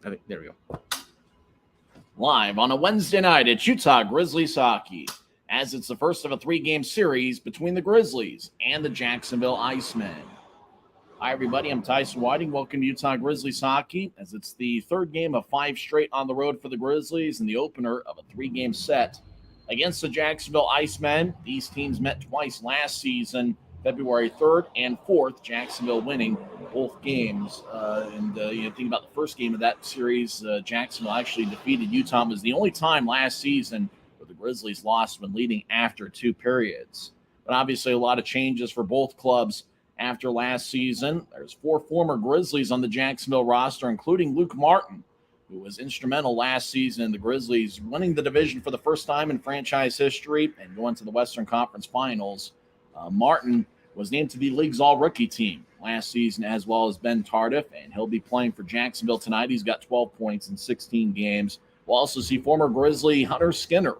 There we go. Live on a Wednesday night, it's Utah Grizzlies hockey, as it's the first of a 3-game series between the Grizzlies and the Jacksonville Icemen. Hi, everybody. I'm Tyson Whiting. Welcome to Utah Grizzlies hockey, as it's the third game of 5 straight on the road for the Grizzlies and the opener of a 3-game set against the Jacksonville Icemen. These teams met twice last season, February 3rd and 4th, Jacksonville winning both games. You think about the first game of that series, Jacksonville actually defeated Utah. It was the only time last season where the Grizzlies lost when leading after 2 periods. But obviously a lot of changes for both clubs after last season. There's 4 former Grizzlies on the Jacksonville roster, including Luke Martin, who was instrumental last season in the Grizzlies winning the division for the first time in franchise history and going to the Western Conference Finals. Martin was named to the league's all-rookie team last season, as well as Ben Tardif, and he'll be playing for Jacksonville tonight. He's got 12 points in 16 games. We'll also see former Grizzly Hunter Skinner,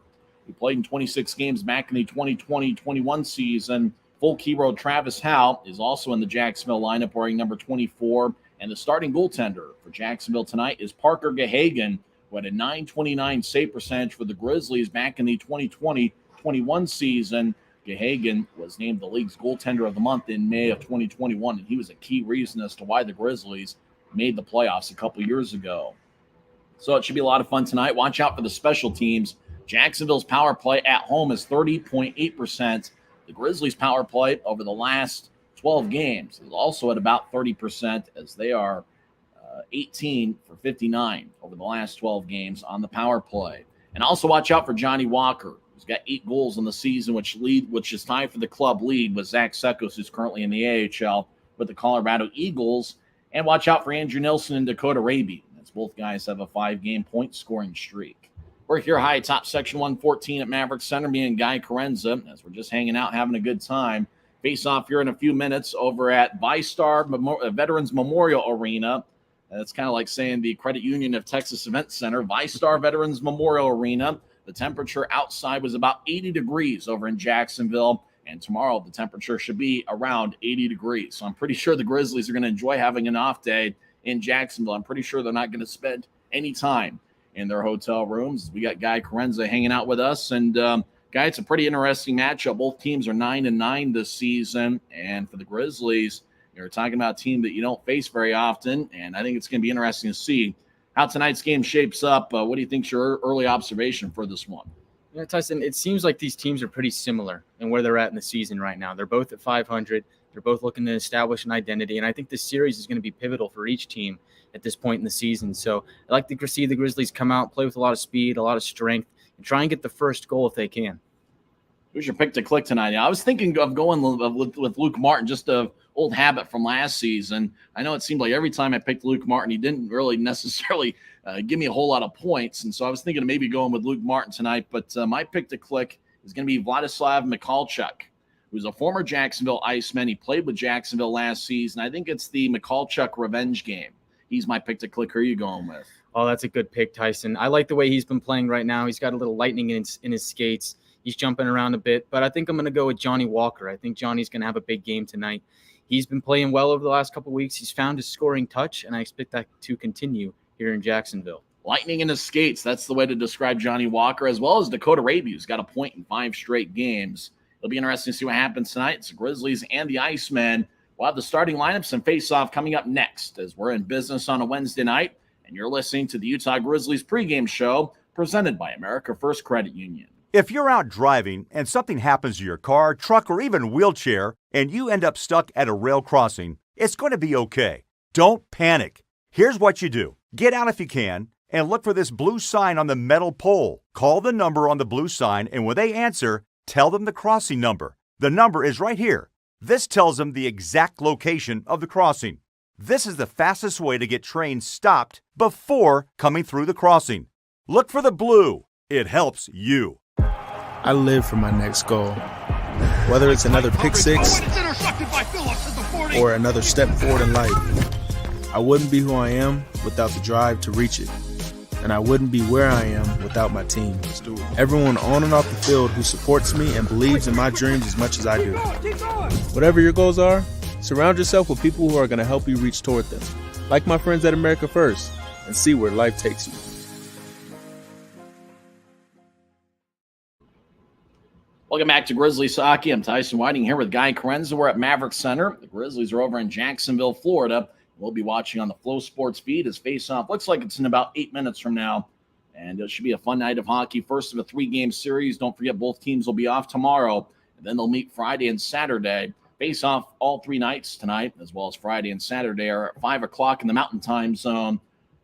who played in 26 games back in the 2020-21 season. Full hero Travis Howe is also in the Jacksonville lineup, wearing number 24. And the starting goaltender for Jacksonville tonight is Parker Gahagan, who had a .929 save percentage for the Grizzlies back in the 2020-21 season. Gahagan was named the league's goaltender of the month in May of 2021, and he was a key reason as to why the Grizzlies made the playoffs a couple years ago. So it should be a lot of fun tonight. Watch out for the special teams. Jacksonville's power play at home is 30.8%. The Grizzlies' power play over the last 12 games is also at about 30%, as they are 18 for 59 over the last 12 games on the power play. And also watch out for Johnny Walker. He's got 8 goals in the season, which is tied for the club lead with Zach Sekos, who's currently in the AHL with the Colorado Eagles. And watch out for Andrew Nilsson and Dakota Raby, as both guys have a 5-game point-scoring streak. We're here high top section 114 at Maverick Center, me and Guy Carenza, as we're just hanging out, having a good time. Face off here in a few minutes over at VyStar Veterans Memorial Arena. That's kind of like saying the Credit Union of Texas Event Center. VyStar Veterans Memorial Arena. The temperature outside was about 80 degrees over in Jacksonville, and tomorrow the temperature should be around 80 degrees. So I'm pretty sure the Grizzlies are going to enjoy having an off day in Jacksonville. I'm pretty sure they're not going to spend any time in their hotel rooms. We got Guy Carenza hanging out with us, and Guy, it's a pretty interesting matchup. Both teams are 9-9 this season, and for the Grizzlies, you're talking about a team that you don't face very often, and I think it's going to be interesting to see how tonight's game shapes up. What do you think's your early observation for this one? Yeah, Tyson, it seems like these teams are pretty similar in where they're at in the season right now. They're both at 500. They're both looking to establish an identity, and I think this series is going to be pivotal for each team at this point in the season. So I like to see the Grizzlies come out, play with a lot of speed, a lot of strength, and try and get the first goal if they can. Who's your pick to click tonight? I was thinking of going with Luke Martin, just an old habit from last season. I know it seemed like every time I picked Luke Martin, he didn't really necessarily give me a whole lot of points. And so I was thinking of maybe going with Luke Martin tonight. But my pick to click is going to be Vladislav Mikalchuk, who's a former Jacksonville Iceman. He played with Jacksonville last season. I think it's the Mikalchuk revenge game. He's my pick to click. Who are you going with? Oh, that's a good pick, Tyson. I like the way he's been playing right now. He's got a little lightning in his skates. He's jumping around a bit, but I think I'm going to go with Johnny Walker. I think Johnny's going to have a big game tonight. He's been playing well over the last couple of weeks. He's found his scoring touch, and I expect that to continue here in Jacksonville. Lightning in his skates. That's the way to describe Johnny Walker, as well as Dakota Raby, who's got a point in 5 straight games. It'll be interesting to see what happens tonight. It's the Grizzlies and the Icemen. We'll have the starting lineups and face-off coming up next, as we're in business on a Wednesday night, and you're listening to the Utah Grizzlies pregame show presented by America First Credit Union. If you're out driving and something happens to your car, truck, or even wheelchair, and you end up stuck at a rail crossing, it's going to be okay. Don't panic. Here's what you do. Get out if you can and look for this blue sign on the metal pole. Call the number on the blue sign, and when they answer, tell them the crossing number. The number is right here. This tells them the exact location of the crossing. This is the fastest way to get trains stopped before coming through the crossing. Look for the blue. It helps you. I live for my next goal. Whether it's another pick six or another step forward in life, I wouldn't be who I am without the drive to reach it. And I wouldn't be where I am without my team. Everyone on and off the field who supports me and believes in my dreams as much as I do. Whatever your goals are, surround yourself with people who are going to help you reach toward them. Like my friends at America First. and see where life takes you. Welcome back to Grizzlies Hockey. I'm Tyson Whiting here with Guy Carenza. We're at Maverick Center. The Grizzlies are over in Jacksonville, Florida. We'll be watching on the Flow Sports feed as face-off looks like it's in about 8 minutes from now. And it should be a fun night of hockey. First of a 3-game series. Don't forget both teams will be off tomorrow. And then they'll meet Friday and Saturday. Face-off all 3 nights tonight, as well as Friday and Saturday, are at 5 o'clock in the Mountain Time Zone.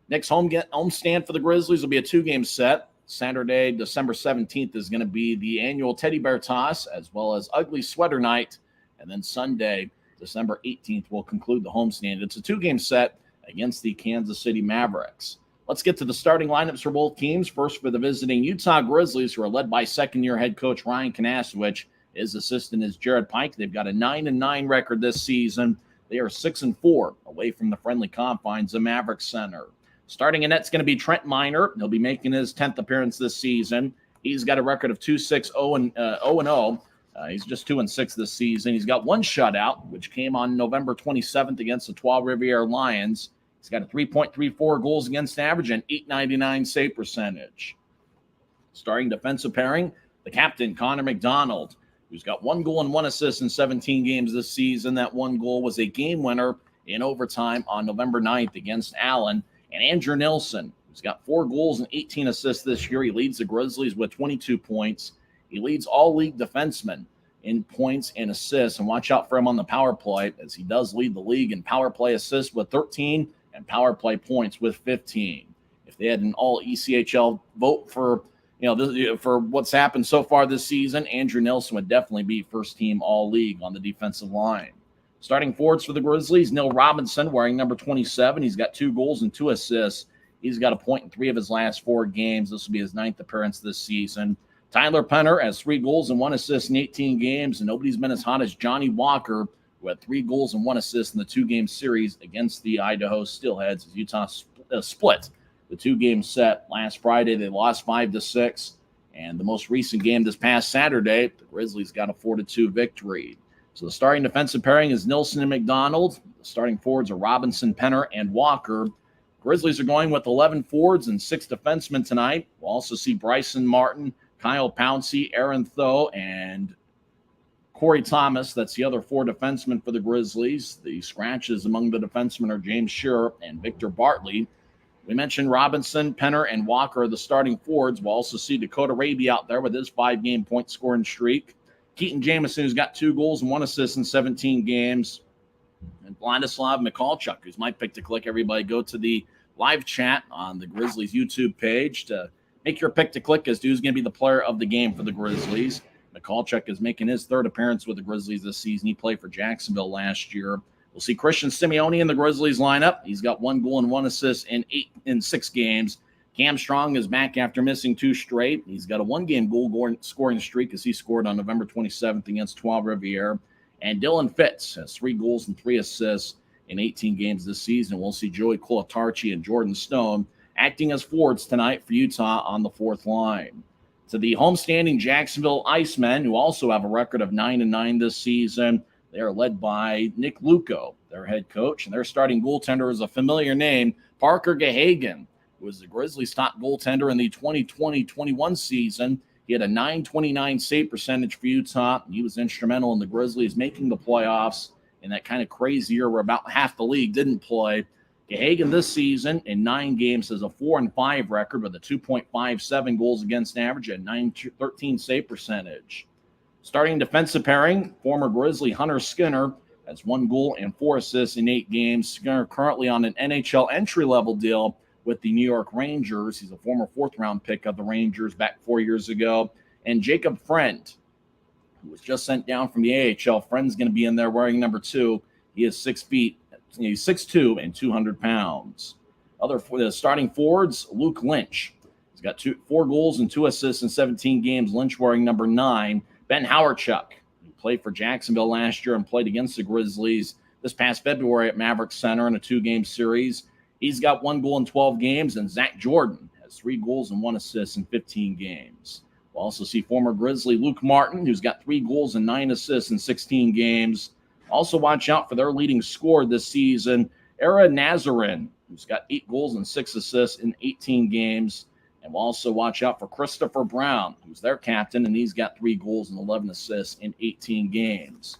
Next home stand for the Grizzlies will be a 2-game set. Saturday, December 17th, is going to be the annual Teddy Bear Toss, as well as Ugly Sweater Night. And then Sunday, December 18th, will conclude the homestand. It's a 2-game set against the Kansas City Mavericks. Let's get to the starting lineups for both teams. First, for the visiting Utah Grizzlies, who are led by second-year head coach Ryan Kanasowicz. His assistant is Jared Pike. They've got a 9-9 record this season. They are 6-4 away from the friendly confines of Maverick Center. Starting in net's going to be Trent Miner. He'll be making his 10th appearance this season. He's got a record of 2-6-0-0. He's just 2-6 this season. He's got 1 shutout, which came on November 27th against the Trois-Rivières Lions. He's got a 3.34 goals against average and .899 save percentage. Starting defensive pairing, the captain, Connor McDonald, who's got 1 goal and 1 assist in 17 games this season. That 1 goal was a game winner in overtime on November 9th against Allen. And Andrew Nilsson, who's got 4 goals and 18 assists this year. He leads the Grizzlies with 22 points. He leads all league defensemen in points and assists. And watch out for him on the power play, as he does lead the league in power play assists with 13 and power play points with 15. If they had an all ECHL vote for for what's happened so far this season, Andrew Nilsson would definitely be first team all league on the defensive line. Starting forwards for the Grizzlies, Neil Robinson, wearing number 27. He's got 2 goals and 2 assists. He's got a point in 3 of his last 4 games. This will be his 9th appearance this season. Tyler Penner has 3 goals and 1 assist in 18 games, and nobody's been as hot as Johnny Walker, who had 3 goals and 1 assist in the 2-game series against the Idaho Steelheads as Utah split the 2-game set last Friday. They lost 5-6, and the most recent game this past Saturday, the Grizzlies got a 4-2 victory. So the starting defensive pairing is Nilsson and McDonald. The starting forwards are Robinson, Penner, and Walker. Grizzlies are going with 11 forwards and 6 defensemen tonight. We'll also see Bryson Martin, Kyle Pouncey, Aaron Tho, and Corey Thomas. That's the other 4 defensemen for the Grizzlies. The scratches among the defensemen are James Shearer and Victor Bartley. We mentioned Robinson, Penner, and Walker are the starting forwards. We'll also see Dakota Raby out there with his 5-game point scoring streak. Keaton Jamison, who's got 2 goals and 1 assist in 17 games. And Vladislav Mikalchuk, who's my pick to click. Everybody go to the live chat on the Grizzlies YouTube page to make your pick to click as to who's going to be the player of the game for the Grizzlies. Mikalchuk is making his 3rd appearance with the Grizzlies this season. He played for Jacksonville last year. We'll see Christian Simeone in the Grizzlies lineup. He's got 1 goal and 1 assist in 6 games. Cam Strong is back after missing 2 straight. He's got a 1-game goal scoring streak as he scored on November 27th against Trois-Rivières. And Dylan Fitz has 3 goals and 3 assists in 18 games this season. We'll see Joey Colatarchi and Jordan Stone acting as forwards tonight for Utah on the 4th line. To the homestanding Jacksonville Icemen, who also have a record of 9-9 this season. They are led by Nick Luco, their head coach, and their starting goaltender is a familiar name, Parker Gahagan, who was the Grizzlies' top goaltender in the 2020-21 season. He had a .929 save percentage for Utah. He was instrumental in the Grizzlies making the playoffs in that kind of crazy year where about half the league didn't play. Gahagan this season in 9 games has a 4-5 record with a 2.57 goals against average and .913 save percentage. Starting defensive pairing, former Grizzly Hunter Skinner has 1 goal and 4 assists in 8 games. Skinner currently on an NHL entry-level deal with the New York Rangers. He's a former 4th-round pick of the Rangers back 4 years ago. And Jacob Friend, who was just sent down from the AHL. Friend's going to be in there wearing number 2. He is 6 feet. He's 6'2" and 200 pounds. Other starting forwards, Luke Lynch. He's got 4 goals and 2 assists in 17 games. Lynch wearing number 9. Ben Howarchuk, who played for Jacksonville last year and played against the Grizzlies this past February at Maverick Center in a 2-game series. He's got 1 goal in 12 games, and Zach Jordan has 3 goals and 1 assist in 15 games. We'll also see former Grizzly Luke Martin, who's got 3 goals and 9 assists in 16 games. Also watch out for their leading scorer this season, Era Nazarin, who's got 8 goals and 6 assists in 18 games. And we'll also watch out for Christopher Brown, who's their captain, and he's got 3 goals and 11 assists in 18 games.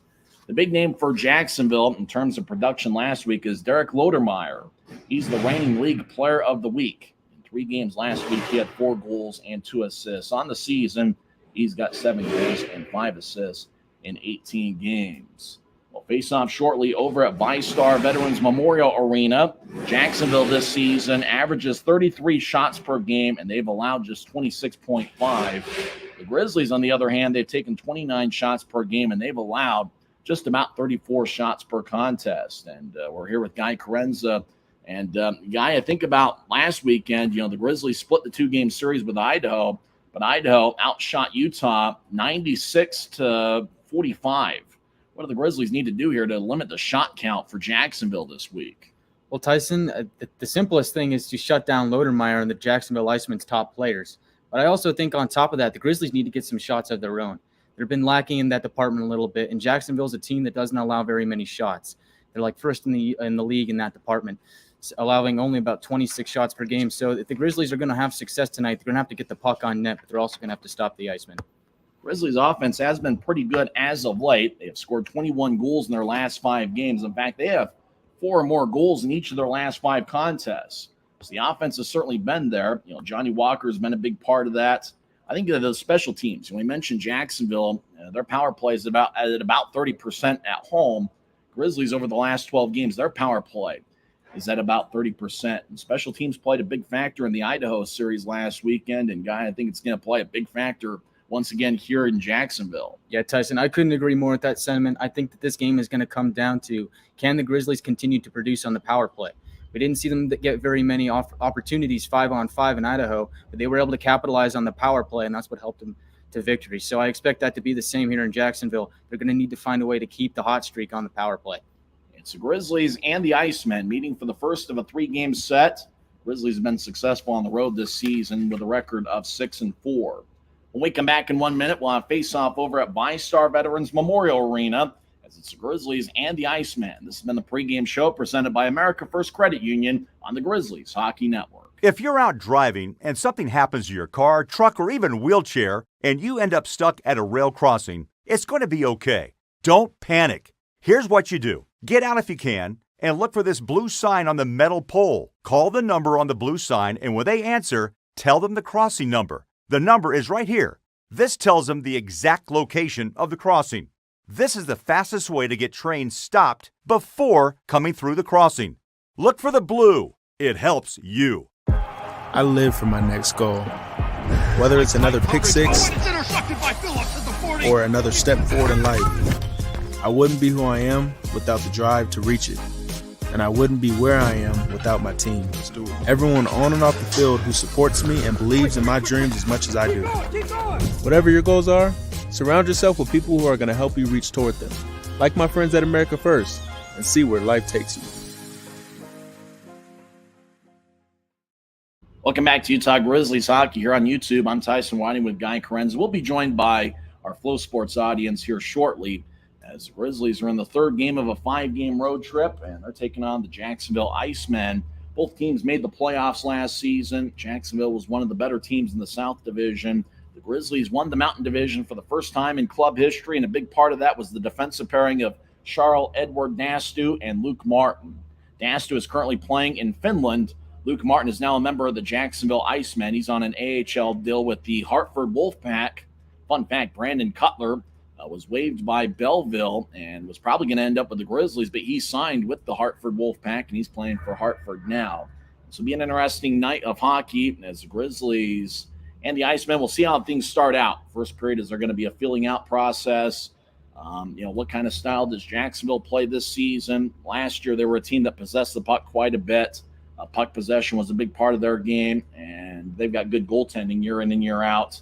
The big name for Jacksonville in terms of production last week is Derek Lodermeyer. He's the reigning league player of the week. In 3 games last week, he had 4 goals and 2 assists. On the season, he's got 7 goals and 5 assists in 18 games. We'll face off shortly over at VyStar Veterans Memorial Arena. Jacksonville this season averages 33 shots per game, and they've allowed just 26.5. The Grizzlies, on the other hand, they've taken 29 shots per game, and they've allowed just about 34 shots per contest. And we're here with Guy Carenza. And Guy, I think about last weekend, the Grizzlies split the 2-game series with Idaho, but Idaho outshot Utah 96-45. What do the Grizzlies need to do here to limit the shot count for Jacksonville this week? Well, Tyson, the simplest thing is to shut down Lodermeyer and the Jacksonville Icemen's top players. But I also think on top of that, the Grizzlies need to get some shots of their own. They've been lacking in that department a little bit, and Jacksonville's a team that doesn't allow very many shots. They're like first in the league in that department, allowing only about 26 shots per game. So if the Grizzlies are going to have success tonight, they're going to have to get the puck on net, but they're also going to have to stop the Icemen. Grizzlies offense has been pretty good as of late. They have scored 21 goals in their last 5 games. In fact, they have 4 or more goals in each of their last 5 contests. So the offense has certainly been there. Johnny Walker has been a big part of that. I think of the special teams. When we mentioned Jacksonville, their power play is at about 30% at home. Grizzlies over the last 12 games, their power play is at about 30%. And special teams played a big factor in the Idaho series last weekend. And, Guy, I think it's going to play a big factor once again here in Jacksonville. Yeah, Tyson, I couldn't agree more with that sentiment. I think that this game is going to come down to, can the Grizzlies continue to produce on the power play? We didn't see them get very many opportunities 5-on-5 in Idaho, but they were able to capitalize on the power play, and that's what helped them to victory. So I expect that to be the same here in Jacksonville. They're going to need to find a way to keep the hot streak on the power play. It's the Grizzlies and the Icemen meeting for the first of a 3-game set. Grizzlies have been successful on the road this season with a record of 6-4. When we come back in 1 minute, we'll have face-off over at VyStar Veterans Memorial Arena, as it's the Grizzlies and the Icemen. This has been the pregame show presented by America First Credit Union on the Grizzlies Hockey Network. If you're out driving and something happens to your car, truck, or even wheelchair, and you end up stuck at a rail crossing, it's going to be okay. Don't panic. Here's what you do. Get out if you can and look for this blue sign on the metal pole. Call the number on the blue sign, and when they answer, tell them the crossing number. The number is right here. This tells them the exact location of the crossing. This is the fastest way to get trains stopped before coming through the crossing. Look for the blue. It helps you. I live for my next goal. Whether it's another pick six or another step forward in life, I wouldn't be who I am without the drive to reach it. And I wouldn't be where I am without my team. Everyone on and off the field who supports me and believes in my dreams as much as I do. Whatever your goals are, surround yourself with people who are going to help you reach toward them. Like my friends at America First, and see where life takes you. Welcome back to Utah Grizzlies Hockey here on YouTube. I'm Tyson Whiting with Guy Carenza. We'll be joined by our Flow Sports audience here shortly, as the Grizzlies are in the 3rd game of a 5-game road trip, and they're taking on the Jacksonville Icemen. Both teams made the playoffs last season. Jacksonville was one of the better teams in the South Division. The Grizzlies won the Mountain Division for the first time in club history, and a big part of that was the defensive pairing of Charles Edward Nastu and Luke Martin. Nastu is currently playing in Finland. Luke Martin is now a member of the Jacksonville Icemen. He's on an AHL deal with the Hartford Wolfpack. Fun fact, Brandon Cutler was waived by Belleville and was probably going to end up with the Grizzlies, but he signed with the Hartford Wolfpack, and he's playing for Hartford now. This will be an interesting night of hockey as the Grizzlies and the Icemen. We'll see how things start out. First period is there going to be a feeling out process. What kind of style does Jacksonville play this season? Last year, they were a team that possessed the puck quite a bit. Puck possession was a big part of their game, and they've got good goaltending year in and year out.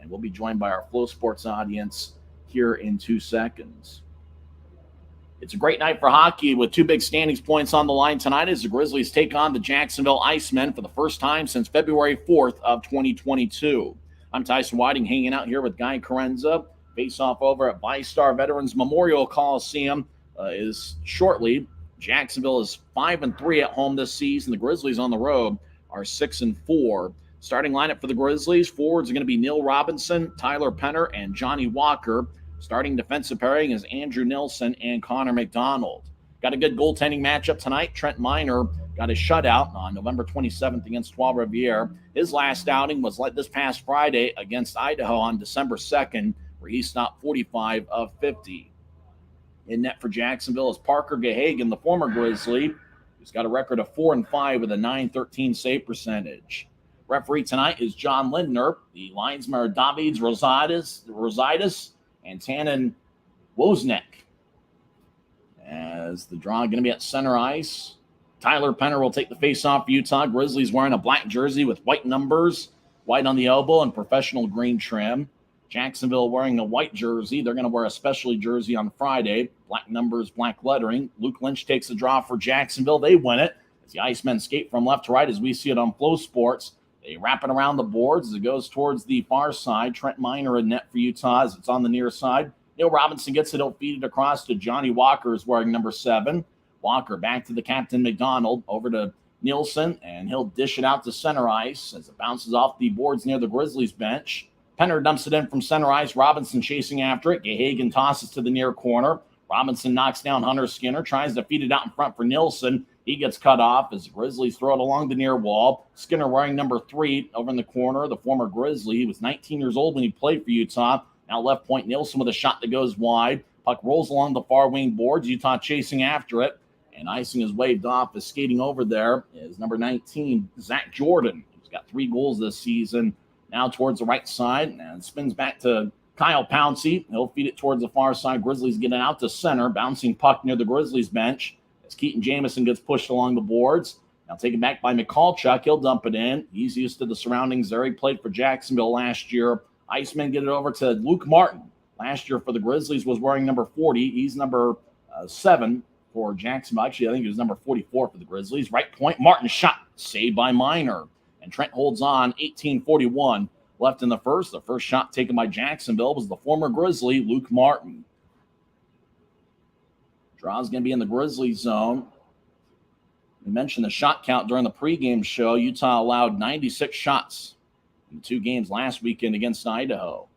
And we'll be joined by our Flow Sports audience here in 2 seconds. It's a great night for hockey with 2 big standings points on the line tonight as the Grizzlies take on the Jacksonville Icemen for the first time since February 4th of 2022. I'm Tyson Whiting hanging out here with Guy Carenza. Face off over at VyStar Veterans Memorial Coliseum is shortly. Jacksonville is 5-3 at home this season. The Grizzlies on the road are 6-4. Starting lineup for the Grizzlies, forwards are going to be Neil Robinson, Tyler Penner, and Johnny Walker. Starting defensive pairing is Andrew Nilsson and Connor McDonald. Got a good goaltending matchup tonight. Trent Miner got his shutout on November 27th against Trois Rivières. His last outing was like this past Friday against Idaho on December 2nd, where he stopped 45 of 50. In net for Jacksonville is Parker Gahagan, the former Grizzly, who's got a record of 4-5 with a .913 save percentage. Referee tonight is John Lindner. The linesmen are Davids Rosaitis and Tannen Wozniak. As the draw going to be at center ice, Tyler Penner will take the face-off for Utah. Grizzlies wearing a black jersey with white numbers, white on the elbow, and professional green trim. Jacksonville wearing a white jersey. They're going to wear a specialty jersey on Friday. Black numbers, black lettering. Luke Lynch takes the draw for Jacksonville. They win it. As the Icemen skate from left to right as we see it on Flow Sports. They wrap it around the boards as it goes towards the far side. Trent Miner in net for Utah as it's on the near side. Neil Robinson gets it. He'll feed it across to Johnny Walker, who's wearing number 7. Walker back to the captain McDonald, over to Nielsen, and he'll dish it out to center ice as it bounces off the boards near the Grizzlies bench. Penner dumps it in from center ice. Robinson chasing after it. Gahagan tosses to the near corner. Robinson knocks down Hunter Skinner, tries to feed it out in front for Nielsen. He gets cut off as the Grizzlies throw it along the near wall. Skinner wearing number 3 over in the corner, the former Grizzly. He was 19 years old when he played for Utah. Now left point Nielsen with a shot that goes wide. Puck rolls along the far wing boards. Utah chasing after it. And icing is waved off as skating over there is number 19, Zach Jordan. He's got 3 goals this season. Now towards the right side and spins back to Kyle Pouncey. He'll feed it towards the far side. Grizzlies getting out to center. Bouncing puck near the Grizzlies bench as Keaton Jamison gets pushed along the boards. Now taken back by McCallchuck. He'll dump it in. He's used to the surroundings there. He played for Jacksonville last year. Icemen get it over to Luke Martin. Last year for the Grizzlies was wearing number 40. He's number 7 for Jacksonville. Actually, I think he was number 44 for the Grizzlies. Right point, Martin shot. Saved by Miner. And Trent holds on. 18:41 left in the first. The first shot taken by Jacksonville was the former Grizzly, Luke Martin. Draw's going to be in the Grizzly zone. We mentioned the shot count during the pregame show. Utah allowed 96 shots in 2 games last weekend against Idaho.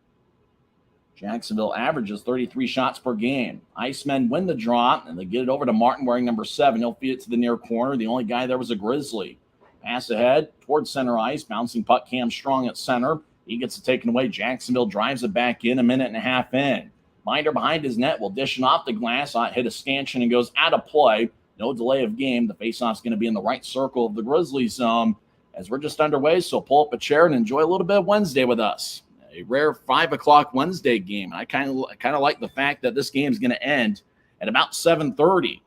Jacksonville averages 33 shots per game. Icemen win the draw, and they get it over to Martin wearing number 7. He'll feed it to the near corner. The only guy there was a Grizzly. Pass ahead towards center ice. Bouncing puck, Cam Strong at center. He gets it taken away. Jacksonville drives it back in, 1.5 minutes in. Minder behind his net will dish it off the glass. Hit a stanchion and goes out of play. No delay of game. The faceoff's going to be in the right circle of the Grizzlies zone as we're just underway. So pull up a chair and enjoy a little bit of Wednesday with us. A rare 5 o'clock Wednesday game. I kind of like the fact that this game is going to end at about 7:30.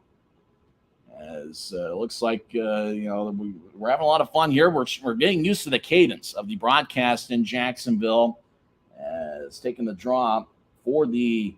As it looks like we're having a lot of fun here. We're getting used to the cadence of the broadcast in Jacksonville. As taking the draw for the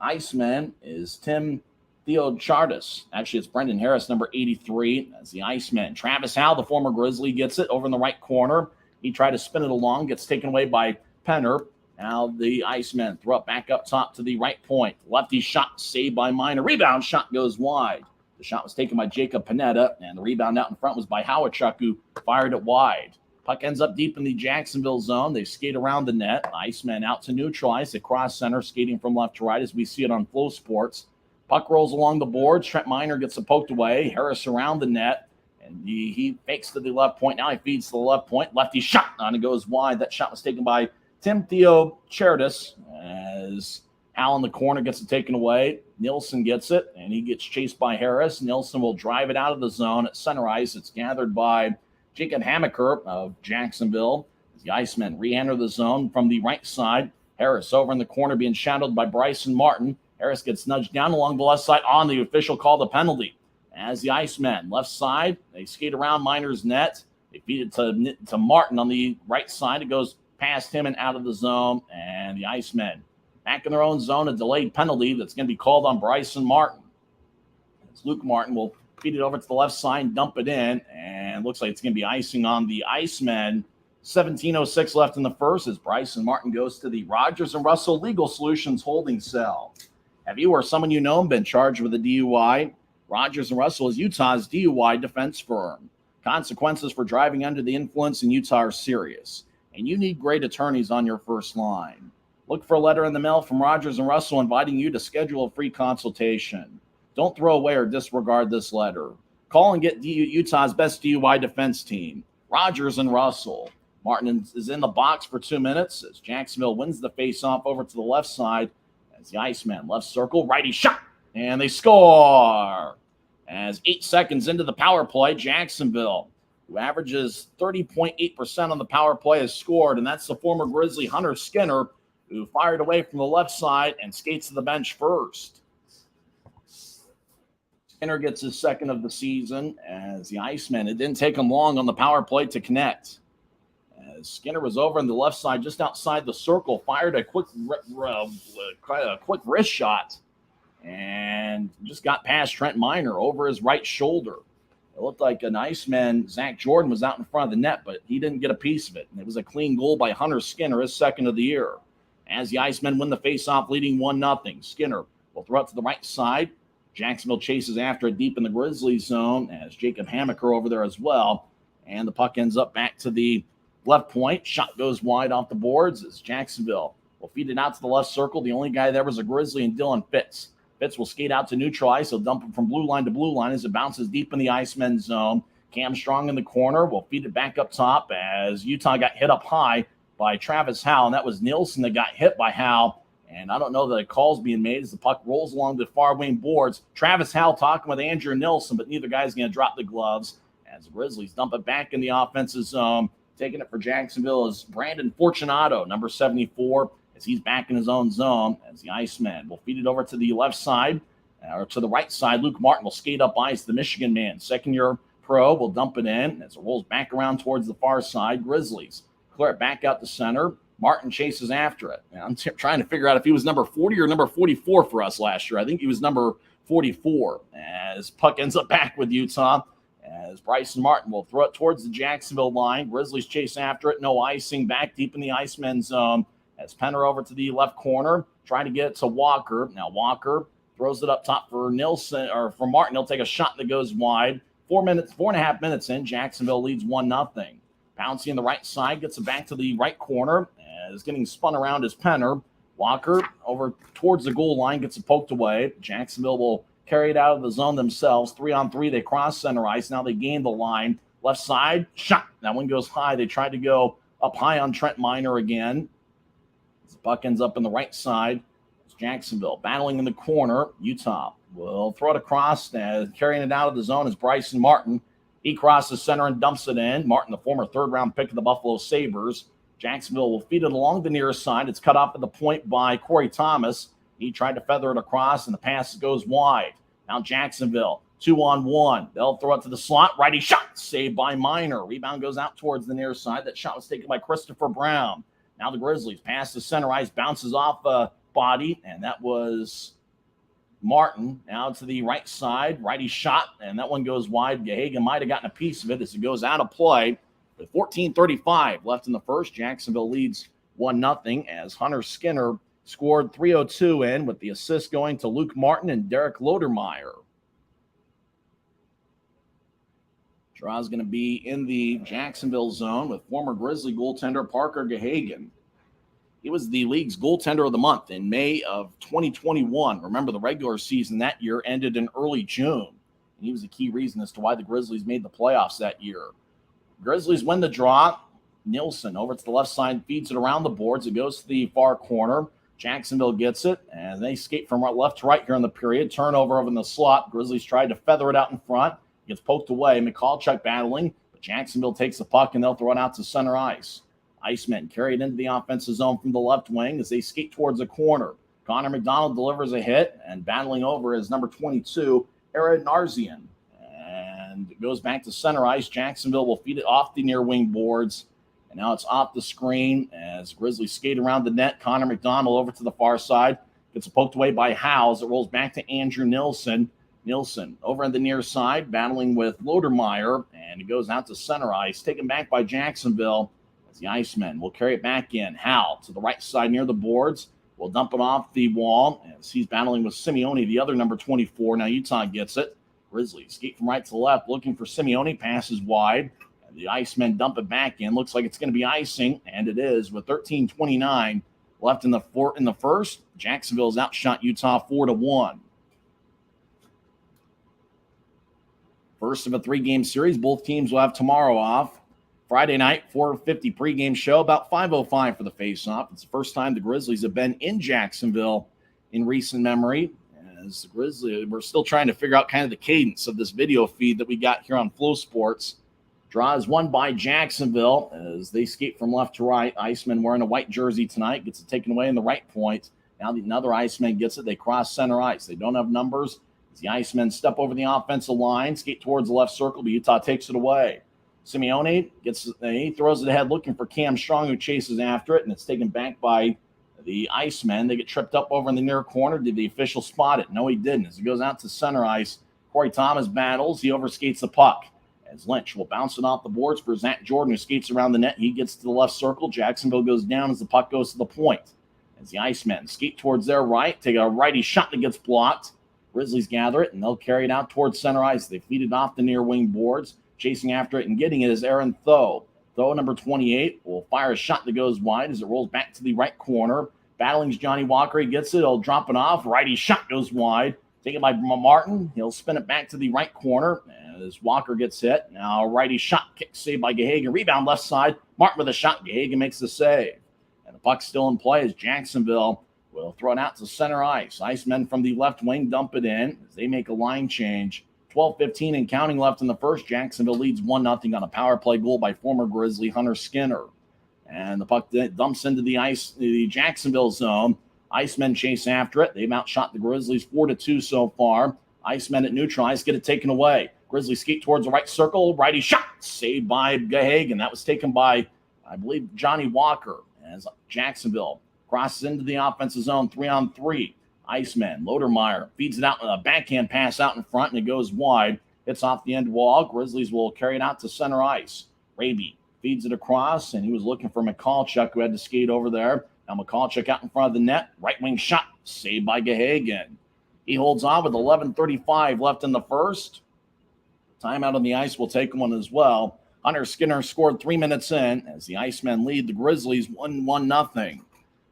Icemen is Tim Theochartis. Actually, it's Brendan Harris, number 83, as the Icemen. Travis Howe, the former Grizzly, gets it over in the right corner. He tried to spin it along, gets taken away by Penner. Now the Icemen throw it back up top to the right point. Lefty shot saved by Miner. Rebound shot goes wide. The shot was taken by Jacob Panetta, and the rebound out in front was by Howachuk, who fired it wide. Puck ends up deep in the Jacksonville zone. They skate around the net. Icemen out to neutralize. They cross center, skating from left to right as we see it on Flow Sports. Puck rolls along the boards. Trent Miner gets it poked away. Harris around the net, and he fakes to the left point. Now he feeds to the left point. Lefty shot on it goes wide. That shot was taken by Tim Theochartis as Hal in the corner gets it taken away. Nielsen gets it, and he gets chased by Harris. Nielsen will drive it out of the zone at center ice. It's gathered by Jacob Hamaker of Jacksonville. As the Icemen re-enter the zone from the right side. Harris over in the corner being shadowed by Bryson Martin. Harris gets nudged down along the left side on the official call the penalty. As the Icemen, left side, they skate around Miner's net. They feed it to Martin on the right side. It goes past him and out of the zone, and the Icemen back in their own zone, a delayed penalty that's going to be called on Bryson Martin. As Luke Martin will feed it over to the left side, dump it in, and looks like it's going to be icing on the Icemen. 17:06 left in the first as Bryson Martin goes to the Rogers and Russell Legal Solutions holding cell. Have you or someone you know been charged with a DUI? Rogers and Russell is Utah's DUI defense firm. Consequences for driving under the influence in Utah are serious, and you need great attorneys on your first line. Look for a letter in the mail from Rogers and Russell inviting you to schedule a free consultation. Don't throw away or disregard this letter. Call and get Utah's best DUI defense team, Rogers and Russell. Martin is in the box for 2 minutes as Jacksonville wins the faceoff over to the left side as the Iceman left circle, righty shot, and they score. As 8 seconds into the power play, Jacksonville, who averages 30.8% on the power play, has scored, and that's the former Grizzly Hunter Skinner, who fired away from the left side and skates to the bench first. Skinner gets his second of the season as the Icemen. It didn't take him long on the power play to connect. As Skinner was over on the left side, just outside the circle, fired a quick wrist shot and just got past Trent Miner over his right shoulder. It looked like an Iceman, Zach Jordan, was out in front of the net, but he didn't get a piece of it. And it was a clean goal by Hunter Skinner, his second of the year. As the Icemen win the faceoff, leading 1-0. Skinner will throw it to the right side. Jacksonville chases after it deep in the Grizzlies zone as Jacob Hammaker over there as well. And the puck ends up back to the left point. Shot goes wide off the boards as Jacksonville will feed it out to the left circle. The only guy there was a Grizzly and Dylan Fitz. Fitz will skate out to neutral ice. He'll dump it from blue line to blue line as it bounces deep in the Icemen zone. Cam Strong in the corner will feed it back up top as Utah got hit up high by Travis Howe, and that was Nielsen that got hit by Howe. And I don't know that a call's being made as the puck rolls along the far wing boards. Travis Howe talking with Andrew Nielsen, but neither guy's going to drop the gloves as the Grizzlies dump it back in the offensive zone. Taking it for Jacksonville is Brandon Fortunato, number 74, as he's back in his own zone as the Iceman will feed it over to the left side or to the right side. Luke Martin will skate up ice. The Michigan man, second-year pro, will dump it in as it rolls back around towards the far side. Grizzlies clear it back out the center. Martin chases after it. And I'm trying to figure out if he was number 40 or number 44 for us last year. I think he was number 44 as puck ends up back with Utah as Bryson Martin will throw it towards the Jacksonville line. Grizzlies chase after it. No icing. Back deep in the Icemen zone as Penner over to the left corner, trying to get it to Walker. Now Walker throws it up top for Nielsen or for Martin. He'll take a shot that goes wide. 4.5 minutes in, Jacksonville leads 1-0. Pouncey on the right side gets it back to the right corner as getting spun around as Penner. Walker over towards the goal line gets it poked away. Jacksonville will carry it out of the zone themselves. 3-on-3, they cross center ice. Now they gain the line. Left side, shot. That one goes high. They tried to go up high on Trent Miner again. The puck ends up in the right side. It's Jacksonville battling in the corner. Utah will throw it across and carrying it out of the zone is Bryson Martin. He crosses center and dumps it in. Martin, the former third-round pick of the Buffalo Sabres. Jacksonville will feed it along the near side. It's cut off at the point by Corey Thomas. He tried to feather it across, and the pass goes wide. Now Jacksonville, 2-on-1. They'll throw it to the slot. Righty shot, saved by Miner. Rebound goes out towards the near side. That shot was taken by Christopher Brown. Now the Grizzlies pass the center ice, bounces off a body, and that was Martin. Now to the right side, righty shot, and that one goes wide. Gahagan might have gotten a piece of it as it goes out of play. With 14:35 left in the first, Jacksonville leads 1-0 as Hunter Skinner scored 3:02 in with the assist going to Luke Martin and Derek Lodermeyer. Draw is going to be in the Jacksonville zone with former Grizzly goaltender Parker Gahagan. He was the league's goaltender of the month in May of 2021. Remember, the regular season that year ended in early June. And he was a key reason as to why the Grizzlies made the playoffs that year. Grizzlies win the draw. Nielsen over to the left side, feeds it around the boards. It goes to the far corner. Jacksonville gets it, and they skate from left to right here in the period. Turnover over in the slot. Grizzlies tried to feather it out in front. Gets poked away. McCallchuck battling, but Jacksonville takes the puck, and they'll throw it out to center ice. Icemen carried into the offensive zone from the left wing as they skate towards the corner. Connor McDonald delivers a hit, and battling over is number 22, Aaron Narzian. And it goes back to center ice. Jacksonville will feed it off the near wing boards. And now it's off the screen as Grizzlies skate around the net. Connor McDonald over to the far side. Gets poked away by Howe as it rolls back to Andrew Nielsen. Nielsen over on the near side, battling with Lodermeyer. And it goes out to center ice. Taken back by Jacksonville as the Icemen will carry it back in. Howe to the right side near the boards. Will dump it off the wall as he's battling with Simeone, the other number 24. Now Utah gets it. Grizzlies skate from right to left, looking for Simeone, passes wide. And the Icemen dump it back in. Looks like it's going to be icing, and it is with 13:29 left in the first. Jacksonville's outshot Utah 4-1. First of a 3-game series. Both teams will have tomorrow off. Friday night, 4:50 pregame show, about 5:05 for the face-off. It's the first time the Grizzlies have been in Jacksonville in recent memory. As the Grizzlies, we're still trying to figure out kind of the cadence of this video feed that we got here on Flow Sports. Draw is won by Jacksonville as they skate from left to right. Iceman wearing a white jersey tonight, gets it taken away in the right point. Now another Iceman gets it. They cross center ice. They don't have numbers. As the Icemen step over the offensive line, skate towards the left circle, but Utah takes it away. Simeone he throws it ahead looking for Cam Strong, who chases after it, and it's taken back by the Icemen. They get tripped up over in the near corner. Did the official spot it? No, he didn't. As it goes out to center ice, Corey Thomas battles. He overskates the puck. As Lynch will bounce it off the boards for Zach Jordan, who skates around the net. He gets to the left circle. Jacksonville goes down as the puck goes to the point. As the Icemen skate towards their right, take a righty shot that gets blocked. Grizzlies gather it, and they'll carry it out towards center ice. They feed it off the near wing boards. Chasing after it and getting it is Aaron Tho. Tho, number 28, will fire a shot that goes wide as it rolls back to the right corner. Battling's Johnny Walker. He gets it. He'll drop it off. Righty shot goes wide. Taken by Martin. He'll spin it back to the right corner as Walker gets hit. Now righty shot kick saved by Gahagan. Rebound left side. Martin with a shot. Gahagan makes the save. And the puck's still in play as Jacksonville will throw it out to center ice. Icemen from the left wing dump it in as they make a line change. 12:15 and counting left in the first. Jacksonville leads 1-0 on a power play goal by former Grizzly Hunter Skinner. And the puck dumps into the Jacksonville zone. Icemen chase after it. They've outshot the Grizzlies 4-2 so far. Icemen at neutral ice get it taken away. Grizzlies skate towards the right circle. Righty shot saved by Gahagan. That was taken by, I believe, Johnny Walker. As Jacksonville crosses into the offensive zone, 3-on-3. Iceman, Lodermeyer feeds it out, a backhand pass out in front, and it goes wide. It's off the end wall. Grizzlies will carry it out to center ice. Raby feeds it across, and he was looking for McCallchuck, who had to skate over there. Now McCallchuck out in front of the net. Right wing shot, saved by Gahagan. He holds on with 11:35 left in the first. Timeout on the ice will take one as well. Hunter Skinner scored 3 minutes in as the Icemen lead the Grizzlies 1-0.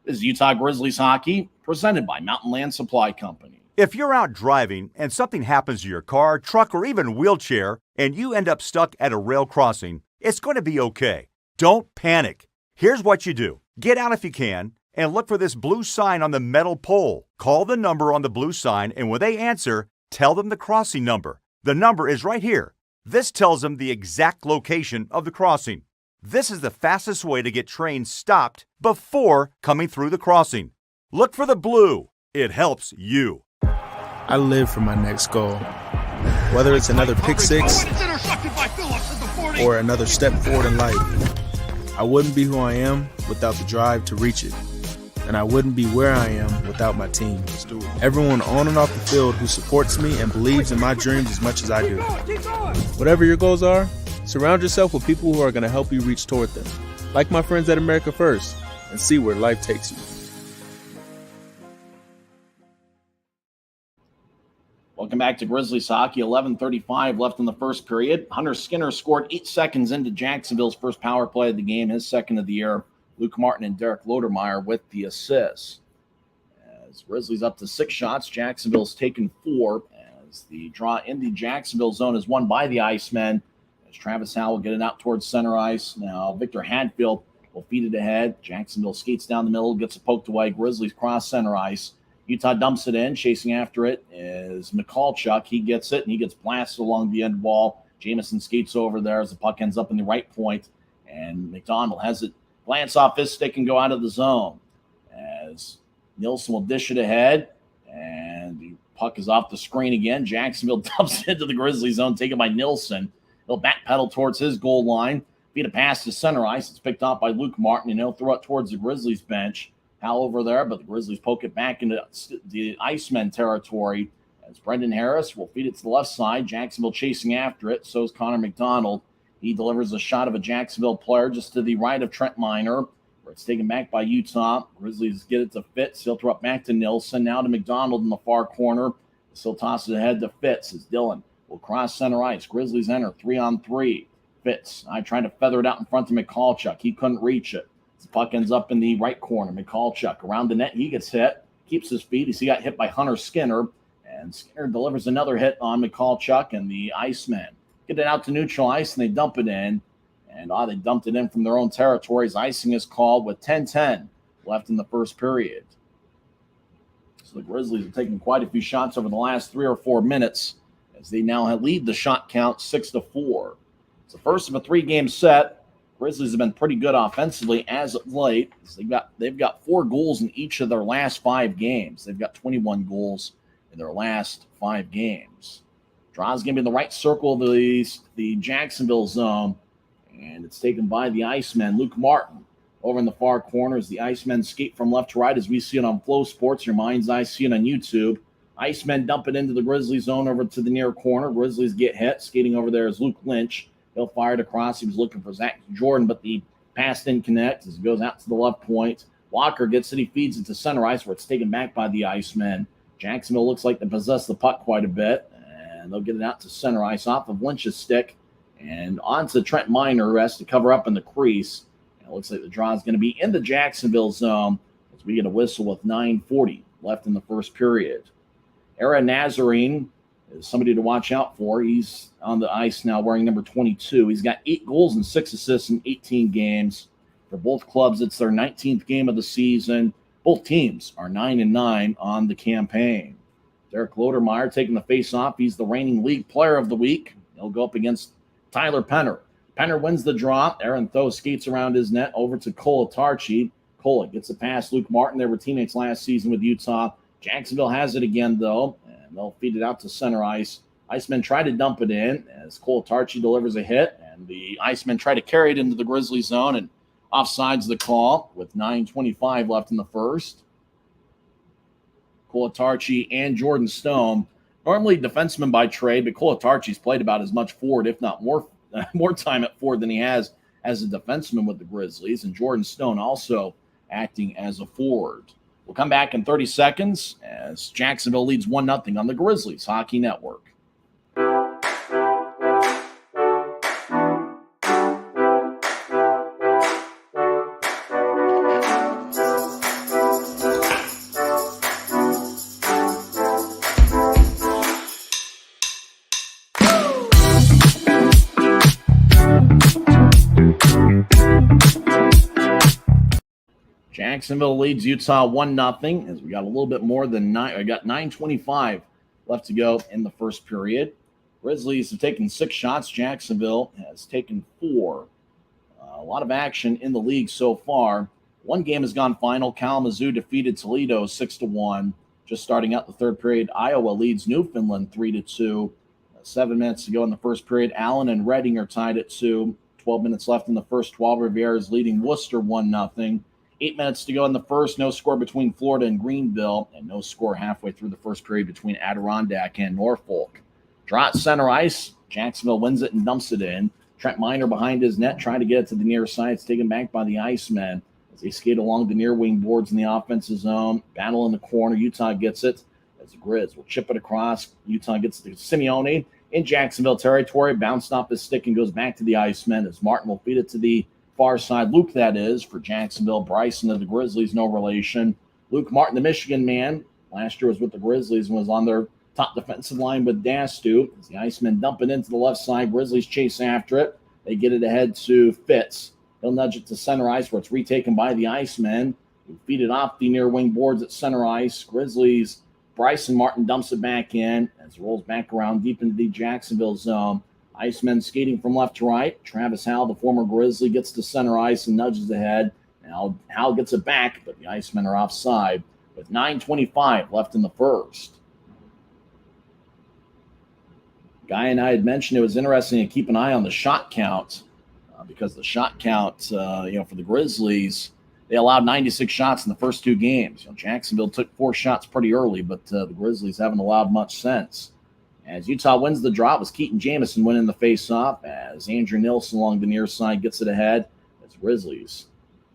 This is Utah Grizzlies hockey, presented by Mountain Land Supply Company. If you're out driving and something happens to your car, truck, or even wheelchair, and you end up stuck at a rail crossing, it's going to be okay. Don't panic. Here's what you do. Get out if you can and look for this blue sign on the metal pole. Call the number on the blue sign, and when they answer, tell them the crossing number. The number is right here. This tells them the exact location of the crossing. This is the fastest way to get trains stopped before coming through the crossing. Look for the blue. It helps you. I live for my next goal. Whether it's another pick six or another step forward in life, I wouldn't be who I am without the drive to reach it. And I wouldn't be where I am without my team. Everyone on and off the field who supports me and believes in my dreams as much as I do. Whatever your goals are, surround yourself with people who are going to help you reach toward them. Like my friends at America First, and see where life takes you. Welcome back to Grizzlies hockey. 11:35 left in the first period. Hunter Skinner scored 8 seconds into Jacksonville's first power play of the game, his second of the year. Luke Martin and Derek Lodermeyer with the assists. As Grizzlies up to 6 shots, Jacksonville's taken 4. As the draw in the Jacksonville zone is won by the Icemen. As Travis Howe will get it out towards center ice. Now Victor Hadfield will feed it ahead. Jacksonville skates down the middle, gets it poked away. Grizzlies cross center ice. Utah dumps it in. Chasing after it is McCallchuck. He gets it, and he gets blasted along the end wall. Jamison skates over there as the puck ends up in the right point. And McDonald has it glance off his stick and go out of the zone. As Nilsson will dish it ahead. And the puck is off the screen again. Jacksonville dumps it into the Grizzly zone, taken by Nilsson. He'll backpedal towards his goal line. Feed a pass to center ice. It's picked off by Luke Martin, and he'll throw it towards the Grizzlies bench. Hal over there, but the Grizzlies poke it back into the Icemen territory as Brendan Harris will feed it to the left side. Jacksonville chasing after it. So is Connor McDonald. He delivers a shot of a Jacksonville player just to the right of Trent Miner, where it's taken back by Utah. Grizzlies get it to Fitz. He'll throw it back to Nilsson. Now to McDonald in the far corner. Still tosses it ahead to Fitz as Dylan will cross center ice. Grizzlies enter 3-on-3. Fitz, trying to feather it out in front of Michalchuk. He couldn't reach it. The puck ends up in the right corner. Michalchuk around the net. He gets hit. Keeps his feet as he got hit by Hunter Skinner. And Skinner delivers another hit on Michalchuk, and the Icemen get it out to neutral ice, and they dump it in. And they dumped it in from their own territories. Icing is called with 10:10 left in the first period. So the Grizzlies have taken quite a few shots over the last 3 or 4 minutes as they now lead the shot count 6-4. It's the first of a 3-game set. Grizzlies have been pretty good offensively as of late. They've got 4 goals in each of their last 5 games. They've got 21 goals in their last 5 games. Draw's going to be in the right circle of the Jacksonville zone, and it's taken by the Icemen. Luke Martin over in the far corner as the Icemen skate from left to right as we see it on Flow Sports. Your mind's eye, see it on YouTube. Icemen dump it into the Grizzlies zone over to the near corner. Grizzlies get hit. Skating over there is Luke Lynch. He'll fire it across. He was looking for Zach Jordan, but the pass didn't connect as it goes out to the left point. Walker gets it. He feeds it to center ice where it's taken back by the Icemen. Jacksonville looks like they possess the puck quite a bit, and they'll get it out to center ice off of Lynch's stick and on to Trent Miner, who has to cover up in the crease. And it looks like the draw is going to be in the Jacksonville zone as we get a whistle with 9:40 left in the first period. Era Nazarene is somebody to watch out for. He's on the ice now wearing number 22. He's got 8 goals and 6 assists in 18 games. For both clubs, it's their 19th game of the season. Both teams are 9-9 on the campaign. Derek Lodermeyer taking the face-off. He's the reigning league player of the week. He'll go up against Tyler Penner. Penner wins the draw. Aaron Thoe skates around his net over to Colatarchi. Cola gets a pass. Luke Martin, they were teammates last season with Utah. Jacksonville has it again, though, and they'll feed it out to center ice. Icemen try to dump it in as Colatarchi delivers a hit, and the Icemen try to carry it into the Grizzly zone, and offsides the call with 9:25 left in the first. Colatarchi and Jordan Stone, normally defensemen by trade, but Colatarchi's played about as much forward, if not more time at forward than he has as a defenseman with the Grizzlies, and Jordan Stone also acting as a forward. We'll come back in 30 seconds as Jacksonville leads 1-0 on the Grizzlies Hockey Network. Jacksonville leads Utah 1-0 as we got a little bit more than 9:25 left to go in the first period. Grizzlies have taken 6 shots. Jacksonville has taken 4. A lot of action in the league so far. One game has gone final. Kalamazoo defeated Toledo 6-1. Just starting out the third period, Iowa leads Newfoundland 3-2. 7 minutes to go in the first period. Allen and Reading are tied at 2. 12 minutes left in the first. 12 Riviera is leading Worcester 1-0. 8 minutes to go in the first. No score between Florida and Greenville, and no score halfway through the first period between Adirondack and Norfolk. Draw at center ice. Jacksonville wins it and dumps it in. Trent Miner behind his net, trying to get it to the near side. It's taken back by the Icemen as they skate along the near wing boards in the offensive zone. Battle in the corner. Utah gets it as the Grizz will chip it across. Utah gets it to Simeone in Jacksonville territory. Bounced off his stick and goes back to the Icemen as Martin will feed it to the far side. Luke, that is, for Jacksonville. Bryson of the Grizzlies, no relation. Luke Martin, the Michigan man, last year was with the Grizzlies and was on their top defensive line with Dastu. As the Icemen dump it into the left side, Grizzlies chase after it. They get it ahead to Fitz. He'll nudge it to center ice where it's retaken by the Icemen, who feed it off the near wing boards at center ice. Grizzlies, Bryson Martin dumps it back in as it rolls back around deep into the Jacksonville zone. Icemen skating from left to right. Travis Howell, the former Grizzly, gets to center ice and nudges ahead. Now Howell gets it back, but the Icemen are offside with 9:25 left in the first. Guy and I had mentioned it was interesting to keep an eye on the shot count because the shot count, for the Grizzlies, they allowed 96 shots in the first 2 games. Jacksonville took 4 shots pretty early, but the Grizzlies haven't allowed much since. As Utah wins the draw, it was Keaton Jamison winning the face-off as Andrew Nilsson along the near side gets it ahead. It's Grizzlies.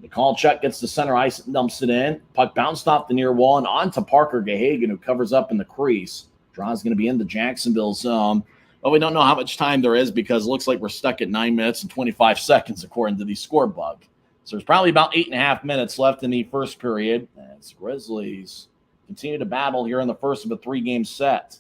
Michalchuk gets to center ice and dumps it in. Puck bounced off the near wall and on to Parker Gahagan, who covers up in the crease. Draw's going to be in the Jacksonville zone. Well, we don't know how much time there is because it looks like we're stuck at 9 minutes and 25 seconds according to the score bug. So there's probably about 8.5 minutes left in the first period. As Grizzlies continue to battle here in the first of a 3-game set.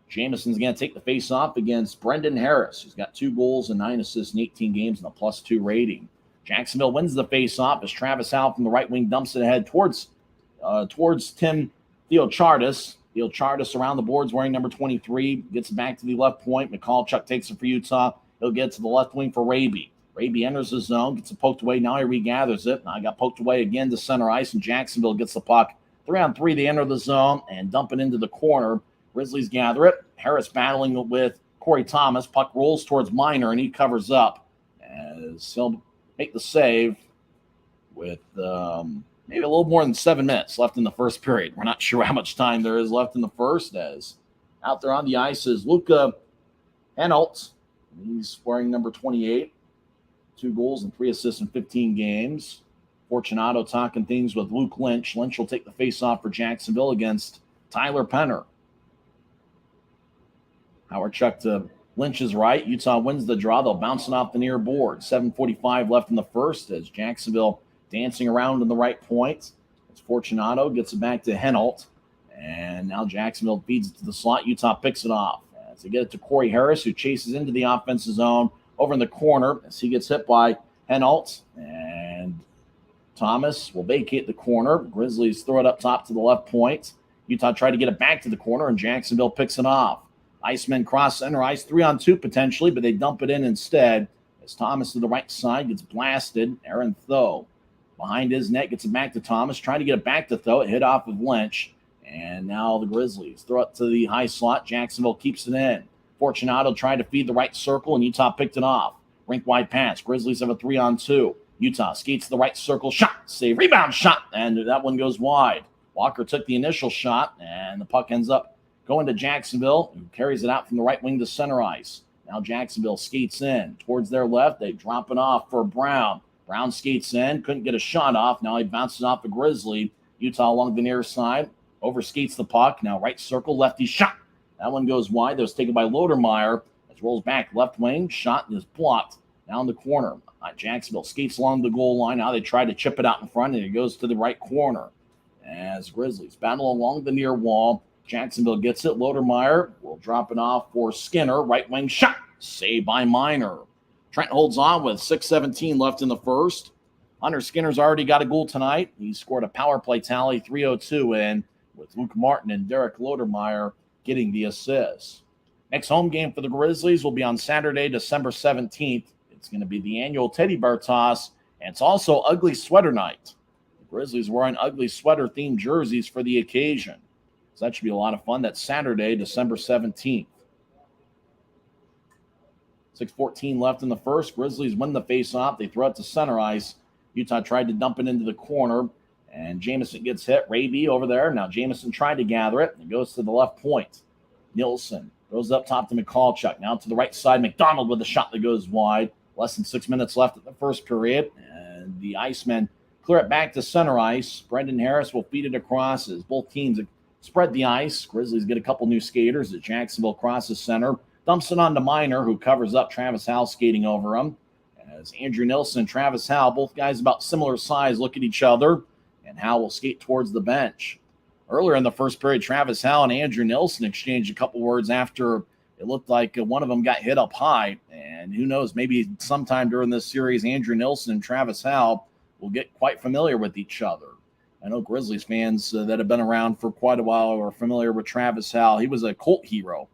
Jamison's going to take the face-off against Brendan Harris, who's got 2 goals and 9 assists in 18 games and a +2 rating. Jacksonville wins the face-off as Travis Howe from the right wing dumps it ahead towards Tim Theochartis. Theochartis around the boards wearing number 23, gets it back to the left point. McCallchuck takes it for Utah. He'll get to the left wing for Raby. Raby enters the zone, gets it poked away. Now he regathers it. Now he got poked away again to center ice, and Jacksonville gets the puck. 3-on-3, they enter the zone and dump it into the corner. Grizzlies gather it. Harris battling with Corey Thomas. Puck rolls towards Minor, and he covers up as he'll make the save with maybe a little more than 7 minutes left in the first period. We're not sure how much time there is left in the first, as out there on the ice is Luca Henelt. He's wearing number 28, 2 goals and 3 assists in 15 games. Fortunato talking things with Luke Lynch. Lynch will take the face-off for Jacksonville against Tyler Penner. Howard Chuck to Lynch's right. Utah wins the draw. They'll bounce it off the near board. 7:45 left in the first as Jacksonville dancing around in the right point. As Fortunato gets it back to Henelt. And now Jacksonville feeds it to the slot. Utah picks it off. As they get it to Corey Harris, who chases into the offensive zone over in the corner as he gets hit by Henelt. And Thomas will vacate the corner. Grizzlies throw it up top to the left point. Utah tried to get it back to the corner, and Jacksonville picks it off. Icemen cross center ice, 3-on-2 potentially, but they dump it in instead. As Thomas to the right side gets blasted. Aaron Tho behind his net gets it back to Thomas. Trying to get it back to Tho. It hit off of Lynch. And now the Grizzlies throw it to the high slot. Jacksonville keeps it in. Fortunato tried to feed the right circle, and Utah picked it off. Rink wide pass. Grizzlies have a 3-on-2. Utah skates to the right circle. Shot. Save. Rebound shot. And that one goes wide. Walker took the initial shot, and the puck ends up going to Jacksonville, who carries it out from the right wing to center ice. Now Jacksonville skates in towards their left. They drop it off for Brown. Brown skates in. Couldn't get a shot off. Now he bounces off the Grizzly. Utah along the near side. Overskates the puck. Now right circle. Lefty shot. That one goes wide. That was taken by Lodermeyer. It rolls back left wing. Shot is blocked. Down the corner. Jacksonville skates along the goal line. Now they try to chip it out in front, and it goes to the right corner. As Grizzlies battle along the near wall. Jacksonville gets it. Lodermeyer will drop it off for Skinner. Right wing shot. Saved by Minor. Trent holds on with 6:17 left in the first. Hunter Skinner's already got a goal tonight. He scored a power play tally, 3:02 in, with Luke Martin and Derek Lodermeyer getting the assists. Next home game for the Grizzlies will be on Saturday, December 17th. It's going to be the annual Teddy Bear Toss, and it's also Ugly Sweater Night. The Grizzlies wearing ugly sweater-themed jerseys for the occasion. So that should be a lot of fun. That's Saturday, December 17th. 6:14 left in the first. Grizzlies win the face-off. They throw it to center ice. Utah tried to dump it into the corner, and Jamison gets hit. Raby over there. Now Jamison tried to gather it. It goes to the left point. Nielsen goes up top to McCallchuck. Now to the right side. McDonald with a shot that goes wide. Less than 6 minutes left in the first period. And the Icemen clear it back to center ice. Brendan Harris will feed it across as both teams spread the ice. Grizzlies get a couple new skaters as Jacksonville crosses center. Dumps it on to Minor, who covers up Travis Howe skating over him. As Andrew Nilsson and Travis Howe, both guys about similar size, look at each other. And Howe will skate towards the bench. Earlier in the first period, Travis Howe and Andrew Nilsson exchanged a couple words after it looked like one of them got hit up high. And who knows, maybe sometime during this series, Andrew Nilsson and Travis Howe will get quite familiar with each other. I know Grizzlies fans that have been around for quite a while are familiar with Travis Howe. He was a cult hero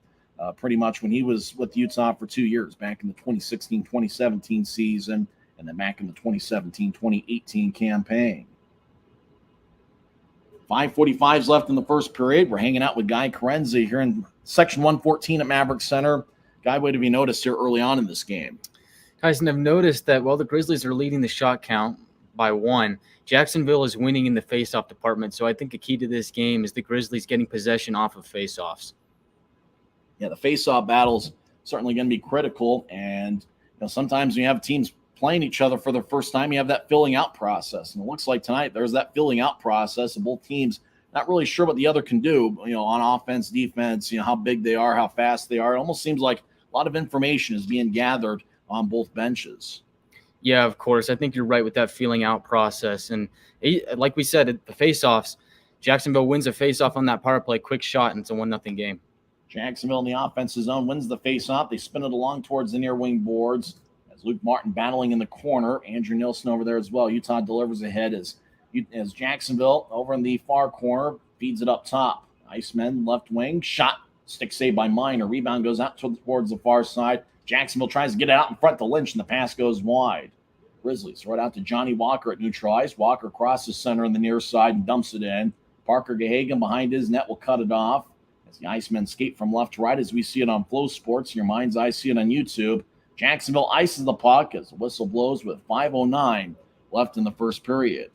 pretty much when he was with Utah for 2 years, back in the 2016-2017 season, and then back in the 2017-2018 campaign. 5:45 is left in the first period. We're hanging out with Guy Carenzi here in Section 114 at Maverick Center. Guy, what have you noticed here early on in this game? Tyson, I've noticed that while the Grizzlies are leading the shot count by 1, Jacksonville is winning in the faceoff department. So I think a key to this game is the Grizzlies getting possession off of faceoffs. Yeah, the faceoff battle's certainly going to be critical. And sometimes when you have teams playing each other for the first time, you have that filling out process. And it looks like tonight there's that filling out process, and both teams not really sure what the other can do, on offense, defense, how big they are, how fast they are. It almost seems like a lot of information is being gathered on both benches. Yeah, of course. I think you're right with that feeling out process. And like we said, the faceoffs, Jacksonville wins a faceoff on that power play, quick shot, and it's a 1-0 game. Jacksonville in the offensive zone wins the faceoff. They spin it along towards the near wing boards as Luke Martin battling in the corner. Andrew Nilsson over there as well. Utah delivers ahead as Jacksonville over in the far corner feeds it up top. Icemen left wing, shot, stick saved by Minor. Rebound goes out towards the far side. Jacksonville tries to get it out in front to Lynch, and the pass goes wide. Grizzlies throw it out to Johnny Walker at neutral ice. Walker crosses center on the near side and dumps it in. Parker Gahagan behind his net will cut it off as the Icemen skate from left to right as we see it on Flow Sports. In your mind's eye, see it on YouTube. Jacksonville ices the puck as the whistle blows with 5:09 left in the first period.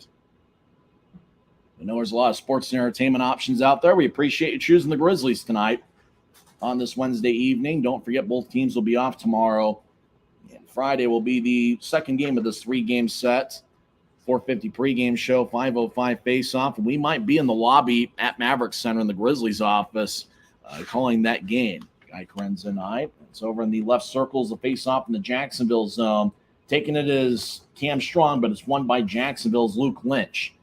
I know there's a lot of sports and entertainment options out there. We appreciate you choosing the Grizzlies tonight on this Wednesday evening. Don't forget, both teams will be off tomorrow. And Friday will be the second game of this 3-game set. 4:50 pregame show, 5:05 face-off. And we might be in the lobby at Maverick Center in the Grizzlies office calling that game. Guy Krenz and I. It's over in the left circles, the face-off in the Jacksonville zone. Taking it is Cam Strong, but it's won by Jacksonville's Luke Lynch.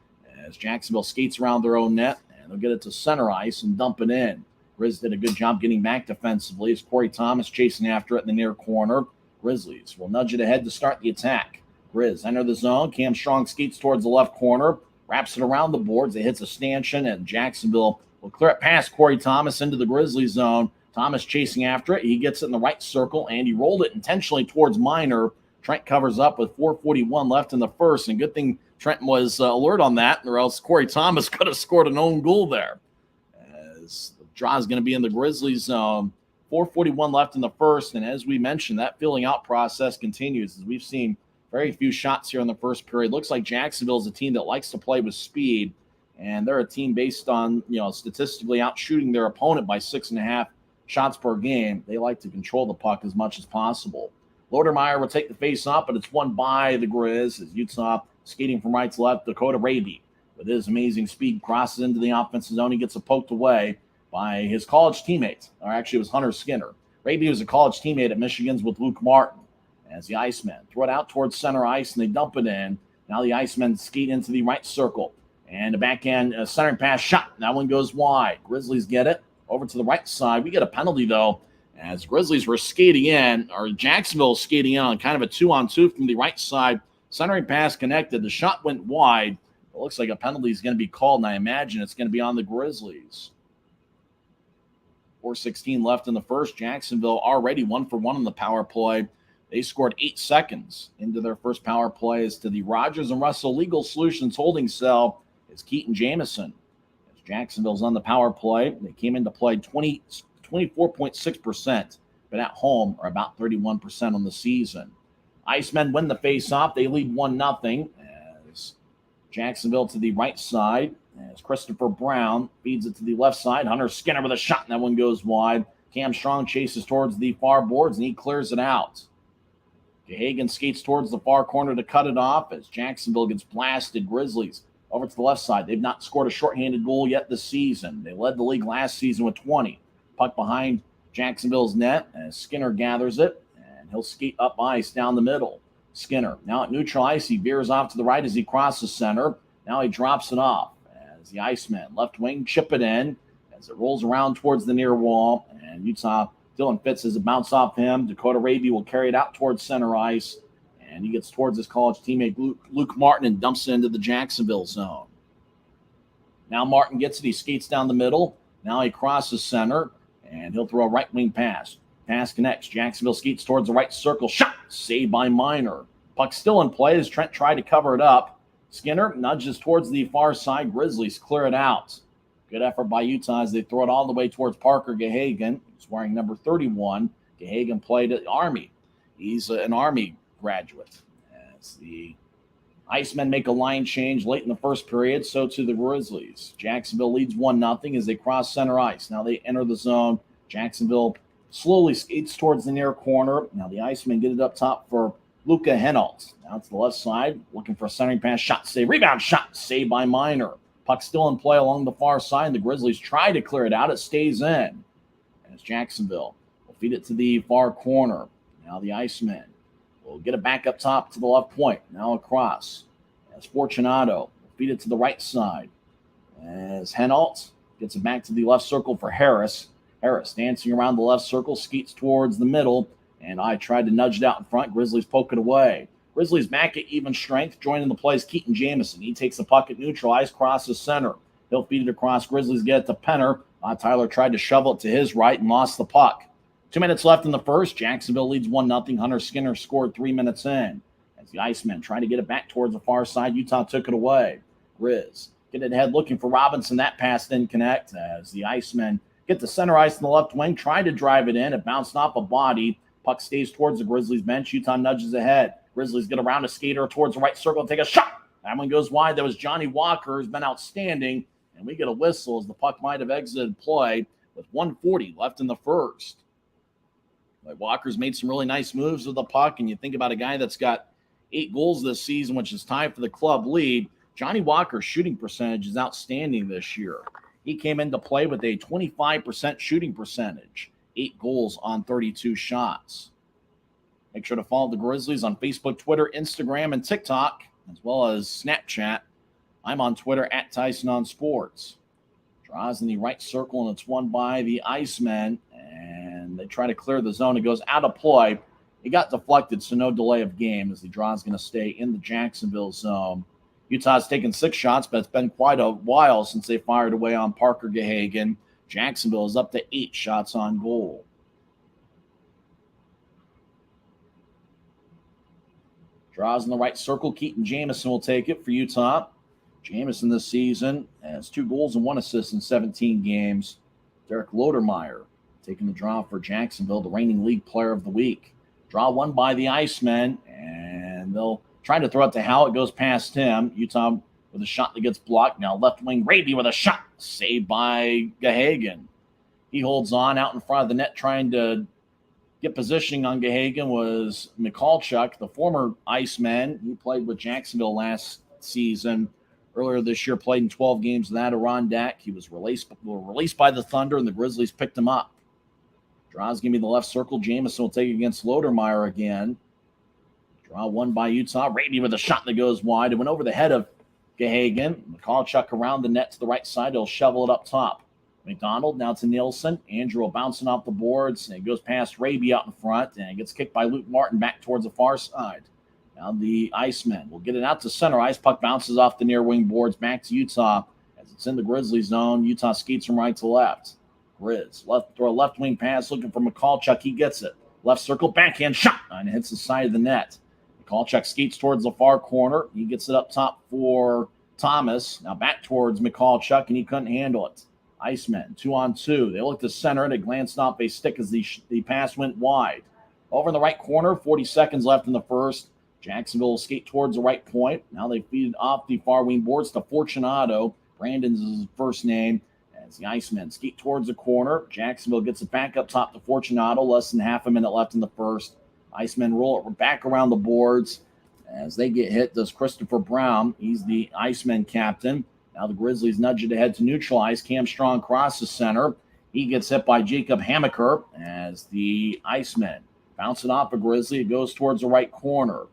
As Jacksonville skates around their own net, and they'll get it to center ice and dump it in. Grizz did a good job getting back defensively as Corey Thomas chasing after it in the near corner. Grizzlies will nudge it ahead to start the attack. Grizz enter the zone. Cam Strong skates towards the left corner, wraps it around the boards. It hits a stanchion, and Jacksonville will clear it past Corey Thomas into the Grizzlies zone. Thomas chasing after it. He gets it in the right circle, and he rolled it intentionally towards Minor. Trent covers up with 4:41 left in the first, and good thing Trent was alert on that, or else Corey Thomas could have scored an own goal there. As the draw is going to be in the Grizzlies zone. 4:41 left in the first, and as we mentioned, that filling out process continues as we've seen very few shots here in the first period. Looks like Jacksonville is a team that likes to play with speed, and they're a team based on, statistically out shooting their opponent by 6.5 shots per game. They like to control the puck as much as possible. Lodermeyer will take the face off, but it's won by the Grizz as Utah skating from right to left. Dakota Raby, with his amazing speed, crosses into the offensive zone. He gets it poked away by his college teammate, or actually it was Hunter Skinner. Raby was a college teammate at Michigan's with Luke Martin. As the Icemen throw it out towards center ice and they dump it in. Now the Icemen skate into the right circle. And the backhand centering pass shot. That one goes wide. Grizzlies get it over to the right side. We get a penalty, though, as Grizzlies were skating in, or Jacksonville skating in on kind of a 2-on-2 from the right side. Centering pass connected. The shot went wide. It looks like a penalty is going to be called, and I imagine it's going to be on the Grizzlies. 4:16 left in the first. Jacksonville already 1-for-1 on the power play. They scored 8 seconds into their first power play as to the Rogers and Russell Legal Solutions holding cell is Keaton Jamison. As Jacksonville's on the power play, they came into play 24.6%, but at home are about 31% on the season. Icemen win the face-off. They lead 1-0 as Jacksonville to the right side as Christopher Brown feeds it to the left side. Hunter Skinner with a shot, and that one goes wide. Cam Strong chases towards the far boards, and he clears it out. Gahagan skates towards the far corner to cut it off as Jacksonville gets blasted. Grizzlies over to the left side. They've not scored a shorthanded goal yet this season. They led the league last season with 20. Puck behind Jacksonville's net as Skinner gathers it, and he'll skate up ice down the middle. Skinner now at neutral ice. He veers off to the right as he crosses center. Now he drops it off as the Icemen left wing chip it in as it rolls around towards the near wall, and Utah Dylan Fitz has a bounce off him. Dakota Raby will carry it out towards center ice, and he gets towards his college teammate Luke Martin and dumps it into the Jacksonville zone. Now Martin gets it. He skates down the middle. Now he crosses center, and he'll throw a right wing pass. Pass connects. Jacksonville skates towards the right circle. Shot! Saved by Minor. Puck still in play as Trent tried to cover it up. Skinner nudges towards the far side. Grizzlies clear it out. Good effort by Utah as they throw it all the way towards Parker Gahagan. He's wearing number 31. Gahagan played at Army. He's an Army graduate. As the Icemen make a line change late in the first period, so too the Grizzlies. Jacksonville leads 1-0 as they cross center ice. Now they enter the zone. Jacksonville slowly skates towards the near corner. Now the Icemen get it up top for Luca Henalt. Now to the left side, looking for a centering pass. Shot save. Rebound shot. Saved by Minor. Puck still in play along the far side. The Grizzlies try to clear it out. It stays in. As Jacksonville will feed it to the far corner. Now the Icemen will get it back up top to the left point. Now across. As Fortunato will feed it to the right side. As Henault gets it back to the left circle for Harris. Harris dancing around the left circle, skeets towards the middle. And I tried to nudge it out in front. Grizzlies poke it away. Grizzlies back at even strength. Joining the play is Keaton Jamison. He takes the puck at neutral ice, crosses center. He'll feed it across. Grizzlies get it to Penner. Tyler tried to shovel it to his right and lost the puck. 2 minutes left in the first. Jacksonville leads 1-0. Hunter Skinner scored 3 minutes in. As the Icemen try to get it back towards the far side, Utah took it away. Grizz get it ahead looking for Robinson. That pass didn't connect as the Icemen get the center ice in the left wing, tried to drive it in. It bounced off a body. Puck stays towards the Grizzlies bench. Utah nudges ahead. Grizzlies get around a skater towards the right circle and take a shot. That one goes wide. That was Johnny Walker, who's been outstanding. And we get a whistle as the puck might have exited play with 1:40 left in the first. Like Walker's made some really nice moves with the puck, and you think about a guy that's got 8 goals this season, which is tied for the club lead. Johnny Walker's shooting percentage is outstanding this year. He came into play with a 25% shooting percentage, 8 goals on 32 shots. Make sure to follow the Grizzlies on Facebook, Twitter, Instagram, and TikTok, as well as Snapchat. I'm on Twitter at Tyson on Sports. Draws in the right circle, and it's won by the Icemen. And they try to clear the zone. It goes out of play. It got deflected, so no delay of game as the draw is going to stay in the Jacksonville zone. Utah's taken 6 shots, but it's been quite a while since they fired away on Parker Gahagan. Jacksonville is up to 8 shots on goal. Draws in the right circle. Keaton Jamison will take it for Utah. Jamison this season has 2 goals and 1 assist in 17 games. Derek Lodermeyer taking the draw for Jacksonville, the reigning league player of the week. Draw won by the Icemen, and they'll try to throw it to Howell. It goes past him. Utah with a shot that gets blocked. Now left wing Raby with a shot saved by Gahagan. He holds on out in front of the net trying to get positioning on Gahagan was Michalchuk, the former Iceman. He played with Jacksonville last season. Earlier this year, played in 12 games with that Adirondack. He was released by the Thunder, and the Grizzlies picked him up. Draws give me the left circle. Jamison will take it against Lodermeyer again. Draw won by Utah. Raby with a shot that goes wide. It went over the head of Gahagan. Michalchuk around the net to the right side. He'll shovel it up top. McDonald now to Nielsen. Andrew bouncing off the boards. And it goes past Raby out in front. And it gets kicked by Luke Martin back towards the far side. Now the Icemen will get it out to center ice. Puck bounces off the near wing boards back to Utah as it's in the Grizzly zone. Utah skates from right to left. Grizz throw a left wing pass looking for Michalchuk. He gets it. Left circle, backhand shot, and it hits the side of the net. Michalchuk skates towards the far corner. He gets it up top for Thomas. Now back towards Michalchuk, and he couldn't handle it. Icemen, 2-on-2. They look to center, and it glanced off a stick as the pass went wide. Over in the right corner, 40 seconds left in the first. Jacksonville will skate towards the right point. Now they feed it off the far wing boards to Fortunato. Brandon's his first name. As the Icemen skate towards the corner, Jacksonville gets it back up top to Fortunato. Less than half a minute left in the first. Icemen roll it back around the boards. As they get hit, does Christopher Brown. He's the Icemen captain. Now the Grizzlies nudge it ahead to neutralize. Cam Strong crosses center. He gets hit by Jacob Hammaker as the Icemen bounce it off a Grizzly. It goes towards the right corner.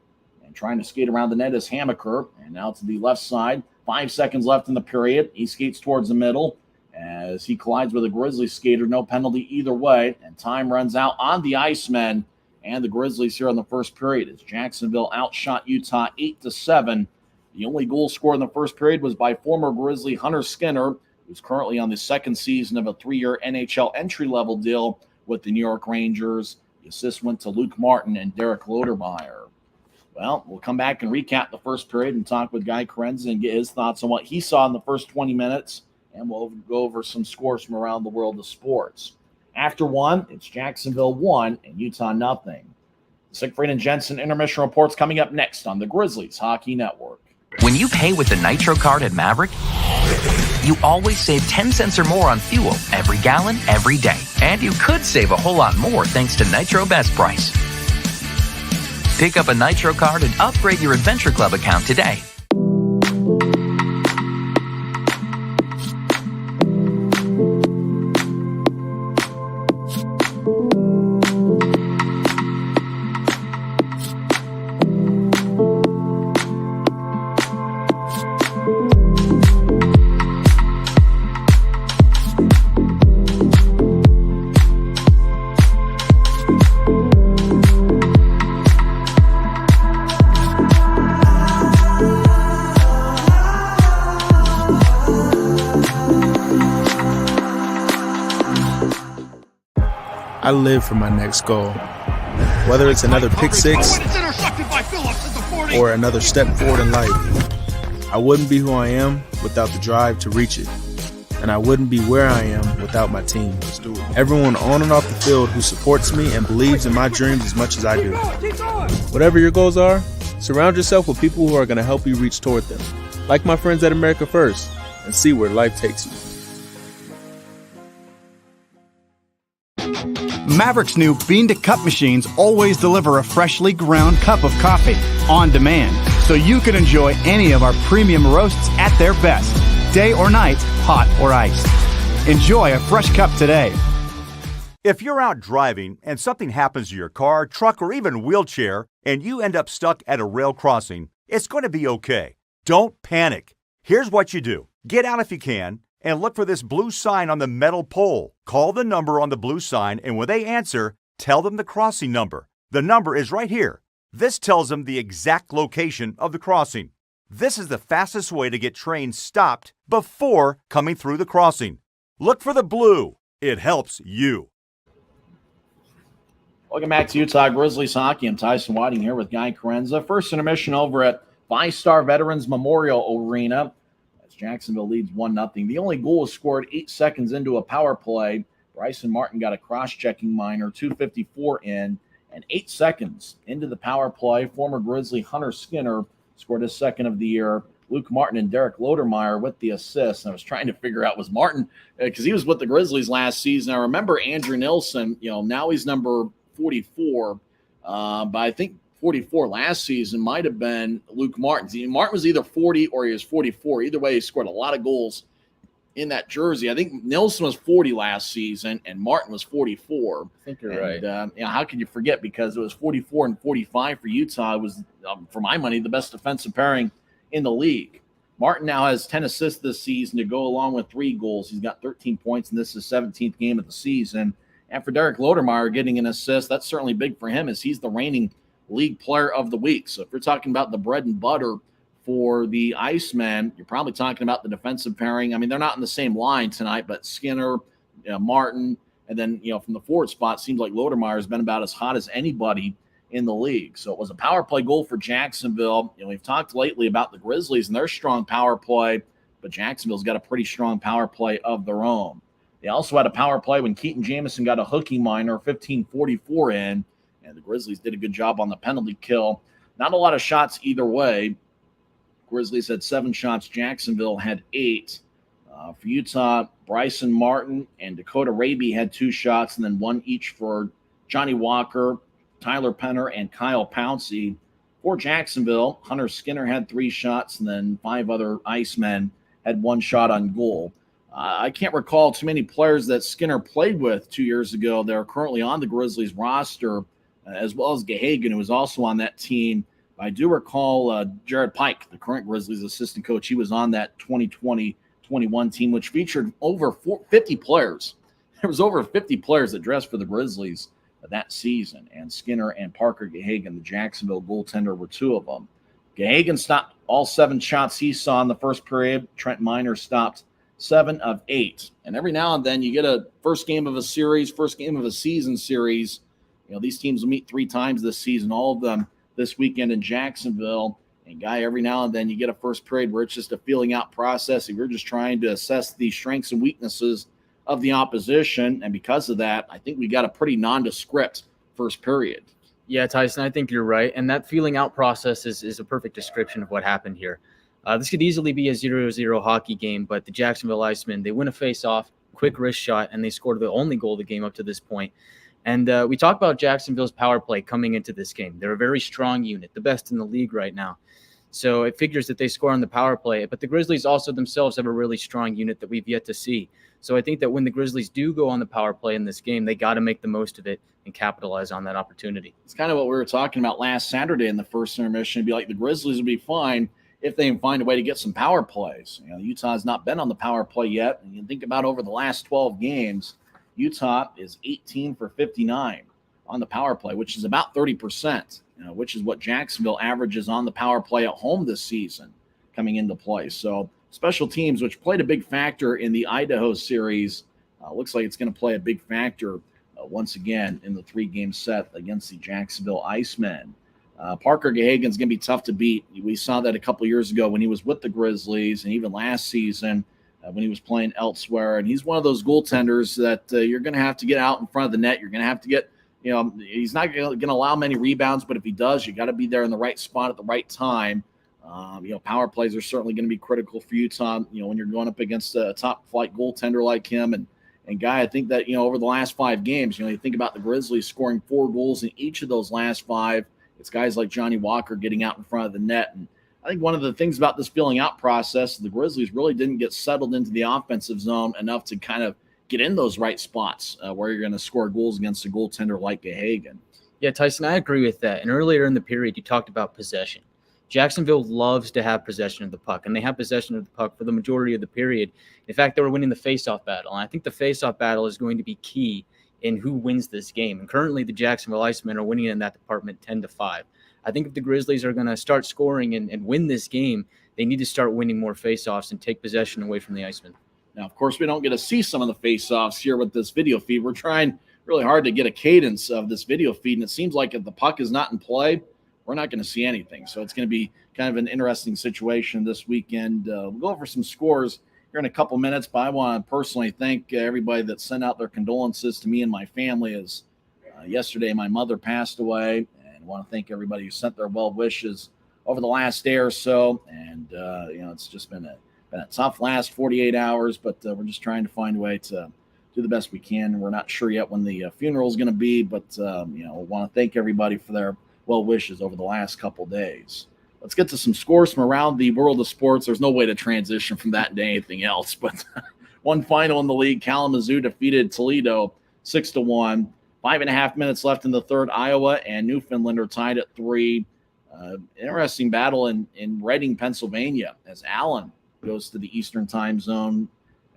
And trying to skate around the net is Hammaker. And now to the left side. 5 seconds left in the period. He skates towards the middle as he collides with a Grizzly skater. No penalty either way. And time runs out on the Icemen and the Grizzlies here in the first period as Jacksonville outshot Utah 8-7. The only goal scored in the first period was by former Grizzly Hunter Skinner, who's currently on the second season of a 3-year NHL entry-level deal with the New York Rangers. The assist went to Luke Martin and Derek Lodermeyer. Well, we'll come back and recap the first period and talk with Guy Krenzen and get his thoughts on what he saw in the first 20 minutes. And we'll go over some scores from around the world of sports. After one, it's Jacksonville 1 and Utah 0. Siegfried and Jensen intermission reports coming up next on the Grizzlies Hockey Network. When you pay with the Nitro card at Maverick, you always save 10 cents or more on fuel every gallon, every day. And you could save a whole lot more thanks to Nitro Best Price. Pick up a Nitro card and upgrade your Adventure Club account today. I live for my next goal. Whether it's another pick six or another step forward in life, I wouldn't be who I am without the drive to reach it. And I wouldn't be where I am without my team. Everyone on and off the field who supports me and believes in my dreams as much as I do. Whatever your goals are, surround yourself with people who are going to help you reach toward them. Like my friends at America First, and see where life takes you. Maverick's new bean-to-cup machines always deliver a freshly ground cup of coffee on demand, so you can enjoy any of our premium roasts at their best, day or night, hot or iced. Enjoy a fresh cup today. If you're out driving and something happens to your car, truck, or even wheelchair, and you end up stuck at a rail crossing, it's going to be okay. Don't panic. Here's what you do. Get out if you can, and look for this blue sign on the metal pole. Call the number on the blue sign, and when they answer, tell them the crossing number. The number is right here. This tells them the exact location of the crossing. This is the fastest way to get trains stopped before coming through the crossing. Look for the blue. It helps you. Welcome back to Utah Grizzlies hockey. I'm Tyson Whiting here with Guy Carenza. First intermission over at VyStar Veterans Memorial Arena. Jacksonville leads 1-0. The only goal was scored 8 seconds into a power play. Bryson Martin got a cross-checking minor, 2:54 in, and 8 seconds into the power play, former Grizzly Hunter Skinner scored his second of the year. Luke Martin and Derek Lodermeyer with the assist. And I was trying to figure out, was Martin, because he was with the Grizzlies last season. I remember Andrew Nilsson, now he's number 44, but I think 44 last season might have been Luke Martin. Martin was either 40 or he was 44. Either way, he scored a lot of goals in that jersey. I think Nilsson was 40 last season and Martin was 44. I think you're right. How could you forget? Because it was 44 and 45 for Utah. It was, for my money, the best defensive pairing in the league. Martin now has 10 assists this season to go along with 3 goals. He's got 13 points, and this is his 17th game of the season. And for Derek Lodermeyer getting an assist, that's certainly big for him, as he's the reigning league player of the week. So if you're talking about the bread and butter for the Icemen, you're probably talking about the defensive pairing. I mean, they're not in the same line tonight, but Skinner, Martin, and then, from the forward spot, seems like Lodermeyer has been about as hot as anybody in the league. So it was a power play goal for Jacksonville. We've talked lately about the Grizzlies and their strong power play, but Jacksonville's got a pretty strong power play of their own. They also had a power play when Keaton Jamison got a hooking minor, 15:44 in, and the Grizzlies did a good job on the penalty kill. Not a lot of shots either way. Grizzlies had 7 shots. Jacksonville had 8. For Utah, Bryson Martin and Dakota Raby had 2 shots, and then 1 each for Johnny Walker, Tyler Penner, and Kyle Pouncey. For Jacksonville, Hunter Skinner had 3 shots, and then 5 other Icemen had 1 shot on goal. I can't recall too many players that Skinner played with 2 years ago that are currently on the Grizzlies roster, as well as Gahagan, who was also on that team. I do recall Jared Pike, the current Grizzlies assistant coach. He was on that 2020-21 team, which featured over 50 players. There was over 50 players that dressed for the Grizzlies that season, and Skinner and Parker Gahagan, the Jacksonville goaltender, were 2 of them. Gahagan stopped all 7 shots he saw in the first period. Trent Miner stopped 7 of 8. And every now and then you get a first game of a series, first game of a season series. These teams will meet 3 times this season, all of them this weekend in Jacksonville. And, Guy, every now and then you get a first period where it's just a feeling out process. If you're just trying to assess the strengths and weaknesses of the opposition. And because of that, I think we got a pretty nondescript first period. Yeah, Tyson, I think you're right. And that feeling out process is a perfect description of what happened here. This could easily be a 0-0 hockey game, but the Jacksonville Icemen, they win a face-off, quick wrist shot, and they scored the only goal of the game up to this point. And we talk about Jacksonville's power play coming into this game. They're a very strong unit, the best in the league right now. So it figures that they score on the power play. But the Grizzlies also themselves have a really strong unit that we've yet to see. So I think that when the Grizzlies do go on the power play in this game, they got to make the most of it and capitalize on that opportunity. It's kind of what we were talking about last Saturday in the first intermission. It'd be like the Grizzlies would be fine if they can find a way to get some power plays. Utah has not been on the power play yet. And you think about over the last 12 games, Utah is 18 for 59 on the power play, which is about 30%, which is what Jacksonville averages on the power play at home this season coming into play. So special teams, which played a big factor in the Idaho series, looks like it's going to play a big factor once again in the 3-game set against the Jacksonville Icemen. Parker Gahagan's going to be tough to beat. We saw that a couple years ago when he was with the Grizzlies, and even last season when he was playing elsewhere. And he's one of those goaltenders that you're going to have to get out in front of the net. You're going to have to get, he's not going to allow many rebounds, but if he does, you got to be there in the right spot at the right time. Power plays are certainly going to be critical for Utah, when you're going up against a top-flight goaltender like him. And Guy, I think that, over the last 5 games, you think about the Grizzlies scoring 4 goals in each of those last 5. It's guys like Johnny Walker getting out in front of the net. And I think one of the things about this filling out process, the Grizzlies really didn't get settled into the offensive zone enough to kind of get in those right spots where you're going to score goals against a goaltender like Gahagan. Yeah, Tyson, I agree with that. And earlier in the period, you talked about possession. Jacksonville loves to have possession of the puck, and they have possession of the puck for the majority of the period. In fact, they were winning the faceoff battle, and I think the faceoff battle is going to be key in who wins this game. And currently, the Jacksonville Icemen are winning in that department 10-5. I think if the Grizzlies are going to start scoring and win this game, they need to start winning more faceoffs and take possession away from the Icemen. Now, of course, we don't get to see some of the faceoffs here with this video feed. We're trying really hard to get a cadence of this video feed, and it seems like if the puck is not in play, we're not going to see anything. So it's going to be kind of an interesting situation this weekend. We'll go over some scores here in a couple minutes, but I want to personally thank everybody that sent out their condolences to me and my family as yesterday my mother passed away. And I want to thank everybody who sent their well wishes over the last day or so. And, it's just been a tough last 48 hours, but we're just trying to find a way to do the best we can. We're not sure yet when the funeral is going to be, but, we want to thank everybody for their well wishes over the last couple days. Let's get to some scores from around the world of sports. There's no way to transition from that to anything else, but one final in the league. Kalamazoo defeated Toledo 6-1. 5.5 minutes left in the third. Iowa and Newfoundland are tied at 3. Interesting battle in Reading, Pennsylvania, as Allen goes to the Eastern time zone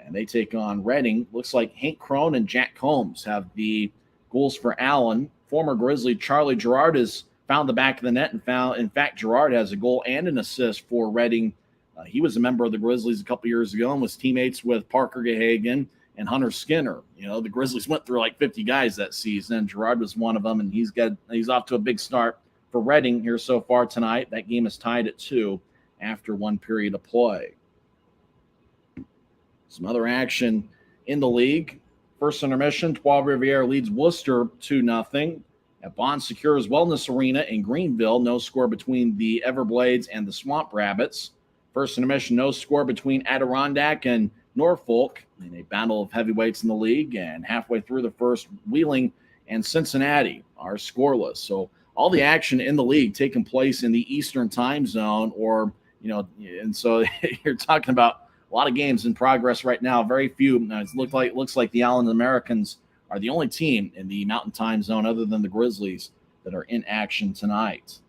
and they take on Reading. Looks like Hank Crone and Jack Combs have the goals for Allen. Former Grizzly Charlie Gerard has found the back of the net in fact, Gerard has a goal and an assist for Reading. He was a member of the Grizzlies a couple years ago and was teammates with Parker Gahagan and Hunter Skinner. The Grizzlies went through like 50 guys that season. Gerard was one of them, and he's off to a big start for Reading here so far tonight. That game is tied at 2 after 1 period of play. Some other action in the league. First intermission, Trois Rivières leads Worcester 2-0. At Bon Secours Wellness Arena in Greenville, no score between the Everblades and the Swamp Rabbits. First intermission, no score between Adirondack and Norfolk in a battle of heavyweights in the league. And halfway through the first, Wheeling and Cincinnati are scoreless. So all the action in the league taking place in the Eastern time zone, and so you're talking about a lot of games in progress right now. Very few. It looks like the Allen Americans are the only team in the Mountain Time Zone other than the Grizzlies that are in action tonight.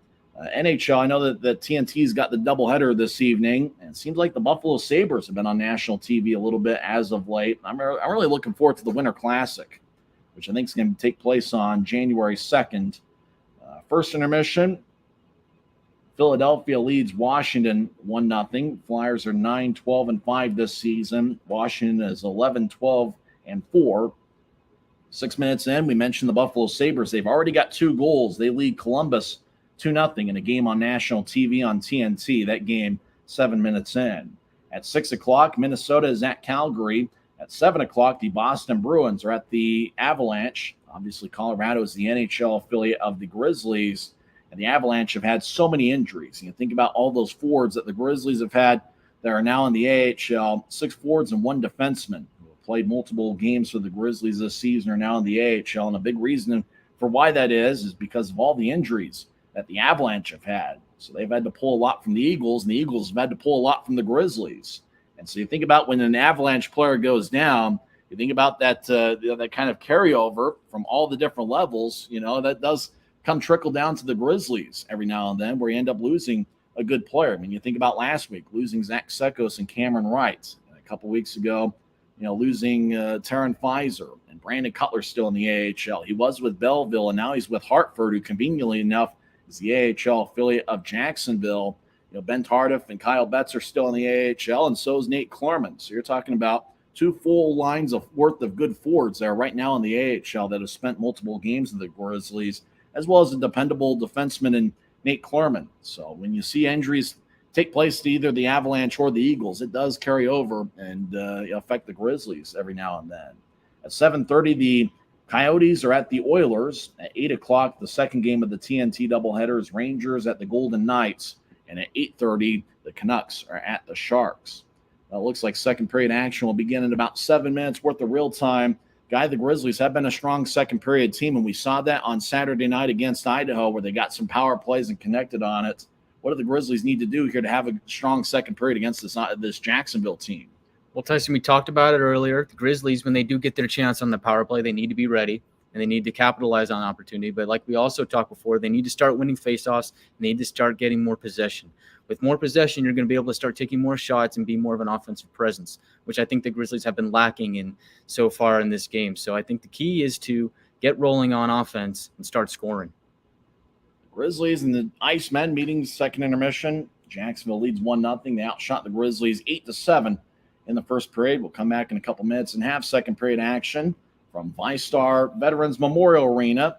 NHL, I know that the TNT's got the doubleheader this evening, and it seems like the Buffalo Sabres have been on national TV a little bit as of late. I'm really looking forward to the Winter Classic, which I think is going to take place on January 2nd. First intermission, Philadelphia leads Washington 1-0. Flyers are 9-12-5 this season. Washington is 11-12-4. 6 minutes in, we mentioned the Buffalo Sabres. They've already got 2 goals. They lead Columbus 2-0 in a game on national TV on TNT. That game 7 minutes in. At 6 o'clock, Minnesota is at Calgary. At 7 o'clock, the Boston Bruins are at the Avalanche. Obviously, Colorado is the NHL affiliate of the Grizzlies. And the Avalanche have had so many injuries. You think about all those forwards that the Grizzlies have had that are now in the AHL. 6 forwards and 1 defenseman who have played multiple games for the Grizzlies this season are now in the AHL. And a big reason for why that is because of all the injuries that the Avalanche have had. So they've had to pull a lot from the Eagles, and the Eagles have had to pull a lot from the Grizzlies. And so you think about when an Avalanche player goes down, you think about that that kind of carryover from all the different levels, that does come trickle down to the Grizzlies every now and then, where you end up losing a good player. I mean, you think about last week, losing Zach Sekos and Cameron Wright. A couple weeks ago, losing Taryn Pfizer, and Brandon Cutler still in the AHL. He was with Belleville, and now he's with Hartford, who conveniently enough is the AHL affiliate of Jacksonville. Ben Tardif and Kyle Betts are still in the AHL, and so is Nate Klarman. So you're talking about two full lines worth of good forwards there right now in the AHL that have spent multiple games with the Grizzlies, as well as a dependable defenseman in Nate Klarman. So when you see injuries take place to either the Avalanche or the Eagles, it does carry over and affect the Grizzlies every now and then. At 7:30, the Coyotes are at the Oilers. At 8 o'clock, the second game of the TNT doubleheader is Rangers at the Golden Knights. And at 8:30, the Canucks are at the Sharks. It looks like second period action will begin in about 7 minutes worth of real time. The Grizzlies have been a strong second period team, and we saw that on Saturday night against Idaho where they got some power plays and connected on it. What do the Grizzlies need to do here to have a strong second period against this Jacksonville team? Well, Tyson, we talked about it earlier. The Grizzlies, when they do get their chance on the power play, they need to be ready, and they need to capitalize on opportunity. But like we also talked before, they need to start winning faceoffs, and they need to start getting more possession. With more possession, you're going to be able to start taking more shots and be more of an offensive presence, which I think the Grizzlies have been lacking in so far in this game. So I think the key is to get rolling on offense and start scoring. Grizzlies and the Icemen meeting second intermission. Jacksonville leads 1-0. They outshot the Grizzlies 8-7 in the first period. We'll come back in a couple minutes and have second period action from VyStar Veterans Memorial Arena.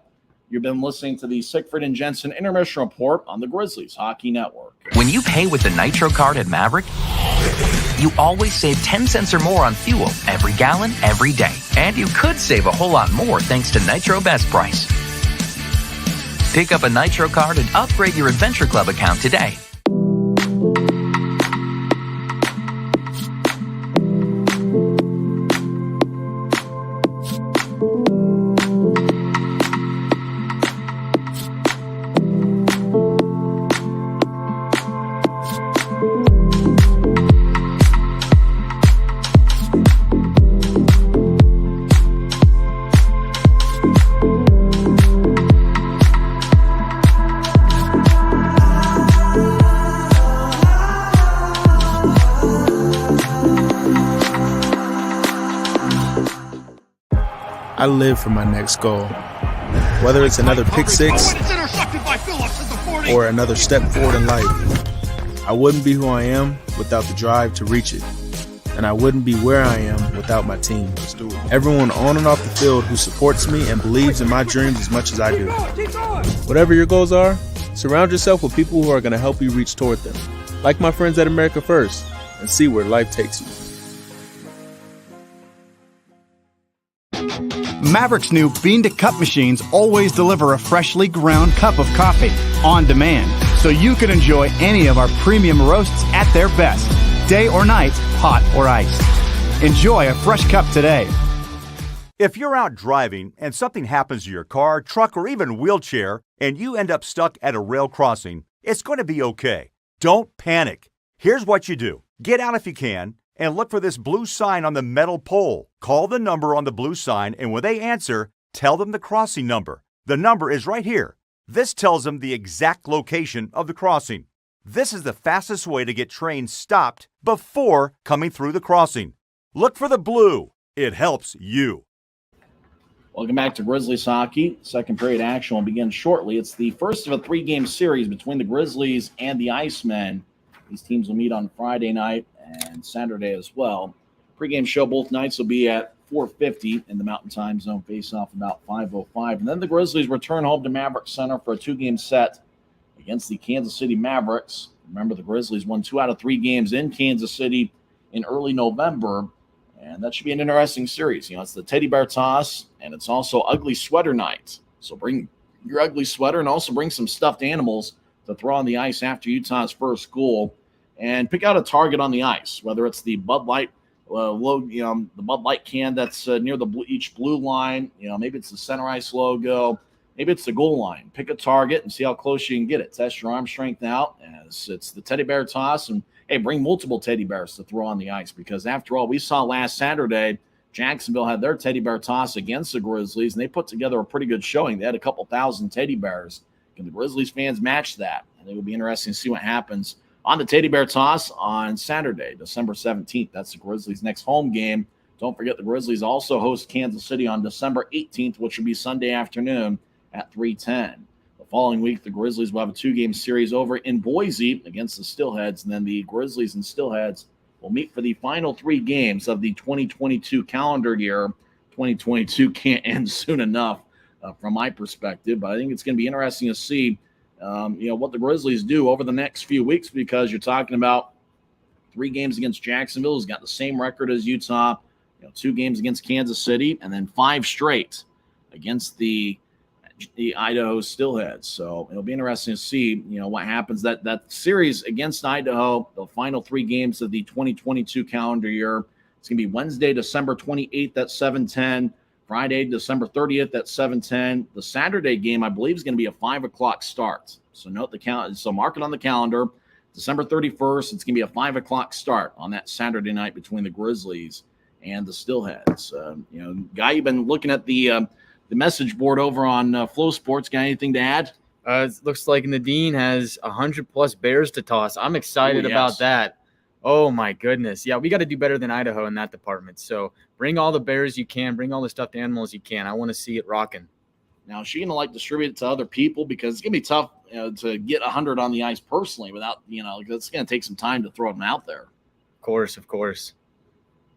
You've been listening to the Siegfried and Jensen Intermission Report on the Grizzlies Hockey Network. When you pay with the Nitro card at Maverick, you always save 10 cents or more on fuel every gallon, every day. And you could save a whole lot more thanks to Nitro Best Price. Pick up a Nitro card and upgrade your Adventure Club account today. I live for my next goal. Whether it's another pick six or another step forward in life, I wouldn't be who I am without the drive to reach it. And I wouldn't be where I am without my team. Everyone on and off the field who supports me and believes in my dreams as much as I do. Whatever your goals are, surround yourself with people who are going to help you reach toward them. Like my friends at America First, and see where life takes you. Maverick's new bean-to-cup machines always deliver a freshly ground cup of coffee on demand, so you can enjoy any of our premium roasts at their best, day or night, hot or iced. Enjoy a fresh cup today. If you're out driving and something happens to your car, truck, or even wheelchair, and you end up stuck at a rail crossing, it's going to be okay. Don't panic. Here's what you do. Get out if you can, and look for this blue sign on the metal pole. Call the number on the blue sign, and when they answer, tell them the crossing number. The number is right here. This tells them the exact location of the crossing. This is the fastest way to get trains stopped before coming through the crossing. Look for the blue. It helps you. Welcome back to Grizzlies hockey. Second period action will begin shortly. It's the first of a three-game series between the Grizzlies and the Icemen. These teams will meet on Friday night and Saturday as well. Pre-game show both nights will be at 4:50 in the Mountain Time Zone. Face-off about 5:05. And then the Grizzlies return home to Maverick Center for a two-game set against the Kansas City Mavericks. Remember, the Grizzlies won 2 out of 3 games in Kansas City in early November, and that should be an interesting series. It's the Teddy Bear Toss, and it's also Ugly Sweater Night. So bring your ugly sweater and also bring some stuffed animals to throw on the ice after Utah's first goal. And pick out a target on the ice, whether it's the Bud Light the Bud Light can that's near each blue line. Maybe it's the center ice logo. Maybe it's the goal line. Pick a target and see how close you can get it. Test your arm strength out as it's the Teddy Bear Toss. And, hey, bring multiple teddy bears to throw on the ice because, after all, we saw last Saturday Jacksonville had their Teddy Bear Toss against the Grizzlies, and they put together a pretty good showing. They had a couple thousand teddy bears Can the Grizzlies fans match that? I think it'll be interesting to see what happens on the Teddy Bear Toss on Saturday, December 17th. That's the Grizzlies' next home game. Don't forget the Grizzlies also host Kansas City on December 18th, which will be Sunday afternoon at 3:10. The following week, the Grizzlies will have a 2-game series over in Boise against the Steelheads, and then the Grizzlies and Steelheads will meet for the final 3 games of the 2022 calendar year. 2022 can't end soon enough from my perspective, but I think it's going to be interesting to see what the Grizzlies do over the next few weeks, because you're talking about 3 games against Jacksonville, who's got the same record as Utah, 2 games against Kansas City, and then 5 straight against the Idaho Steelheads. So it'll be interesting to see, what happens. That series against Idaho, the final 3 games of the 2022 calendar year, it's going to be Wednesday, December 28th at 7:10, Friday, December 30th at 7:10. The Saturday game, I believe, is going to be a 5 o'clock start. So note the calendar. So mark it on the calendar. December 31st, it's going to be a 5 o'clock start on that Saturday night between the Grizzlies and the Steelheads. Guy, you've been looking at the message board over on Flow Sports. Got anything to add? It looks like Nadine has 100+ bears to toss. I'm excited about that. Oh, my goodness. Yeah, we got to do better than Idaho in that department. So bring all the bears you can. Bring all the stuffed animals you can. I want to see it rocking. Now, is she going to distribute it to other people? Because it's going to be tough to get 100 on the ice personally without, it's going to take some time to throw them out there. Of course.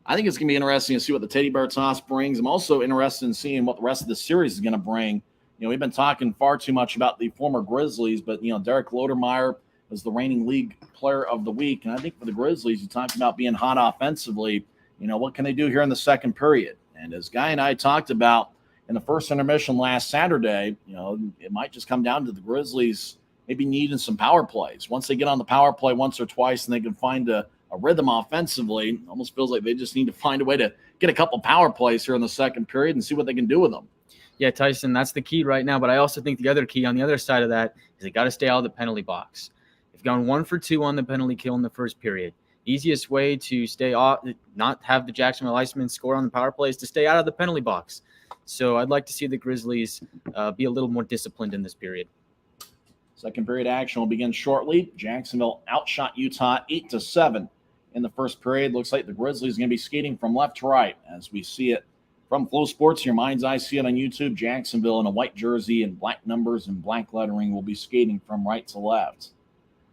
I think it's going to be interesting to see what the Teddy Bear Toss brings. I'm also interested in seeing what the rest of the series is going to bring. We've been talking far too much about the former Grizzlies, but, Derek Lodermeyer was the reigning league player of the week. And I think for the Grizzlies, you talked about being hot offensively. What can they do here in the second period? And as Guy and I talked about in the first intermission last Saturday, it might just come down to the Grizzlies maybe needing some power plays. Once they get on the power play once or twice and they can find a rhythm offensively, it almost feels like they just need to find a way to get a couple power plays here in the second period and see what they can do with them. Yeah, Tyson, that's the key right now. But I also think the other key on the other side of that is they got to stay out of the penalty box. They've gone 1 for 2 on the penalty kill in the first period. Easiest way to stay off, not have the Jacksonville Icemen score on the power play, is to stay out of the penalty box. So I'd like to see the Grizzlies be a little more disciplined in this period. Second period action will begin shortly. Jacksonville outshot Utah 8-7 in the first period. Looks like the Grizzlies are going to be skating from left to right as we see it from Flow Sports. Your mind's eye see it on YouTube. Jacksonville in a white jersey and black numbers and black lettering will be skating from right to left.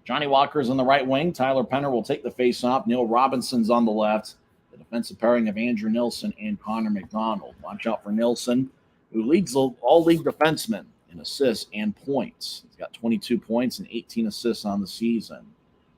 Johnny Walker's on the right wing. Tyler Penner will take the face-off. Neil Robinson's on the left. The defensive pairing of Andrew Nilsson and Connor McDonald. Watch out for Nilsson, who leads all league defensemen in assists and points. He's got 22 points and 18 assists on the season.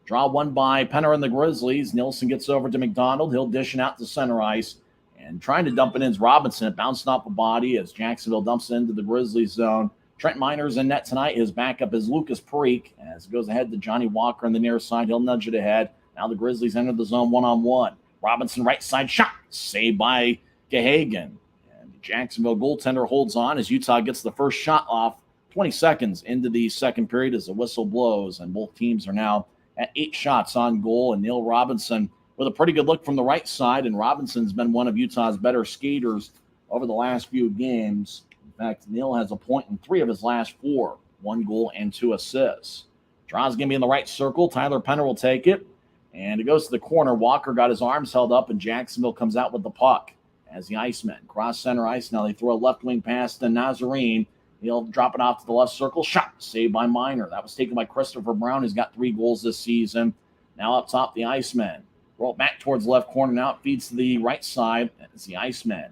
Draw one by Penner and the Grizzlies. Nilsson gets over to McDonald. He'll dish it out to center ice. And trying to dump it in is Robinson. It bounced off a body as Jacksonville dumps it into the Grizzlies zone. Trent Miner's in net tonight. His backup is Lucas Parikh as it goes ahead to Johnny Walker on the near side. He'll nudge it ahead. Now the Grizzlies enter the zone one-on-one. Robinson right side shot. Saved by Gahagan. And the Jacksonville goaltender holds on as Utah gets the first shot off 20 seconds into the second period as the whistle blows. And both teams are now at 8 shots on goal. And Neil Robinson with a pretty good look from the right side. And Robinson's been one of Utah's better skaters over the last few games. In fact, Neil has a point in 3 of his last 4, 1 goal and 2 assists. Draw's going to be in the right circle. Tyler Penner will take it. And it goes to the corner. Walker got his arms held up, and Jacksonville comes out with the puck as the Icemen cross center ice. Now they throw a left wing pass to Nazarene. He'll drop it off to the left circle. Shot saved by Miner. That was taken by Christopher Brown, who's got 3 goals this season. Now up top, the Icemen. Roll back towards the left corner. Now it feeds to the right side as the Icemen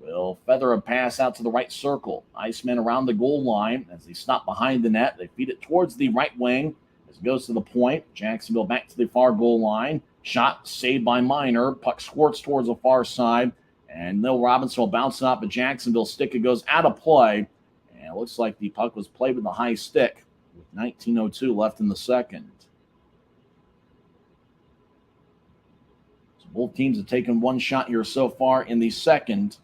will feather a pass out to the right circle. Icemen around the goal line as they stop behind the net. They feed it towards the right wing as it goes to the point. Jacksonville back to the far goal line. Shot saved by Miner. Puck squirts towards the far side. And Neil Robinson will bounce it off at Jacksonville stick. It goes out of play. And it looks like the puck was played with a high stick with 19:02 left in the second. So both teams have taken 1 shot here so far in the second.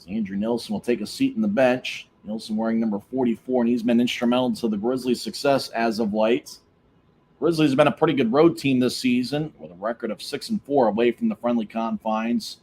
Andrew Nilsson will take a seat in the bench. Nilsson wearing number 44, and he's been instrumental to the Grizzlies' success as of late. Grizzlies have been a pretty good road team this season with a record of 6-4 away from the friendly confines.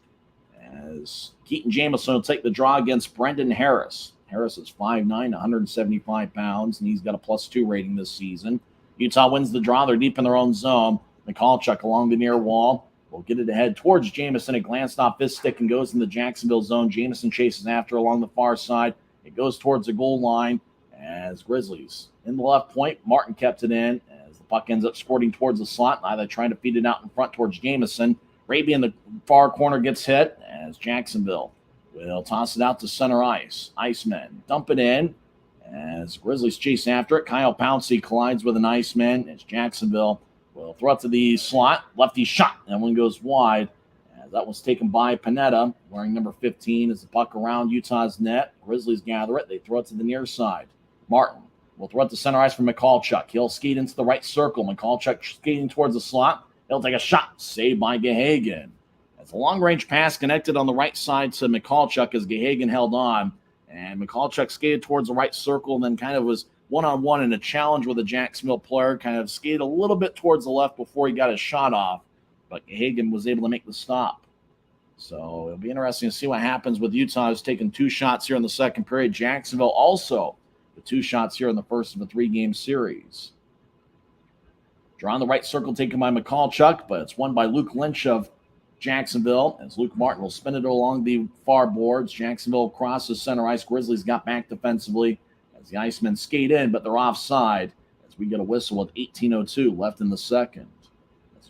As Keaton Jamison will take the draw against Brendan Harris. Harris is 5'9", 175 pounds, and he's got a +2 rating this season. Utah wins the draw. They're deep in their own zone. Michalchuk along the near wall will get it ahead towards Jamison. It glanced off his stick and goes in the Jacksonville zone. Jamison chases after along the far side. It goes towards the goal line as Grizzlies in the left point. Martin kept it in as the puck ends up squirting towards the slot. Now they're trying to feed it out in front towards Jamison. Raby in the far corner gets hit as Jacksonville will toss it out to center ice. Icemen dump it in as Grizzlies chase after it. Kyle Pouncey collides with an Iceman as Jacksonville will throw it to the slot. Lefty shot. That one goes wide. That was taken by Panetta, wearing number 15, as the puck around Utah's net. Grizzlies gather it. They throw it to the near side. Martin will throw it to center ice for Michalchuk. He'll skate into the right circle. Michalchuk skating towards the slot. He'll take a shot. Saved by Gahagan. As a long-range pass connected on the right side to Michalchuk as Gahagan held on. And Michalchuk skated towards the right circle and then kind of was one-on-one in a challenge with a Jacksonville player. Kind of skated a little bit towards the left before he got his shot off. But Hagan was able to make the stop. So it'll be interesting to see what happens with Utah, who's taken 2 shots here in the second period. Jacksonville also with 2 shots here in the first of a 3-game series. Draw on the right circle taken by Michalchuk, but it's won by Luke Lynch of Jacksonville as Luke Martin will spin it along the far boards. Jacksonville crosses center ice. Grizzlies got back defensively as the Icemen skate in, but they're offside as we get a whistle with 18:02 left in the second.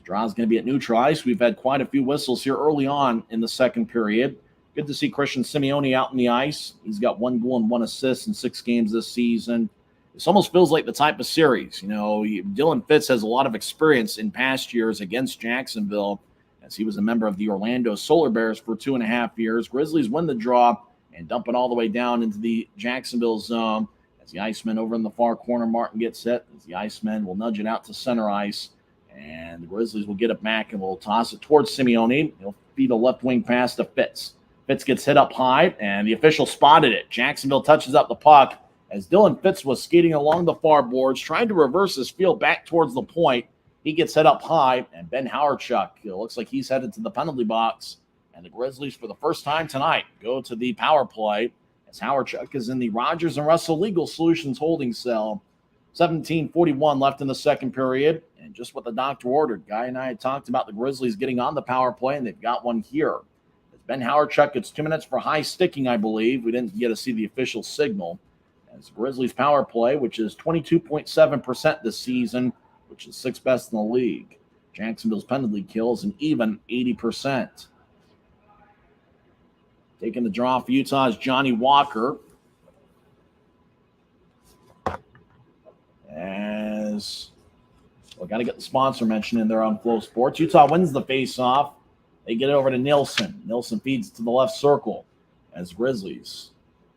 Draw is going to be at neutral ice. We've had quite a few whistles here early on in the second period. Good to see Christian Simeone out in the ice. He's got 1 goal and 1 assist in 6 games this season. This almost feels like the type of series. You know, Dylan Fitz has a lot of experience in past years against Jacksonville as he was a member of the Orlando Solar Bears for 2.5 years. Grizzlies win the draw and dump it all the way down into the Jacksonville zone. As the Iceman over in the far corner, Martin gets hit. As the Iceman will nudge it out to center ice. And the Grizzlies will get it back and will toss it towards Simeone. He'll feed a left wing pass to Fitz. Fitz gets hit up high, and the official spotted it. Jacksonville touches up the puck as Dylan Fitz was skating along the far boards, trying to reverse his field back towards the point. He gets hit up high, and Ben Howardchuk, it looks like he's headed to the penalty box. And the Grizzlies, for the first time tonight, go to the power play as Howardchuk is in the Rogers and Russell Legal Solutions holding cell. 17:41 left in the second period. And just what the doctor ordered. Guy and I had talked about the Grizzlies getting on the power play, and they've got one here. As Ben Howardchuk gets 2 minutes for high sticking, I believe. We didn't get to see the official signal. As the Grizzlies power play, which is 22.7% this season, which is 6th best in the league. Jacksonville's penalty kills an even 80%. Taking the draw for Utah is Johnny Walker. As we got to get the sponsor mention in there on Flow Sports. Utah wins the face-off. They get it over to Nilsson. Nilsson feeds it to the left circle as Grizzlies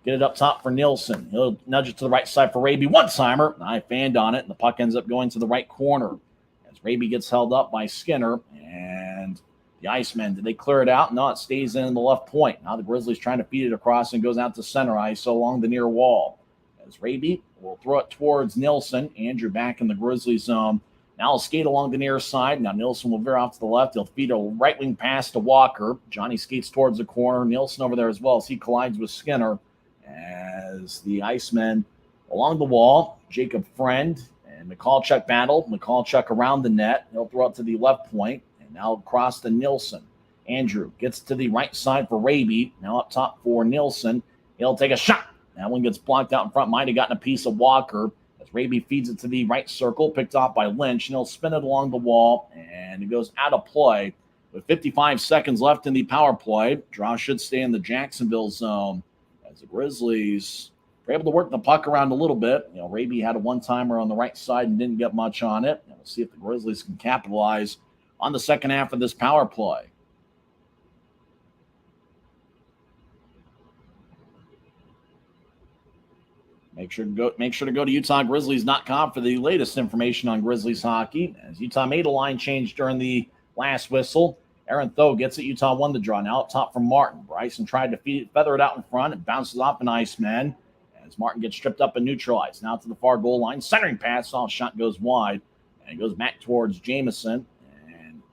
get it up top for Nilsson. He'll nudge it to the right side for Raby. One-timer. I fanned on it, and the puck ends up going to the right corner as Raby gets held up by Skinner. And the Icemen, did they clear it out? No, it stays in the left point. Now the Grizzlies trying to feed it across and goes out to center ice along the near wall. As Raby will throw it towards Nilsson. Andrew back in the Grizzlies zone. Now he'll skate along the near side. Now Nilsson will veer off to the left. He'll feed a right wing pass to Walker. Johnny skates towards the corner. Nilsson over there as well as he collides with Skinner. As the Icemen along the wall, Jacob Friend and Michalchuk battle. Michalchuk around the net. He'll throw it to the left point. And now across to Nilsson. Andrew gets to the right side for Raby. Now up top for Nilsson. He'll take a shot. That one gets blocked out in front. Might have gotten a piece of Walker. As Raby feeds it to the right circle, picked off by Lynch, and he'll spin it along the wall, and it goes out of play. With 55 seconds left in the power play, draw should stay in the Jacksonville zone as the Grizzlies were able to work the puck around a little bit. You know, Raby had a one-timer on the right side and didn't get much on it. And we'll see if the Grizzlies can capitalize on the second half of this power play. Make sure to go to UtahGrizzlies.com for the latest information on Grizzlies hockey. As Utah made a line change during the last whistle, Aaron Tho gets it. Utah won the draw. Now up top from Martin. Bryson tried to feather it out in front. It bounces off an Iceman as Martin gets stripped up and neutralized. Now to the far goal line. Centering pass. All shot goes wide. And it goes back towards Jamison. And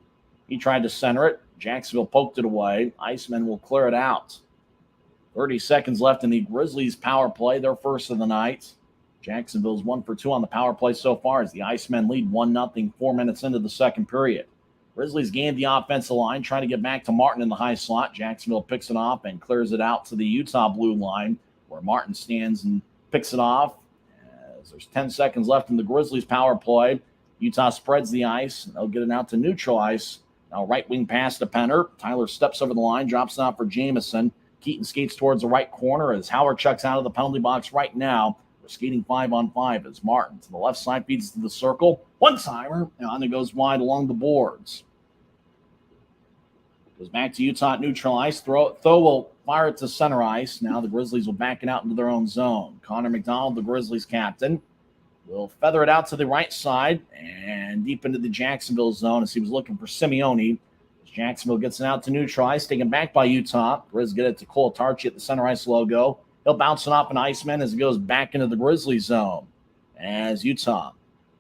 he tried to center it. Jacksonville poked it away. Iceman will clear it out. 30 seconds left in the Grizzlies power play, their first of the night. Jacksonville's 1 for 2 on the power play so far as the Icemen lead 1-0 4 minutes into the second period. Grizzlies gained the offensive line, trying to get back to Martin in the high slot. Jacksonville picks it off and clears it out to the Utah blue line, where Martin stands and picks it off. As there's 10 seconds left in the Grizzlies power play, Utah spreads the ice, and they'll get it out to neutral ice. Now right wing pass to Penner. Tyler steps over the line, drops it out for Jamison. Keaton skates towards the right corner as Howard checks out of the penalty box right now. We're skating 5-on-5 as Martin to the left side feeds to the circle. One-timer, and it goes wide along the boards. Goes back to Utah at neutral ice. Tho will fire it to center ice. Now the Grizzlies will back it out into their own zone. Connor McDonald, the Grizzlies captain, will feather it out to the right side and deep into the Jacksonville zone as he was looking for Simeone. As Jacksonville gets it out to neutral ice, taken back by Utah. Grizz get it to Cole Tarchi at the center ice logo. He'll bounce it off an Iceman as it goes back into the Grizzlies zone. As Utah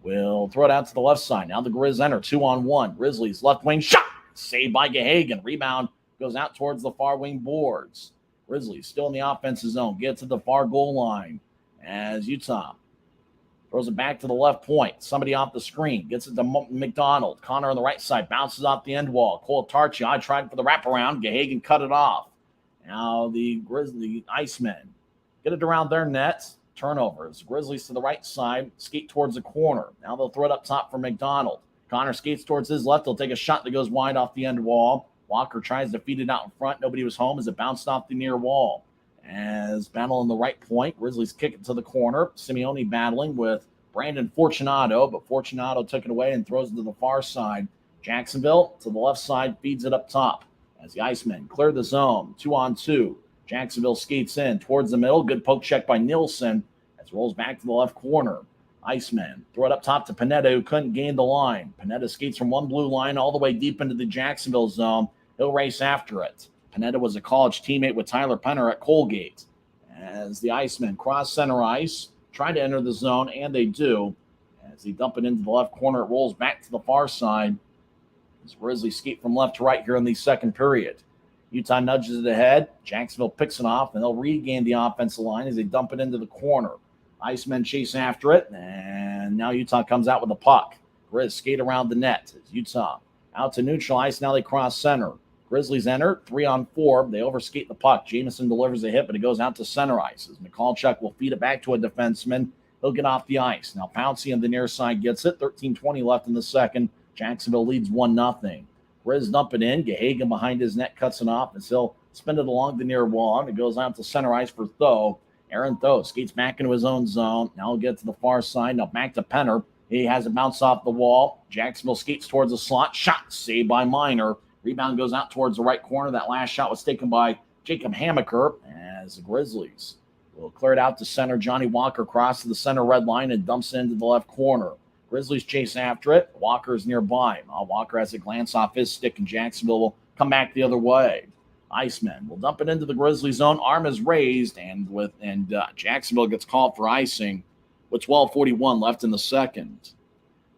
will throw it out to the left side. Now the Grizz enter 2-on-1. Grizzlies left wing shot. Saved by Gahagan. Rebound goes out towards the far wing boards. Grizzlies still in the offensive zone. Get to the far goal line as Utah throws it back to the left point. Somebody off the screen. Gets it to McDonald. Connor on the right side. Bounces off the end wall. Cole Tarchi. I tried for the wraparound. Gahagan cut it off. Now the Icemen get it around their nets. Turnovers. Grizzlies to the right side. Skate towards the corner. Now they'll throw it up top for McDonald. Connor skates towards his left. He'll take a shot that goes wide off the end wall. Walker tries to feed it out in front. Nobody was home as it bounced off the near wall. As battle on the right point, Grizzlies kick it to the corner. Simeone battling with Brandon Fortunato, but Fortunato took it away and throws it to the far side. Jacksonville to the left side feeds it up top as the Icemen clear the zone. 2-on-2. Jacksonville skates in towards the middle. Good poke check by Nielsen as it rolls back to the left corner. Iceman throw it up top to Panetta, who couldn't gain the line. Panetta skates from one blue line all the way deep into the Jacksonville zone. He'll race after it. Panetta was a college teammate with Tyler Penner at Colgate. As the Icemen cross center ice, try to enter the zone, and they do. As they dump it into the left corner, it rolls back to the far side. As Grizzlies skate from left to right here in the second period. Utah nudges it ahead. Jacksonville picks it off, and they'll regain the offensive line as they dump it into the corner. Icemen chase after it, and now Utah comes out with the puck. Grizz skate around the net. As Utah out to neutral ice. Now they cross center. Grizzlies enter 3-on-4. They overskate the puck. Jamison delivers a hit, but it goes out to center ice. As Michalchuk will feed it back to a defenseman. He'll get off the ice. Now Pouncey on the near side gets it. 13:20 left in the second. Jacksonville leads 1-0. Grizz dump it in. Gahagan behind his net cuts it off as he'll spin it along the near wall. And it goes out to center ice for Tho. Aaron Tho skates back into his own zone. Now he'll get to the far side. Now back to Penner. He has it bounce off the wall. Jacksonville skates towards the slot. Shot saved by Minor. Rebound goes out towards the right corner. That last shot was taken by Jacob Hammaker as the Grizzlies will clear it out to center. Johnny Walker crosses the center red line and dumps it into the left corner. Grizzlies chase after it. Walker is nearby. Walker has a glance off his stick, and Jacksonville will come back the other way. Icemen will dump it into the Grizzly zone. Arm is raised, and Jacksonville gets called for icing with 12:41 left in the second.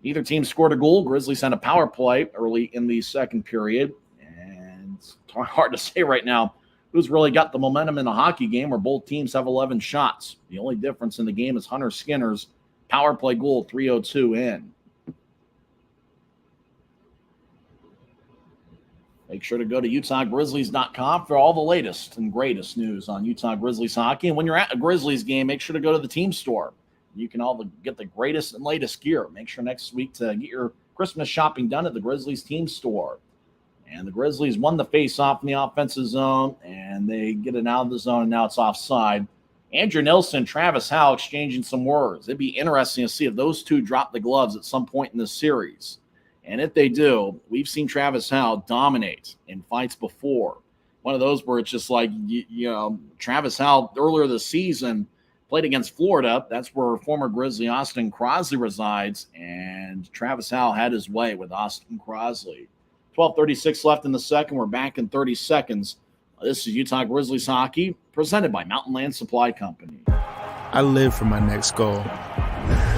Neither team scored a goal. Grizzlies had a power play early in the second period, and it's hard to say right now who's really got the momentum in the hockey game where both teams have 11 shots. The only difference in the game is Hunter Skinner's power play goal, 3:02 in. Make sure to go to UtahGrizzlies.com for all the latest and greatest news on Utah Grizzlies hockey. And when you're at a Grizzlies game, make sure to go to the team store. You can get the greatest and latest gear. Make sure next week to get your Christmas shopping done at the Grizzlies team store. And the Grizzlies won the face-off in the offensive zone, and they get it out of the zone, and now it's offside. Andrew Nilsson, Travis Howe exchanging some words. It'd be interesting to see if those two drop the gloves at some point in this series. And if they do, we've seen Travis Howe dominate in fights before. One of those where it's just like, Travis Howe earlier this season played against Florida. That's where former Grizzly Austin Crosley resides. And Travis Howe had his way with Austin Crosley. 12:36 left in the second. We're back in 30 seconds. This is Utah Grizzlies hockey presented by Mountain Land Supply Company. I live for my next goal.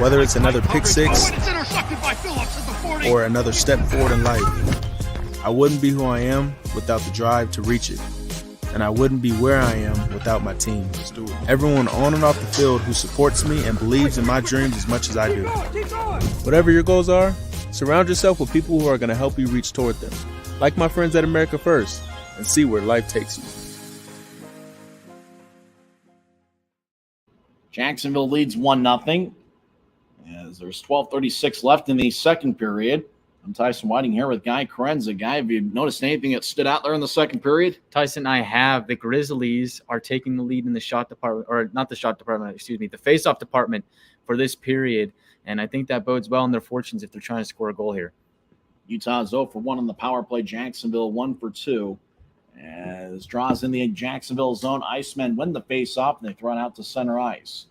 Whether it's another pick six or another step forward in life, I wouldn't be who I am without the drive to reach it. and I wouldn't be where I am without my team. Everyone on and off the field who supports me and believes in my dreams as much as I do. Whatever your goals are, surround yourself with people who are going to help you reach toward them, like my friends at America First, and see where life takes you. Jacksonville leads 1-0 as there's 12:36 left in the second period. I'm Tyson Whiting here with Guy Carenza. Guy, have you noticed anything that stood out there in the second period? Tyson, I have. The Grizzlies are taking the lead in the shot department, or not the shot department, excuse me, the face-off department for this period, and I think that bodes well in their fortunes if they're trying to score a goal here. Utah is 0 for 1 on the power play. Jacksonville 1 for 2. As draws in the Jacksonville zone, Icemen win the face-off, and they throw it out to center ice.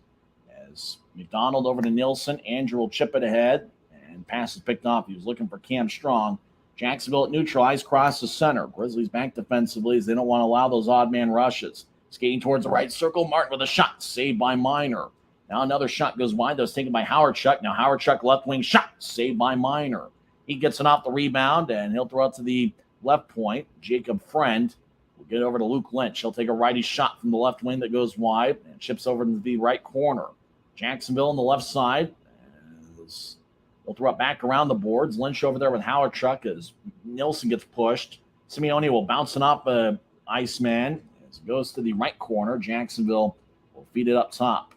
As McDonald over to Nielsen, Andrew will chip it ahead, and pass is picked off. He was looking for Cam Strong. Jacksonville at neutral ice, cross the center. Grizzlies back defensively as they don't want to allow those odd man rushes. Skating towards the right circle, Martin with a shot, saved by Minor. Now another shot goes wide. That was taken by Howard Chuck. Now Howard Chuck left wing shot, saved by Minor. He gets it off the rebound, and he'll throw it to the left point. Jacob Friend will get over to Luke Lynch. He'll take a righty shot from the left wing that goes wide and chips over to the right corner. Jacksonville on the left side. They'll throw it back around the boards. Lynch over there with Howard Chuck as Nielsen gets pushed. Simeone will bounce it up Iceman as it goes to the right corner. Jacksonville will feed it up top.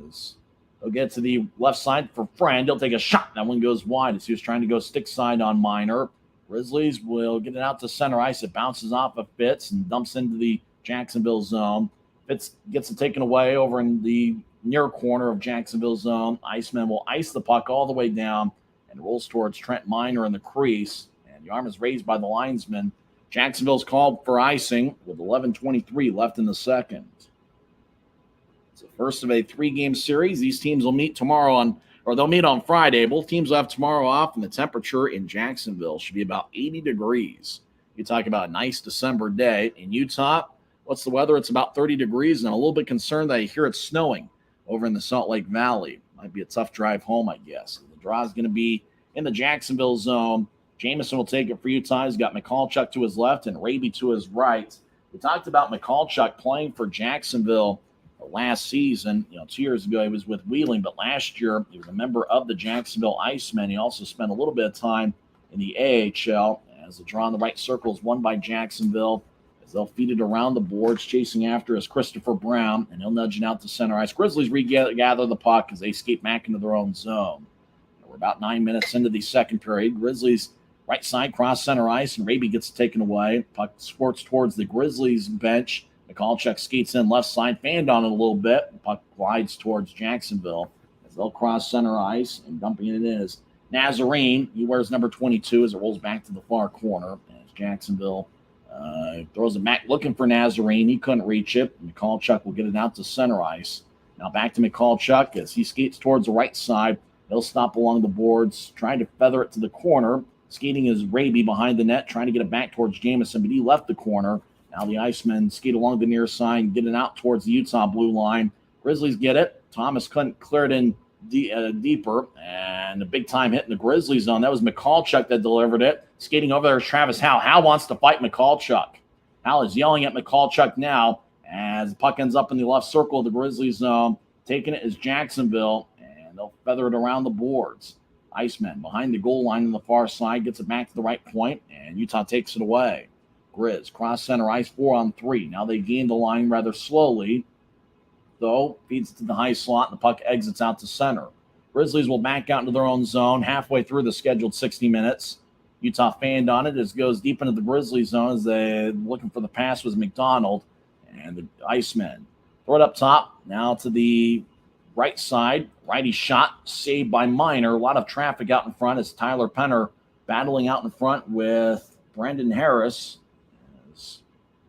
As they'll get to the left side for Friend. He'll take a shot. That one goes wide as he was trying to go stick side on Minor. Grizzlies will get it out to center ice. It bounces off of Fitz and dumps into the Jacksonville zone. Fitz gets it taken away over in the near corner of Jacksonville zone. Iceman will ice the puck all the way down and rolls towards Trent Minor in the crease. And the arm is raised by the linesman. Jacksonville's called for icing with 11:23 left in the second. It's the first of a 3-game series. These teams will meet they'll meet on Friday. Both teams will have tomorrow off, and the temperature in Jacksonville should be about 80 degrees. You talk about a nice December day. In Utah, what's the weather? It's about 30 degrees, and I'm a little bit concerned that I hear it's snowing over in the Salt Lake Valley. Might be a tough drive home, I guess. The draw is going to be in the Jacksonville zone. Jamison will take it for Utah. He's got McCallchuck to his left and Raby to his right. We talked about McCallchuck playing for Jacksonville last season. 2 years ago he was with Wheeling, but last year he was a member of the Jacksonville Icemen. He also spent a little bit of time in the AHL. As the draw in the right circle is won by Jacksonville, as they'll feed it around the boards, chasing after is Christopher Brown, and he'll nudge it out to center ice. Grizzlies regather the puck as they skate back into their own zone. We're about 9 minutes into the second period. Grizzlies right side cross center ice, and Raby gets it taken away. Puck squirts towards the Grizzlies bench. McCallchuck skates in left side, fanned on it a little bit. The puck glides towards Jacksonville as they'll cross center ice, and dumping it in is Nazarene. He wears number 22 as it rolls back to the far corner. As Jacksonville throws it back looking for Nazarene. He couldn't reach it. McCallchuck will get it out to center ice. Now back to McCallchuck as he skates towards the right side. He'll stop along the boards, trying to feather it to the corner. Skating is Raby behind the net, trying to get it back towards Jamison, but he left the corner. Now the Icemen skate along the near side and get it out towards the Utah blue line. Grizzlies get it. Thomas couldn't clear it in deeper, and a big-time hit in the Grizzlies zone. That was McCallchuck that delivered it. Skating over there is Travis Howe. Howe wants to fight McCallchuck. Howe is yelling at McCallchuck now as the puck ends up in the left circle of the Grizzlies zone. Taking it is Jacksonville, and they'll feather it around the boards. Iceman behind the goal line on the far side, gets it back to the right point, and Utah takes it away. Grizz cross center ice 4-on-3. Now they gain the line rather slowly, though feeds it to the high slot, and the puck exits out to center. Grizzlies will back out into their own zone halfway through the scheduled 60 minutes. Utah fanned on it as it goes deep into the Grizzlies zone as they looking for the pass was McDonald and the Icemen. Throw it up top. Now to the right side. Righty shot saved by Minor. A lot of traffic out in front as Tyler Penner battling out in front with Brendan Harris.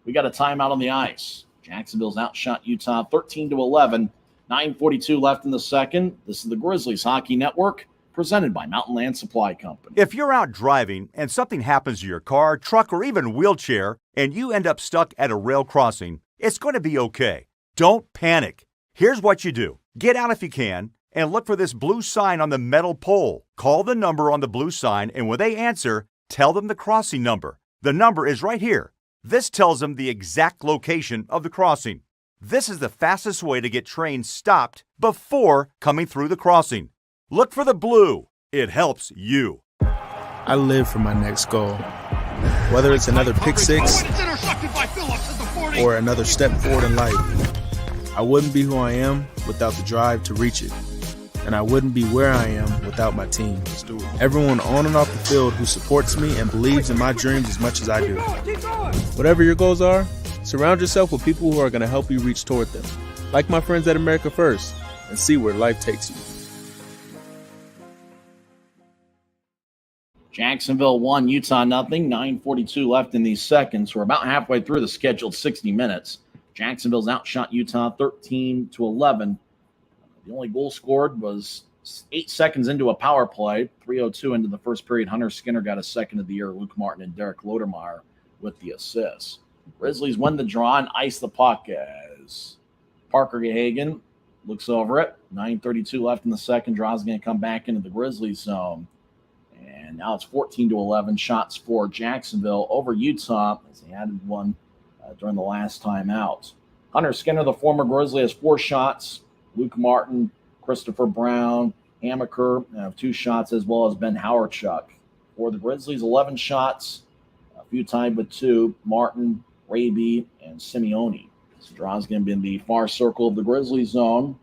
We got a timeout on the ice. Jacksonville's outshot Utah 13-11. 9:42 left in the second. This is the Grizzlies Hockey Network, presented by Mountain Land Supply Company. If you're out driving and something happens to your car, truck, or even wheelchair, and you end up stuck at a rail crossing, it's going to be okay. Don't panic. Here's what you do. Get out if you can and look for this blue sign on the metal pole. Call the number on the blue sign, and when they answer, tell them the crossing number. The number is right here. This tells them the exact location of the crossing. This is the fastest way to get trains stopped before coming through the crossing. Look for the blue. It helps you. I live for my next goal. Whether it's another pick six or another step forward in life, I wouldn't be who I am without the drive to reach it. And I wouldn't be where I am without my team. Everyone on and off the field who supports me and believes in my dreams as much as I do. Whatever your goals are, surround yourself with people who are going to help you reach toward them. Like my friends at America First, and see where life takes you. Jacksonville 1, Utah nothing. 9:42 left in these seconds. We're about halfway through the scheduled 60 minutes. Jacksonville's outshot Utah 13-11. The only goal scored was 8 seconds into a power play. 3:02 into the first period. Hunter Skinner got a second of the year. Luke Martin and Derek Lodermeyer with the assists. Grizzlies win the draw and ice the puck as Parker Gahagan looks over it. 9:32 left in the second. Draw's going to come back into the Grizzlies zone. And now it's 14-11 shots for Jacksonville over Utah as they added one during the last time out. Hunter Skinner, the former Grizzly, has 4 shots. Luke Martin, Christopher Brown, Amaker have 2 shots, as well as Ben Howarchuk. For the Grizzlies, 11 shots, a few tied with 2, Martin, Raby, and Simeone. So Draw's going to be in the far circle of the Grizzlies zone.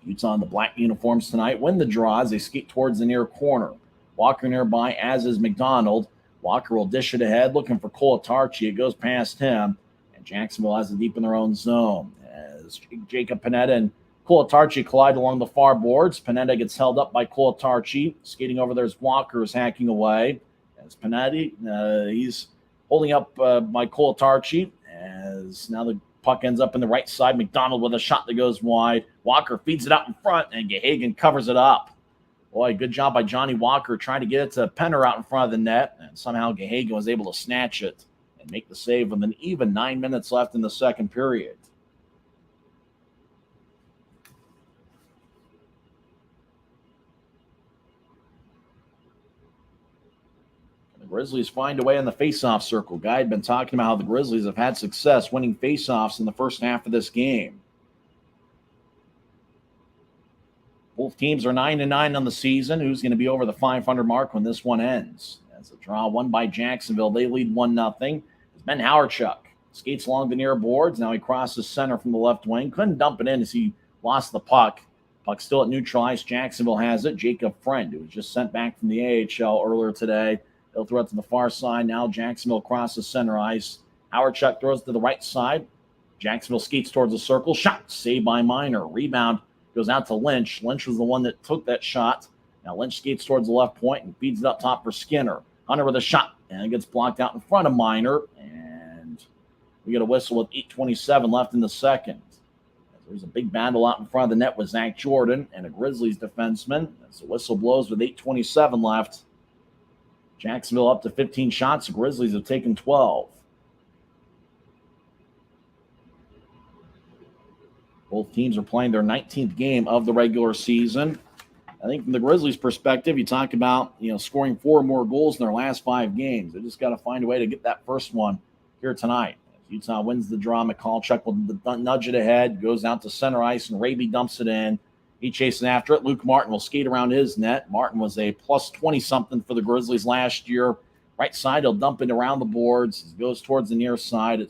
Utah in the black uniforms tonight win the draw as they skate towards the near corner. Walker nearby, as is McDonald. Walker will dish it ahead, looking for Colatarchi. It goes past him, and Jacksonville has it deep in their own zone. As Jacob Panetta and Colatarchi collide along the far boards. Panetta gets held up by Colatarchi. Skating over there's Walker is hacking away. As Panetta, he's holding up by Colatarchi. As now the puck ends up in the right side. McDonald with a shot that goes wide. Walker feeds it out in front, and Gahagan covers it up. Boy, good job by Johnny Walker trying to get it to Penner out in front of the net, and somehow Gahagan was able to snatch it and make the save with an even 9 minutes left in the second period. The Grizzlies find a way in the faceoff circle. Guy had been talking about how the Grizzlies have had success winning faceoffs in the first half of this game. Both teams are 9-9 on the season. Who's going to be over the 500 mark when this one ends? As a draw won by Jacksonville. They lead 1-0. It's Ben Howarchuk. Skates along the near boards. Now he crosses center from the left wing. Couldn't dump it in as he lost the puck. Puck still at neutral ice. Jacksonville has it. Jacob Friend, who was just sent back from the AHL earlier today. They'll throw it to the far side. Now Jacksonville crosses center ice. Howarchuk throws to the right side. Jacksonville skates towards the circle. Shot. Saved by Minor. Rebound goes out to Lynch. Lynch was the one that took that shot. Now Lynch skates towards the left point and feeds it up top for Skinner. Hunter with a shot, and it gets blocked out in front of Minor. And we get a whistle with 8:27 left in the second. There's a big battle out in front of the net with Zach Jordan and a Grizzlies defenseman. As the whistle blows with 8:27 left. Jacksonville up to 15 shots. The Grizzlies have taken 12. Both teams are playing their 19th game of the regular season. I think from the Grizzlies' perspective, you talk about scoring 4 more goals in their last 5 games. They just got to find a way to get that first one here tonight. As Utah wins the draw, McCallchuck will nudge it ahead, goes out to center ice, and Raby dumps it in. He chases after it. Luke Martin will skate around his net. Martin was a plus 20-something for the Grizzlies last year. Right side, he'll dump it around the boards. He goes towards the near side.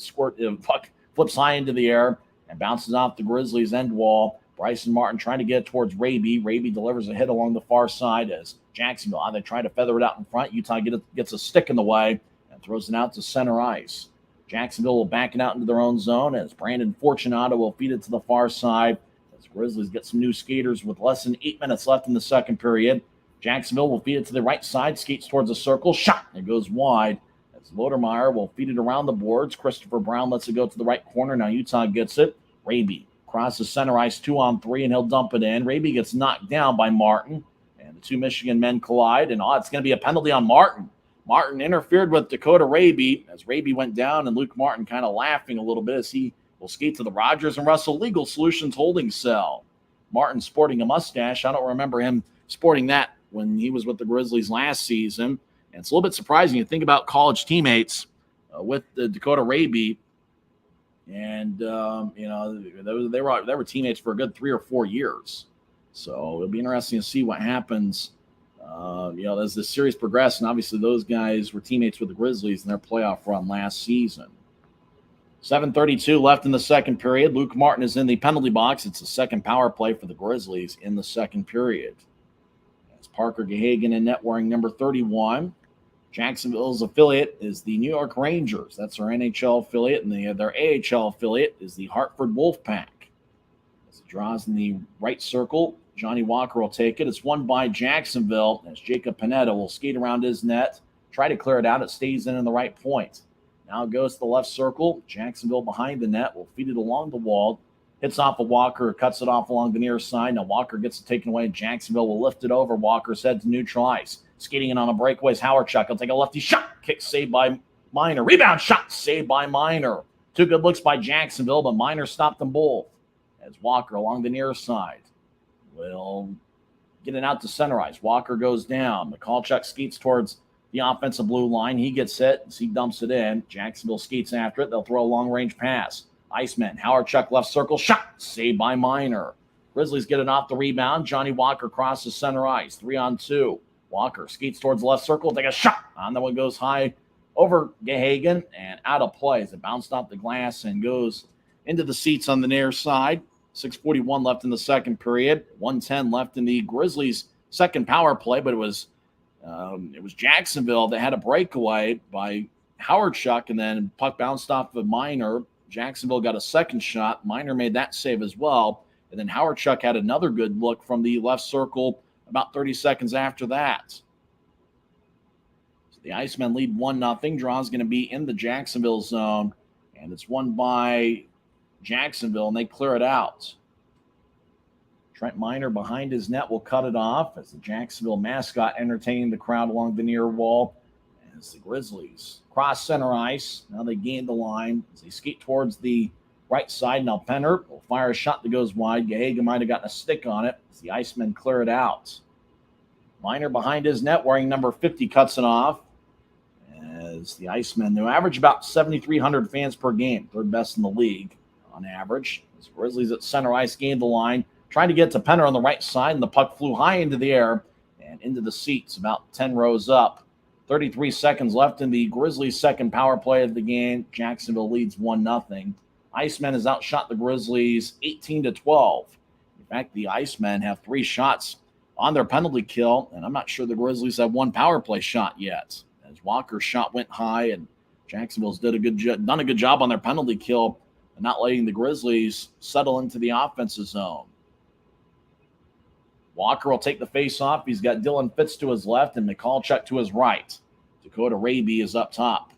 Puck flips high into the air and bounces off the Grizzlies' end wall. Bryson Martin trying to get it towards Raby. Raby delivers a hit along the far side as Jacksonville, they try to feather it out in front. Utah gets a stick in the way and throws it out to center ice. Jacksonville will back it out into their own zone as Brandon Fortunato will feed it to the far side. As Grizzlies get some new skaters with less than 8 minutes left in the second period. Jacksonville will feed it to the right side, skates towards the circle. Shot! It goes wide. As Lodermeyer will feed it around the boards. Christopher Brown lets it go to the right corner. Now Utah gets it. Raby crosses center ice 2-on-3, and he'll dump it in. Raby gets knocked down by Martin, and the two Michigan men collide, and it's going to be a penalty on Martin. Martin interfered with Dakota Raby as Raby went down, and Luke Martin kind of laughing a little bit as he will skate to the Rogers and Russell Legal Solutions holding cell. Martin sporting a mustache. I don't remember him sporting that when he was with the Grizzlies last season. And it's a little bit surprising. You think about college teammates with the Dakota Raby, and they were teammates for a good 3 or 4 years. So it'll be interesting to see what happens. As the series progresses, and obviously those guys were teammates with the Grizzlies in their playoff run last season. 7:32 left in the second period. Luke Martin is in the penalty box. It's the second power play for the Grizzlies in the second period. That's Parker Gahagan in net wearing number 31. Jacksonville's affiliate is the New York Rangers. That's their NHL affiliate, and their AHL affiliate is the Hartford Wolfpack. As it draws in the right circle, Johnny Walker will take it. It's won by Jacksonville as Jacob Panetta will skate around his net, try to clear it out. It stays in the right point. Now it goes to the left circle. Jacksonville behind the net will feed it along the wall. Hits off of Walker, cuts it off along the near side. Now Walker gets it taken away. Jacksonville will lift it over. Walker's head to neutral ice. Skating in on a breakaway is Howard-Chuck. He'll take a lefty shot. Kick saved by Minor. Rebound shot saved by Minor. 2 good looks by Jacksonville, but Minor stopped them both. As Walker along the near side will get it out to center ice. Walker goes down. Mikulchuk skates towards the offensive blue line. He gets hit as he dumps it in. Jacksonville skates after it. They'll throw a long-range pass. Iceman, Howard-Chuck left circle, shot, saved by Minor. Grizzlies get it off the rebound. Johnny Walker crosses center ice, 3-on-2. Walker skates towards the left circle, take a shot. On that one goes high over Gahagan and out of play as it bounced off the glass and goes into the seats on the near side. 6:41 left in the second period. 1:10 left in the Grizzlies' second power play, but it was Jacksonville that had a breakaway by Howard-Chuck, and then puck bounced off of Minor. Jacksonville got a second shot. Minor made that save as well. And then Howard-Chuck had another good look from the left circle about 30 seconds after that. So the Icemen lead 1-0. Draw's going to be in the Jacksonville zone, and it's won by Jacksonville, and they clear it out. Trent Minor behind his net will cut it off as the Jacksonville mascot entertaining the crowd along the near wall. As the Grizzlies cross center ice, now they gain the line as they skate towards the right side. Now Penner will fire a shot that goes wide. Gahagan might have gotten a stick on it as the Icemen clear it out. Minor behind his net wearing number 50 cuts it off. As the Icemen, they average about 7,300 fans per game, third best in the league on average. As Grizzlies at center ice gained the line, trying to get to Penner on the right side, and the puck flew high into the air and into the seats about 10 rows up. 33 seconds left in the Grizzlies' second power play of the game. Jacksonville leads 1-0. Icemen has outshot the Grizzlies 18-12. In fact, the Icemen have 3 shots on their penalty kill, and I'm not sure the Grizzlies have 1 power play shot yet. As Walker's shot went high, and Jacksonville's done a good job on their penalty kill and not letting the Grizzlies settle into the offensive zone. Walker will take the face-off. He's got Dylan Fitz to his left and Mikulchuk to his right. Dakota Raby is up top.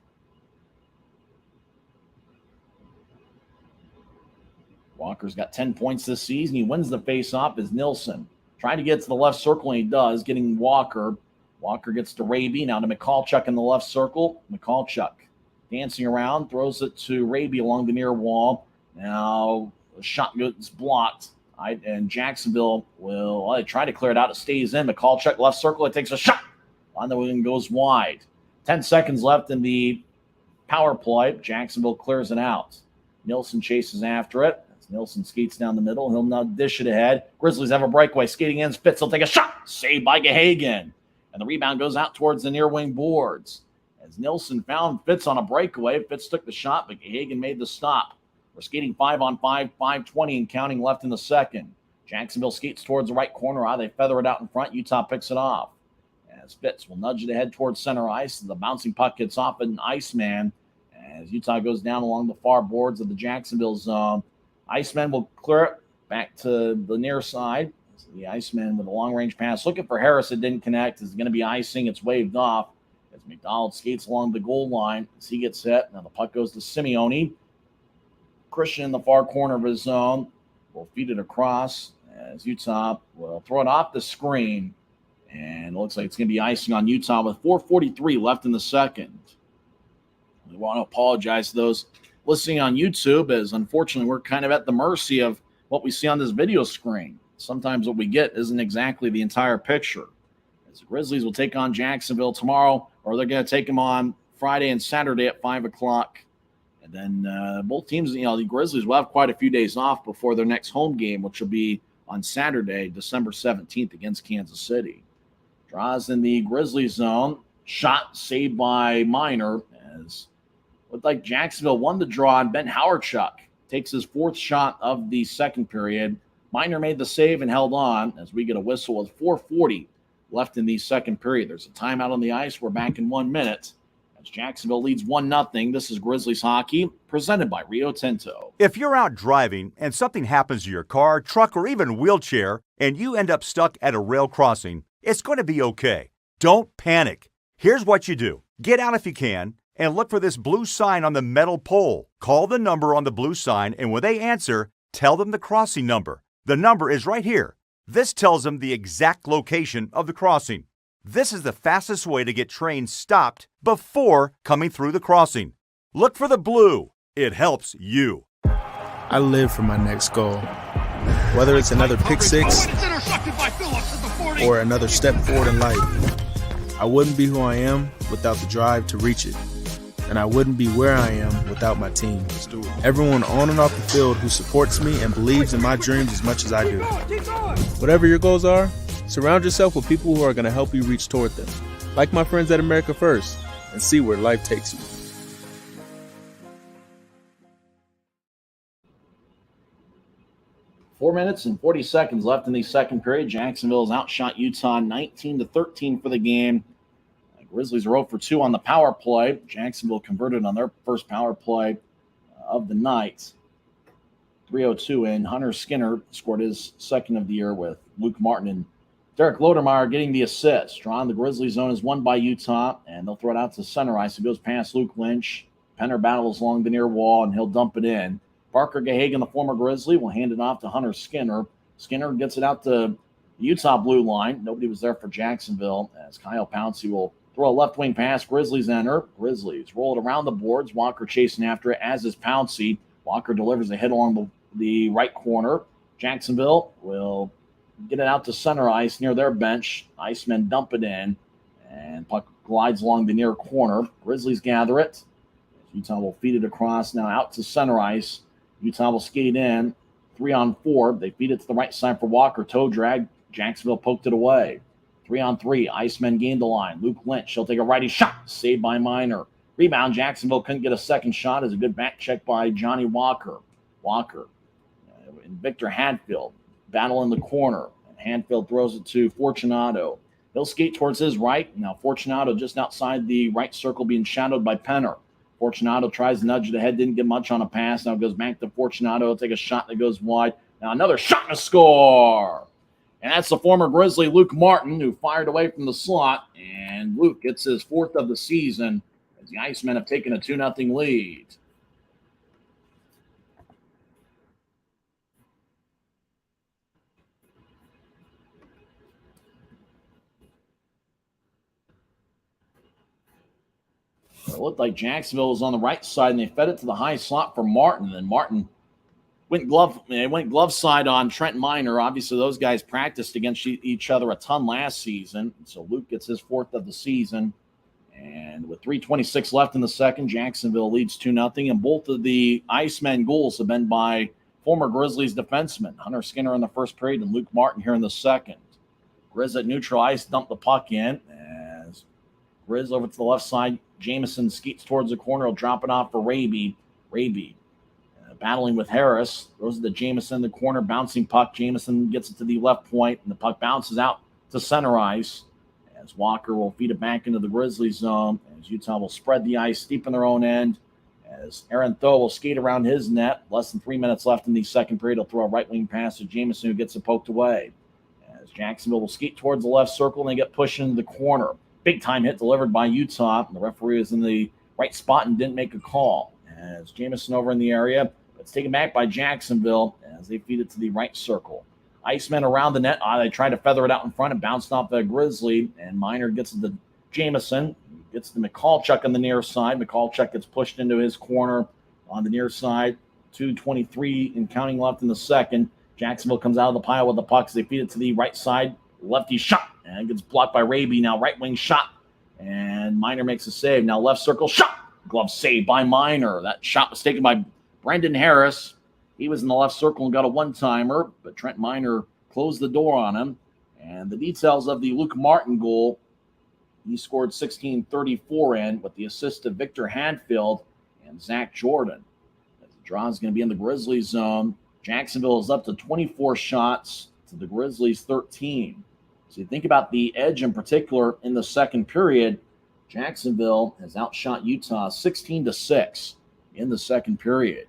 Walker's got 10 points this season. He wins the face-off as Nilsson trying to get to the left circle, and he does, getting Walker. Walker gets to Raby, now to Mikulchuk in the left circle. Mikulchuk dancing around, throws it to Raby along the near wall. Now the shot gets blocked. And Jacksonville will try to clear it out. It stays in. Mikulchuk left circle. It takes a shot. On the wing goes wide. 10 seconds left in the power play. Jacksonville clears it out. Nilsson chases after it. As Nilsson skates down the middle, he'll now dish it ahead. Grizzlies have a breakaway. Skating in. Fitz will take a shot. Saved by Gahagan. And the rebound goes out towards the near wing boards. As Nilsson found Fitz on a breakaway, Fitz took the shot, but Gahagan made the stop. We're skating 5-on-5, 5:20 and counting left in the second. Jacksonville skates towards the right corner. They feather it out in front. Utah picks it off. As Fitz will nudge it ahead towards center ice. The bouncing puck gets off an Iceman. As Utah goes down along the far boards of the Jacksonville zone. Iceman will clear it back to the near side. So the Iceman with a long-range pass. Looking for Harris. It didn't connect. It's going to be icing. It's waved off. As McDonald skates along the goal line. As he gets hit. Now the puck goes to Simeone. Christian in the far corner of his zone will feed it across as Utah will throw it off the screen. And it looks like it's going to be icing on Utah with 4:43 left in the second. We want to apologize to those listening on YouTube, as unfortunately we're kind of at the mercy of what we see on this video screen. Sometimes what we get isn't exactly the entire picture. As the Grizzlies will take on Jacksonville tomorrow or they're going to take them on Friday and Saturday at 5 o'clock. And then both teams, the Grizzlies will have quite a few days off before their next home game, which will be on Saturday, December 17th against Kansas City. Draws in the Grizzly zone. Shot saved by Minor, as looked like Jacksonville won the draw, and Ben Howardchuk takes his fourth shot of the second period. Minor made the save and held on as we get a whistle with 4:40 left in the second period. There's a timeout on the ice. We're back in 1 minute as Jacksonville leads 1-0. This is Grizzlies hockey presented by Rio Tinto. If you're out driving and something happens to your car, truck, or even wheelchair, and you end up stuck at a rail crossing, it's going to be okay. Don't panic. Here's what you do. Get out if you can and look for this blue sign on the metal pole. Call the number on the blue sign, and when they answer, tell them the crossing number. The number is right here. This tells them the exact location of the crossing. This is the fastest way to get trains stopped before coming through the crossing. Look for the blue. It helps you. I live for my next goal. Whether it's another pick six or another step forward in life, I wouldn't be who I am without the drive to reach it. And I wouldn't be where I am without my team. Everyone on and off the field who supports me and believes in my dreams as much as I do. Whatever your goals are, surround yourself with people who are going to help you reach toward them. Like my friends at America First, and see where life takes you. Four minutes and 40 seconds left in the second period. Jacksonville has outshot Utah 19-13 for the game. The Grizzlies are 0 for 2 on the power play. Jacksonville converted on their first power play of the night. 3:02 in. Hunter Skinner scored his second of the year with Luke Martin and Derek Lodermeyer getting the assist. Drawing the Grizzly zone is won by Utah, and they'll throw it out to center ice. It goes past Luke Lynch. Penner battles along the near wall, and he'll dump it in. Parker Gahagan, the former Grizzly, will hand it off to Hunter Skinner. Skinner gets it out to the Utah blue line. Nobody was there for Jacksonville, as Kyle Pouncey will throw a left wing pass. Grizzlies enter. Grizzlies roll it around the boards. Walker chasing after it, as is Pouncey. Walker delivers a hit along the right corner. Jacksonville will get it out to center ice near their bench. Icemen dump it in, and puck glides along the near corner. Grizzlies gather it. Utah will feed it across now out to center ice. Utah will skate in. 3-on-4. They feed it to the right side for Walker. Toe drag. Jacksonville poked it away. 3-on-3. Icemen gained the line. Luke Lynch. He'll take a righty shot. Saved by Minor. Rebound. Jacksonville couldn't get a second shot. As a good back check by Johnny Walker. Walker and Victor Hadfield battle in the corner. And Hadfield throws it to Fortunato. He'll skate towards his right. Now Fortunato just outside the right circle being shadowed by Penner. Fortunato tries to nudge it ahead, didn't get much on a pass. Now it goes back to Fortunato. He'll take a shot that goes wide. Now another shot and a score. And that's the former Grizzly Luke Martin, who fired away from the slot. And Luke gets his fourth of the season as the Icemen have taken a 2-0 lead. It looked like Jacksonville was on the right side, and they fed it to the high slot for Martin. And Martin went glove side on Trent Minor. Obviously, those guys practiced against each other a ton last season. So Luke gets his fourth of the season. And with 3:26 left in the second, Jacksonville leads 2-0. And both of the Icemen goals have been by former Grizzlies defensemen. Hunter Skinner in the first period and Luke Martin here in the second. Grizz at neutral ice dumped the puck in. As Grizz over to the left side, Jamison skates towards the corner. He'll drop it off for Raby. Raby battling with Harris. Throws it to Jamison in the corner. Bouncing puck. Jamison gets it to the left point, and the puck bounces out to center ice. As Walker will feed it back into the Grizzlies zone. As Utah will spread the ice deep in their own end. As Aaron Tho will skate around his net. Less than 3 minutes left in the second period. He'll throw a right wing pass to Jamison, who gets it poked away. As Jacksonville will skate towards the left circle, and they get pushed into the corner. Big-time hit delivered by Utah. The referee was in the right spot and didn't make a call. As Jamison over in the area, it's taken back by Jacksonville as they feed it to the right circle. Icemen around the net. They try to feather it out in front. It bounced off the Grizzly, and Minor gets it to Jamison. Gets to McCallchuk on the near side. McCallchuk gets pushed into his corner on the near side. 2:23 and counting left in the second. Jacksonville comes out of the pile with the puck as they feed it to the right side. Lefty shot, and it gets blocked by Raby. Now right wing shot And Minor makes a save. Now left circle shot. Glove save by Minor. That shot was taken by Brendan Harris. He was in the left circle and got a one-timer, but Trent Minor closed the door on him. And the details of the Luke Martin goal, he scored 16:34 in with the assist of Victor Hadfield and Zach Jordan. The draw is going to be in the Grizzlies zone. Jacksonville is up to 24 shots to the Grizzlies 13. So you think about the edge in particular in the second period. Jacksonville has outshot Utah 16-6 in the second period.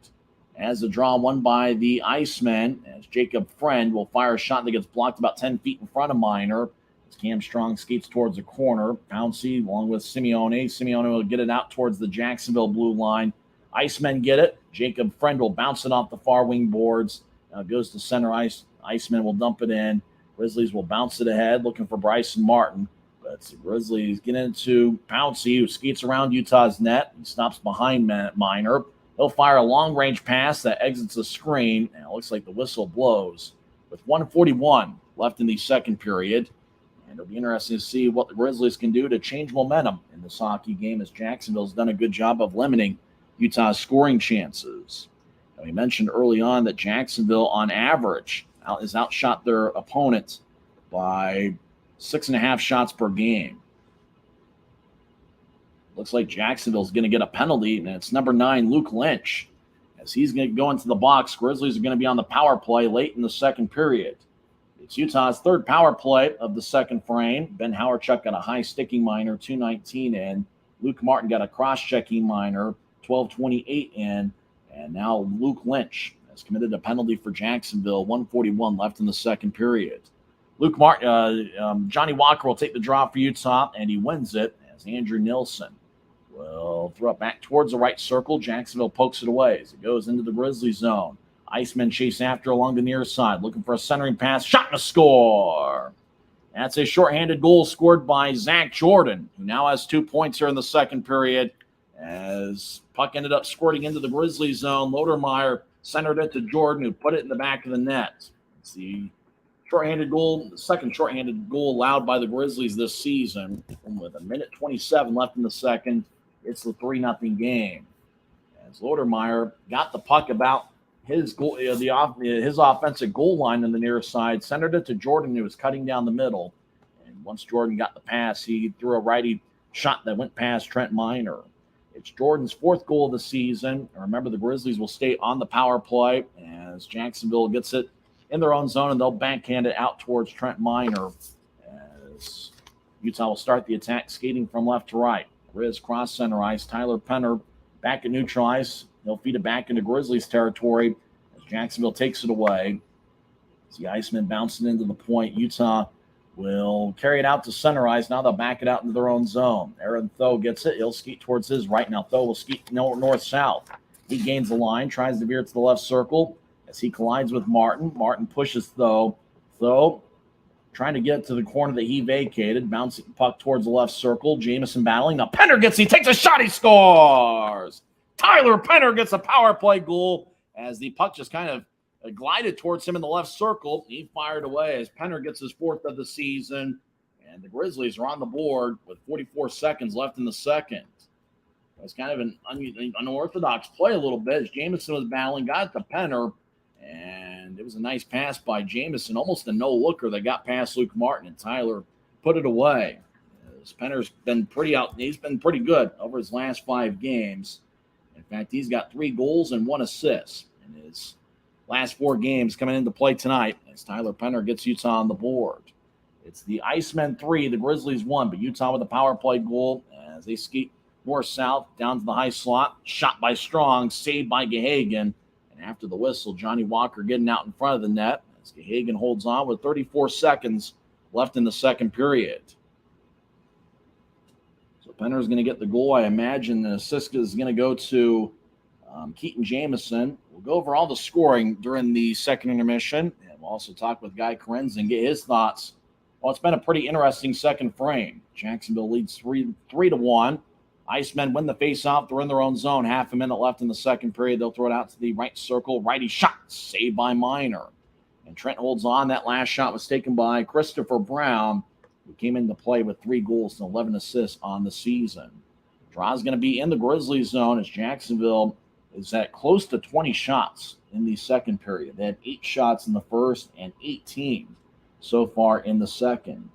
As the draw won by the Icemen, as Jacob Friend will fire a shot that gets blocked about 10 feet in front of Minor. As Cam Strong skates towards the corner. Pouncey along with Simeone. Simeone will get it out towards the Jacksonville blue line. Icemen get it. Jacob Friend will bounce it off the far wing boards. Now it goes to center ice. Icemen will dump it in. Grizzlies will bounce it ahead, looking for Bryson Martin. But the Grizzlies get into Pouncey, who skates around Utah's net. He stops behind Minor. He'll fire a long-range pass that exits the screen. And it looks like the whistle blows with 1:41 left in the second period. And it'll be interesting to see what the Grizzlies can do to change momentum in this hockey game, as Jacksonville's done a good job of limiting Utah's scoring chances. And we mentioned early on that Jacksonville, on average, has outshot their opponents by 6.5 shots per game. Looks like Jacksonville's going to get a penalty, and it's number 9, Luke Lynch. As he's going to go into the box, Grizzlies are going to be on the power play late in the second period. It's Utah's third power play of the second frame. Ben Howarchuk got a high-sticking minor, 2:19 in. Luke Martin got a cross-checking minor, 12:28 in. And now Luke Lynch has committed a penalty for Jacksonville, 1:41 left in the second period. Luke Martin, Johnny Walker will take the draw for Utah, and he wins it as Andrew Nilsson will throw it back towards the right circle. Jacksonville pokes it away as it goes into the Grizzlies zone. Icemen chase after along the near side, looking for a centering pass. Shot and a score. That's a shorthanded goal scored by Zach Jordan, who now has 2 points here in the second period. As puck ended up squirting into the Grizzlies zone, Lodermeyer centered it to Jordan, who put it in the back of the net. It's the shorthanded goal, the second shorthanded goal allowed by the Grizzlies this season. And with 1:27 left in the second, it's the 3-0 game. As Lodermeyer got the puck about his goal, his offensive goal line on the near side, centered it to Jordan, who was cutting down the middle. And once Jordan got the pass, he threw a righty shot that went past Trent Minor. It's Jordan's fourth goal of the season. Remember, the Grizzlies will stay on the power play as Jacksonville gets it in their own zone, and they'll backhand it out towards Trent Minor as Utah will start the attack skating from left to right. Grizz cross center ice. Tyler Penner back at neutral ice. He'll feed it back into Grizzlies territory as Jacksonville takes it away. As the Icemen bouncing into the point, Utah will carry it out to center ice. Now they'll back it out into their own zone. Aaron Tho gets it. He'll skeet towards his right. Now Tho will skeet north-south. He gains the line, tries to veer it to the left circle as he collides with Martin. Martin pushes Tho. Tho trying to get to the corner that he vacated. Bouncing puck towards the left circle. Jamison battling. Now Penner gets, he takes a shot. He scores. Tyler Penner gets a power play goal as the puck just kind of glided towards him in the left circle. He fired away as Penner gets his fourth of the season, and the Grizzlies are on the board with 44 seconds left in the second. It's kind of an unorthodox play a little bit as Jamison was battling, got it to Penner, and it was a nice pass by Jamison, almost a no-looker that got past Luke Martin, and Tyler put it away. As Penner's been he's been pretty good over his last 5 games. In fact, he's got 3 goals and 1 assist in his last 4 games coming into play tonight as Tyler Penner gets Utah on the board. It's the Icemen 3, the Grizzlies 1, but Utah with a power play goal as they skeet north-south down to the high slot. Shot by Strong, saved by Gahagan. And after the whistle, Johnny Walker getting out in front of the net as Gahagan holds on with 34 seconds left in the second period. So Penner's going to get the goal. I imagine the assist is going to go to Keaton Jamison. We'll go over all the scoring during the second intermission, and we'll also talk with Guy Karenz and get his thoughts. Well, it's been a pretty interesting second frame. Jacksonville leads 3-1. Icemen win the faceoff. They're in their own zone. Half a minute left in the second period. They'll throw it out to the right circle. Righty shot, saved by Minor. And Trent holds on. That last shot was taken by Christopher Brown. who came into play with 3 goals and 11 assists on the season. Draw is going to be in the Grizzlies zone as Jacksonville is at close to 20 shots in the second period. They had 8 shots in the first and 18 so far in the second.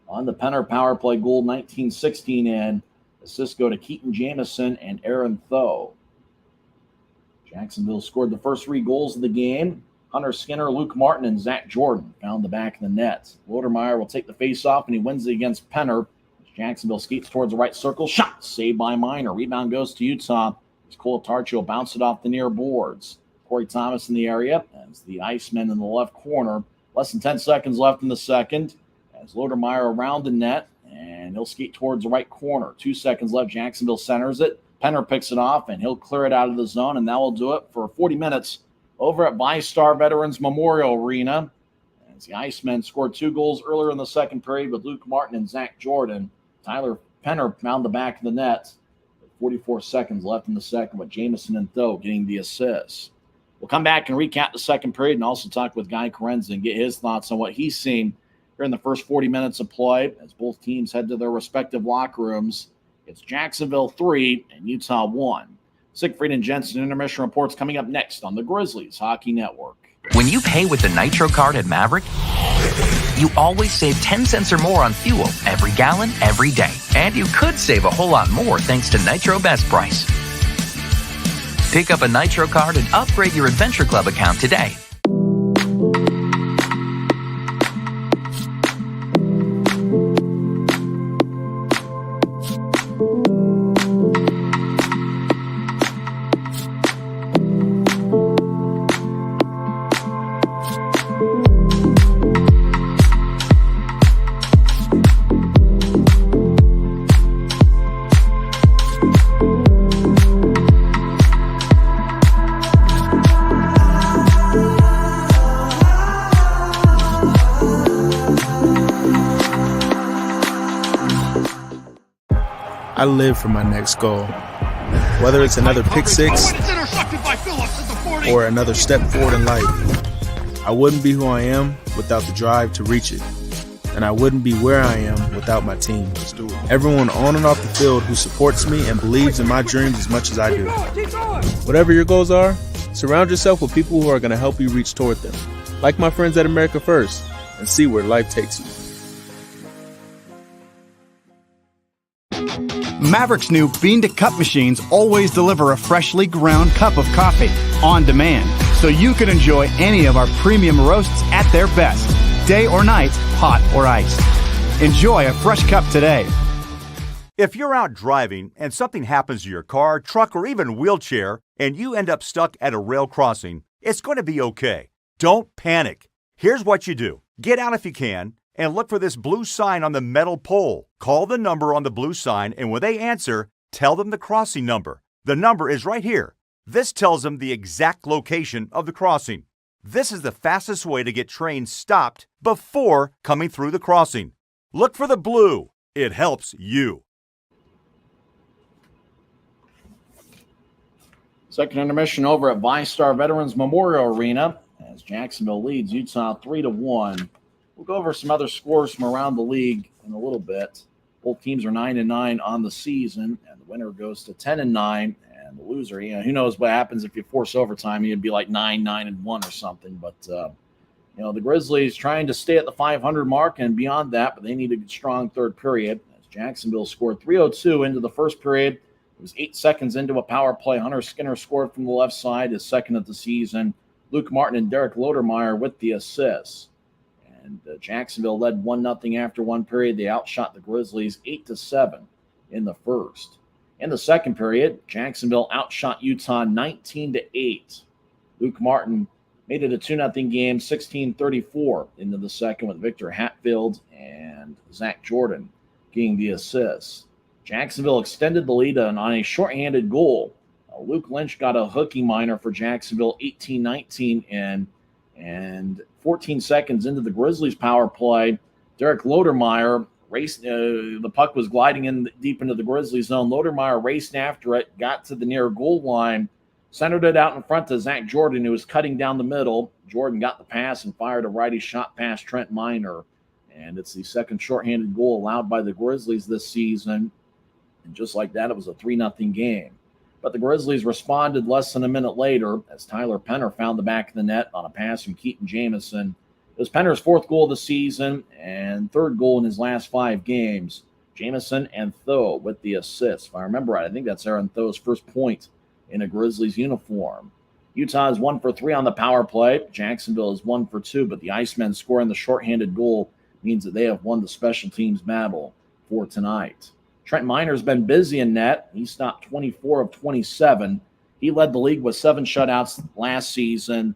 On the Penner power play goal, 19-16 in. Assists go to Keaton Jamison and Aaron Tho. Jacksonville scored the first 3 goals of the game. Hunter Skinner, Luke Martin, and Zach Jordan found the back of the net. Lodermeyer will take the face-off, and he wins it against Penner. Jacksonville skates towards the right circle. Shot saved by Minor. Rebound goes to Utah. As Cole Tarchio bounced it off the near boards. Corey Thomas in the area as the Icemen in the left corner. Less than 10 seconds left in the second. As Lodermeyer around the net, and he'll skate towards the right corner. 2 seconds left. Jacksonville centers it. Penner picks it off, and he'll clear it out of the zone, and that will do it for 40 minutes over at VyStar Veterans Memorial Arena. As the Icemen scored 2 goals earlier in the second period with Luke Martin and Zach Jordan. Tyler Penner found the back of the net. 44 seconds left in the second with Jamison and Tho getting the assists. We'll come back and recap the second period and also talk with Guy Carenza and get his thoughts on what he's seen here in the first 40 minutes of play as both teams head to their respective locker rooms. It's Jacksonville 3 and Utah 1. Siegfried and Jensen intermission reports coming up next on the Grizzlies Hockey Network. When you pay with the Nitro card at Maverick, you always save 10 cents or more on fuel every gallon, every day. And you could save a whole lot more thanks to Nitro Best Price. Pick up a Nitro card and upgrade your Adventure Club account today. I live for my next goal. Whether it's another pick six or another step forward in life, I wouldn't be who I am without the drive to reach it. And I wouldn't be where I am without my team. Everyone on and off the field who supports me and believes in my dreams as much as I do. Whatever your goals are, surround yourself with people who are going to help you reach toward them. Like my friends at America First, and see where life takes you. Maverick's new bean-to-cup machines always deliver a freshly ground cup of coffee on demand, so you can enjoy any of our premium roasts at their best, day or night, hot or iced. Enjoy a fresh cup today. If you're out driving and something happens to your car, truck, or even wheelchair, and you end up stuck at a rail crossing, it's going to be okay. Don't panic. Here's what you do. Get out if you can, and look for this blue sign on the metal pole. Call the number on the blue sign, and when they answer, tell them the crossing number. The number is right here. This tells them the exact location of the crossing. This is the fastest way to get trains stopped before coming through the crossing. Look for the blue. It helps you. Second intermission over at VyStar Veterans Memorial Arena as Jacksonville leads Utah 3-1. We'll go over some other scores from around the league in a little bit. Both teams are 9-9 on the season, and the winner goes to 10-9, and the loser, who knows what happens if you force overtime? You'd be like 9-9-1 or something. But the Grizzlies trying to stay at the 500 mark and beyond that, but they need a strong third period. As Jacksonville scored 3:02 into the first period, it was 8 seconds into a power play. Hunter Skinner scored from the left side, his second of the season. Luke Martin and Derek Lodermeyer with the assists. And Jacksonville led 1-0 after one period. They outshot the Grizzlies 8-7 in the first. In the second period, Jacksonville outshot Utah 19-8. Luke Martin made it a 2-0 game, 16-34 into the second with Victor Hatfield and Zach Jordan getting the assists. Jacksonville extended the lead on a shorthanded goal. Luke Lynch got a hooking minor for Jacksonville, 18-19 in. And 14 seconds into the Grizzlies' power play, Derek Lodermeyer raced. The puck was gliding in deep into the Grizzlies zone. Lodermeyer raced after it, got to the near goal line, centered it out in front to Zach Jordan, who was cutting down the middle. Jordan got the pass and fired a righty shot past Trent Miner. And it's the second shorthanded goal allowed by the Grizzlies this season. And just like that, it was a 3-0 game. But the Grizzlies responded less than a minute later as Tyler Penner found the back of the net on a pass from Keaton Jamison. It was Penner's fourth goal of the season and third goal in his last 5 games. Jamison and Tho with the assist. If I remember right, I think that's Aaron Tho's first point in a Grizzlies uniform. Utah is 1 for 3 on the power play. Jacksonville is 1 for 2, but the Icemen scoring the shorthanded goal means that they have won the special teams battle for tonight. Trent Miner's been busy in net. He stopped 24 of 27. He led the league with 7 shutouts last season.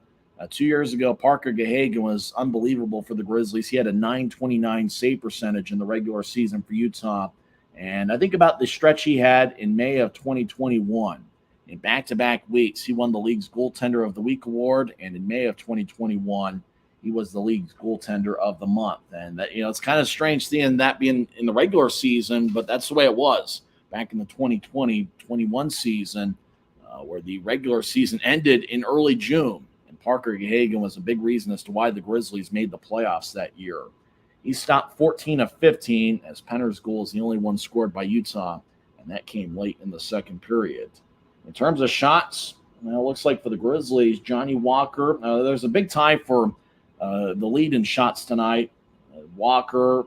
2 years ago, Parker Gahagan was unbelievable for the Grizzlies. He had a .929 save percentage in the regular season for Utah. And I think about the stretch he had in May of 2021. In back-to-back weeks, he won the league's Goaltender of the Week award. And in May of 2021, he was the league's Goaltender of the Month. And that, it's kind of strange seeing that being in the regular season, but that's the way it was back in the 2020-21 season, where the regular season ended in early June. Parker Gahagan was a big reason as to why the Grizzlies made the playoffs that year. He stopped 14 of 15 as Penner's goal is the only one scored by Utah, and that came late in the second period. In terms of shots, it looks like for the Grizzlies, Johnny Walker, there's a big tie for the lead in shots tonight. Walker,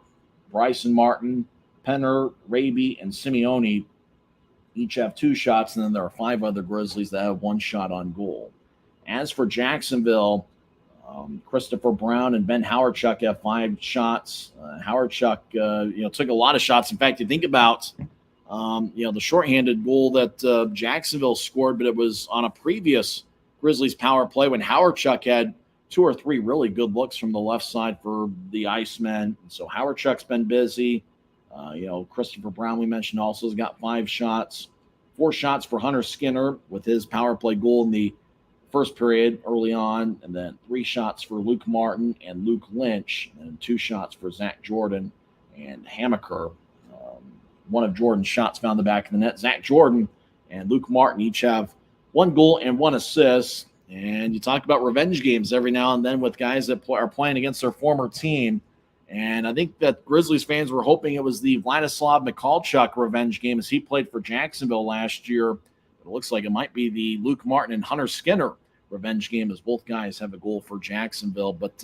Bryson Martin, Penner, Raby, and Simeone each have 2 shots, and then there are 5 other Grizzlies that have 1 shot on goal. As for Jacksonville, Christopher Brown and Ben Howardchuk have 5 shots. Howardchuk, took a lot of shots. In fact, you think about, the shorthanded goal that Jacksonville scored, but it was on a previous Grizzlies power play when Howardchuk had 2 or 3 really good looks from the left side for the Icemen. So Howardchuk's been busy. Christopher Brown, we mentioned, also has got 5 shots. 4 shots for Hunter Skinner with his power play goal in the first period early on, and then 3 shots for Luke Martin and Luke Lynch, and 2 shots for Zach Jordan and Hammaker. One of Jordan's shots found the back of the net. Zach Jordan and Luke Martin each have 1 goal and 1 assist. And you talk about revenge games every now and then with guys that are playing against their former team. And I think that Grizzlies fans were hoping it was the Vladislav Mikhalchuk revenge game as he played for Jacksonville last year. It looks like it might be the Luke Martin and Hunter Skinner revenge game as both guys have a goal for Jacksonville. But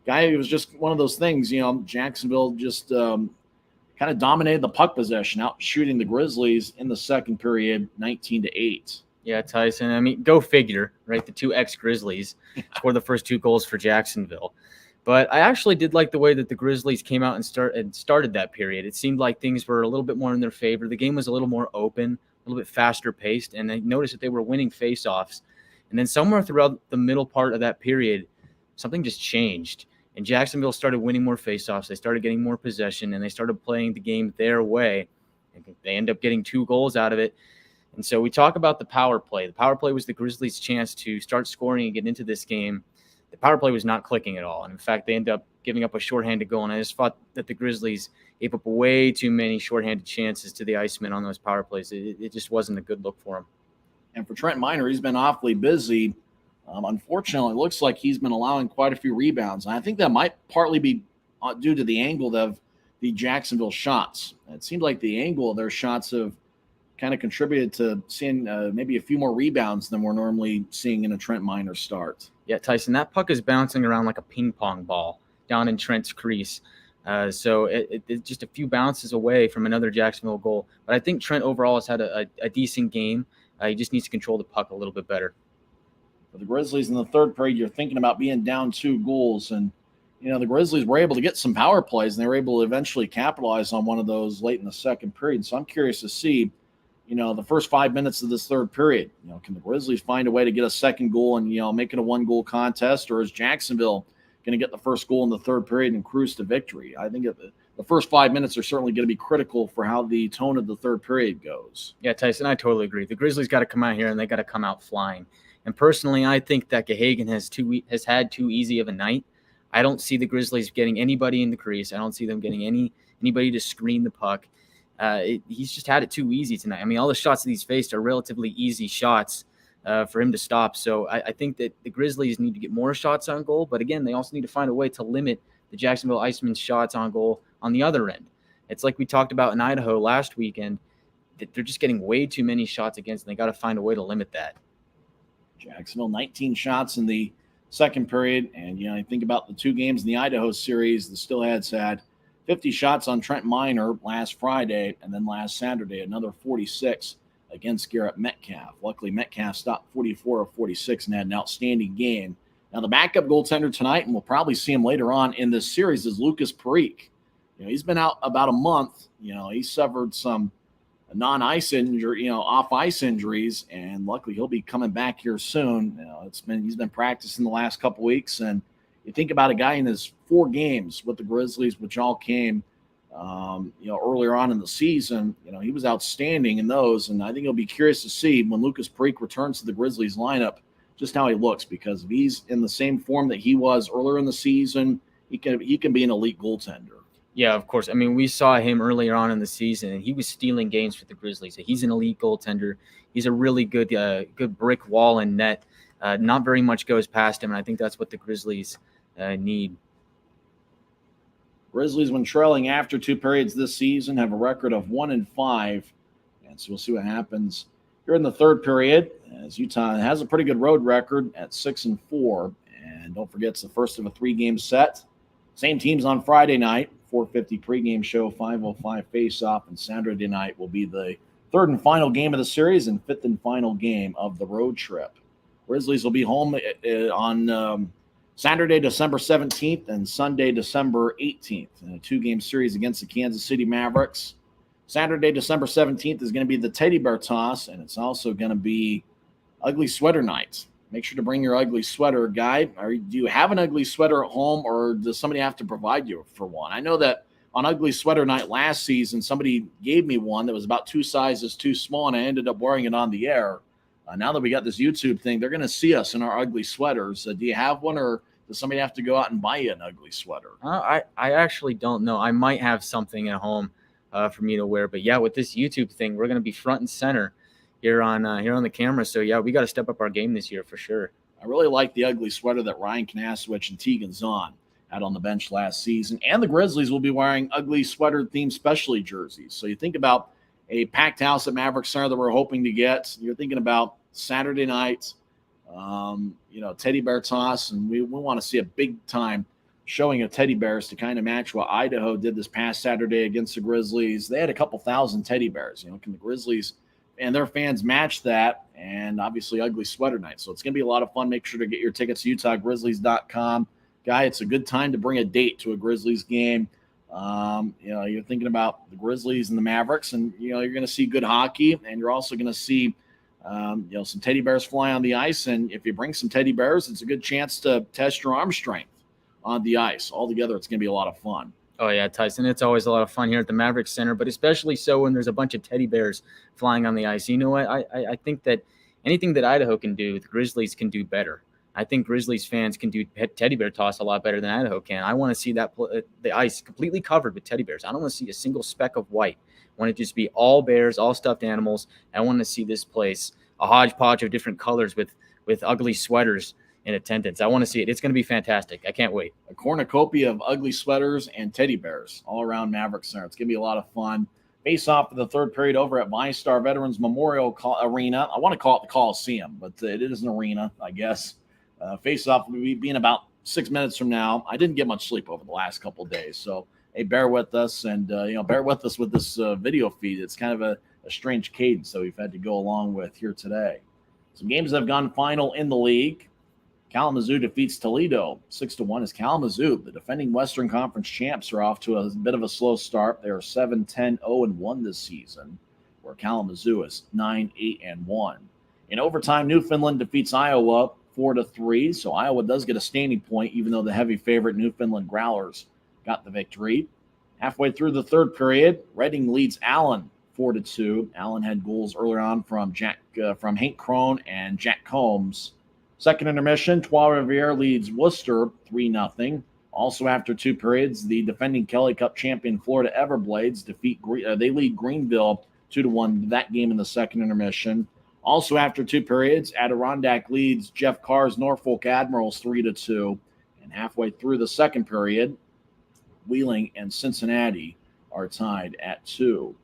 guy, it was just one of those things, Jacksonville just kind of dominated the puck possession, out shooting the Grizzlies in the second period, 19-8. Yeah, Tyson. I mean, go figure, right? The 2 ex-Grizzlies scored the first 2 goals for Jacksonville. But I actually did like the way that the Grizzlies came out and started that period. It seemed like things were a little bit more in their favor. The game was a little more open, a little bit faster paced, and I noticed that they were winning faceoffs. And then somewhere throughout the middle part of that period, something just changed. And Jacksonville started winning more faceoffs. They started getting more possession, and they started playing the game their way. And they end up getting 2 goals out of it. And so we talk about the power play. The power play was the Grizzlies' chance to start scoring and get into this game. The power play was not clicking at all. And in fact, they ended up giving up a shorthanded goal. And I just thought that the Grizzlies gave up way too many shorthanded chances to the Icemen on those power plays. It just wasn't a good look for them. And for Trent Miner, he's been awfully busy. Unfortunately, it looks like he's been allowing quite a few rebounds. And I think that might partly be due to the angle of the Jacksonville shots. It seemed like the angle of their shots have kind of contributed to seeing maybe a few more rebounds than we're normally seeing in a Trent Miner start. Yeah, Tyson, that puck is bouncing around like a ping pong ball down in Trent's crease. So it's just a few bounces away from another Jacksonville goal. But I think Trent overall has had a decent game. He just needs to control the puck a little bit better. For the Grizzlies in the third period, you're thinking about being down 2 goals. And, the Grizzlies were able to get some power plays, and they were able to eventually capitalize on one of those late in the second period. So I'm curious to see, the first 5 minutes of this third period. Can the Grizzlies find a way to get a second goal and, make it a 1-goal contest? Or is Jacksonville going to get the first goal in the third period and cruise to victory? I think the first 5 minutes are certainly going to be critical for how the tone of the third period goes. Yeah, Tyson, I totally agree. The Grizzlies got to come out here, and they got to come out flying. And personally, I think that Gahagan has had too easy of a night. I don't see the Grizzlies getting anybody in the crease. I don't see them getting anybody to screen the puck. He's just had it too easy tonight. I mean, all the shots that he's faced are relatively easy shots for him to stop. So I think that the Grizzlies need to get more shots on goal. But again, they also need to find a way to limit the Jacksonville Icemen shots on goal on the other end. It's like we talked about in Idaho last weekend, that they're just getting way too many shots against, and they got to find a way to limit that. Jacksonville, 19 shots in the second period. And, you think about the 2 games in the Idaho series, the Steelheads had 50 shots on Trent Miner last Friday, and then last Saturday, another 46 against Garrett Metcalf. Luckily, Metcalf stopped 44 of 46 and had an outstanding game. Now, the backup goaltender tonight, and we'll probably see him later on in this series, is Lucas Perique. He's been out about a month. He suffered some non-ice injury, off-ice injuries, and luckily he'll be coming back here soon. He's been practicing the last couple weeks, and you think about a guy in his 4 games with the Grizzlies, which all came, earlier on in the season. He was outstanding in those, and I think you'll be curious to see when Lucas Perique returns to the Grizzlies lineup just how he looks, because if he's in the same form that he was earlier in the season, he can be an elite goaltender. Yeah, of course. I mean, we saw him earlier on in the season, and he was stealing games for the Grizzlies. He's an elite goaltender. He's a really good brick wall and net. Not very much goes past him, and I think that's what the Grizzlies need. Grizzlies, when trailing after 2 periods this season, have a record of 1-5, and so we'll see what happens here in the third period, as Utah has a pretty good road record at 6-4, and don't forget it's the first of a 3-game set. Same teams on Friday night. 4:50 pregame show, 5:05 face-off, and Saturday night will be the third and final game of the series and fifth and final game of the road trip. Grizzlies will be home on Saturday, December 17th, and Sunday, December 18th, in a 2-game series against the Kansas City Mavericks. Saturday, December 17th is going to be the Teddy Bear Toss, and it's also going to be Ugly Sweater Night. Make sure to bring your ugly sweater, guy. Do you have an ugly sweater at home, or does somebody have to provide you for one? I know that on Ugly Sweater Night last season, somebody gave me one that was about 2 sizes too small, and I ended up wearing it on the air. Now that we got this YouTube thing, they're going to see us in our ugly sweaters. Do you have one, or does somebody have to go out and buy you an ugly sweater? I actually don't know. I might have something at home for me to wear. But, yeah, with this YouTube thing, we're going to be front and center here on the camera. So, yeah, we got to step up our game this year for sure. I really like the ugly sweater that Ryan Knaswich and Tegan Zahn had on the bench last season. And the Grizzlies will be wearing ugly sweater-themed specialty jerseys. So you think about a packed house at Maverick Center that we're hoping to get. You're thinking about Saturday night, Teddy Bear Toss, and we want to see a big-time showing of teddy bears to kind of match what Idaho did this past Saturday against the Grizzlies. They had a couple thousand teddy bears. Can the Grizzlies and their fans match that? And obviously Ugly Sweater Night. So it's going to be a lot of fun. Make sure to get your tickets to UtahGrizzlies.com. Guy, it's a good time to bring a date to a Grizzlies game. You're thinking about the Grizzlies and the Mavericks, and, you're going to see good hockey, and you're also going to see, some teddy bears fly on the ice. And if you bring some teddy bears, it's a good chance to test your arm strength on the ice. Altogether, it's going to be a lot of fun. Oh, yeah, Tyson, it's always a lot of fun here at the Maverick Center, but especially so when there's a bunch of teddy bears flying on the ice. You know what? I think that anything that Idaho can do, the Grizzlies can do better. I think Grizzlies fans can do teddy bear toss a lot better than Idaho can. I want to see that the ice completely covered with teddy bears. I don't want to see a single speck of white. I want it to just be all bears, all stuffed animals. I want to see this place a hodgepodge of different colors with ugly sweaters in attendance. I want to see it. It's going to be fantastic. I can't wait. A cornucopia of ugly sweaters and teddy bears all around Maverick Center. It's going to be a lot of fun. Face off for the third period over at VyStar Veterans Memorial Arena. I want to call it the Coliseum, but it is an arena, I guess. Face off will be in about 6 minutes from now. I didn't get much sleep over the last couple of days, so hey, bear with us, and bear with us with this video feed. It's kind of a strange cadence that we've had to go along with here today. Some games that have gone final in the league. Kalamazoo defeats Toledo 6-1 as Kalamazoo, the defending Western Conference champs, are off to a bit of a slow start. They are 7-10-0-1 this season, where Kalamazoo is 9-8-1. In overtime, Newfoundland defeats Iowa 4-3, so Iowa does get a standing point, even though the heavy favorite Newfoundland Growlers got the victory. Halfway through the third period, Reading leads Allen 4-2. Allen had goals earlier on from Hank Crone and Jack Combs. Second intermission, Trois-Rivières leads Worcester 3-0. Also after 2 periods, the defending Kelly Cup champion Florida Everblades they lead Greenville 2-1 that game in the second intermission. Also after 2 periods, Adirondack leads Jeff Carr's Norfolk Admirals 3-2. And halfway through the second period, Wheeling and Cincinnati are tied at 2.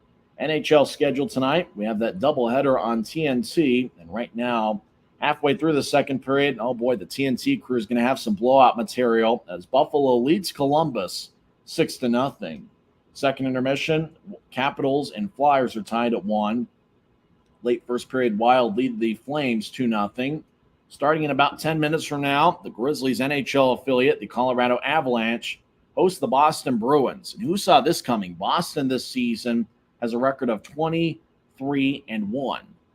NHL schedule tonight, we have that doubleheader on TNT, and right now, halfway through the second period, oh boy, the TNT crew is going to have some blowout material as Buffalo leads Columbus 6-0. Second intermission, Capitals and Flyers are tied at 1. Late first period, Wild lead the Flames 2-0. Starting in about 10 minutes from now, the Grizzlies NHL affiliate, the Colorado Avalanche, host the Boston Bruins. And who saw this coming? Boston this season has a record of 23-1.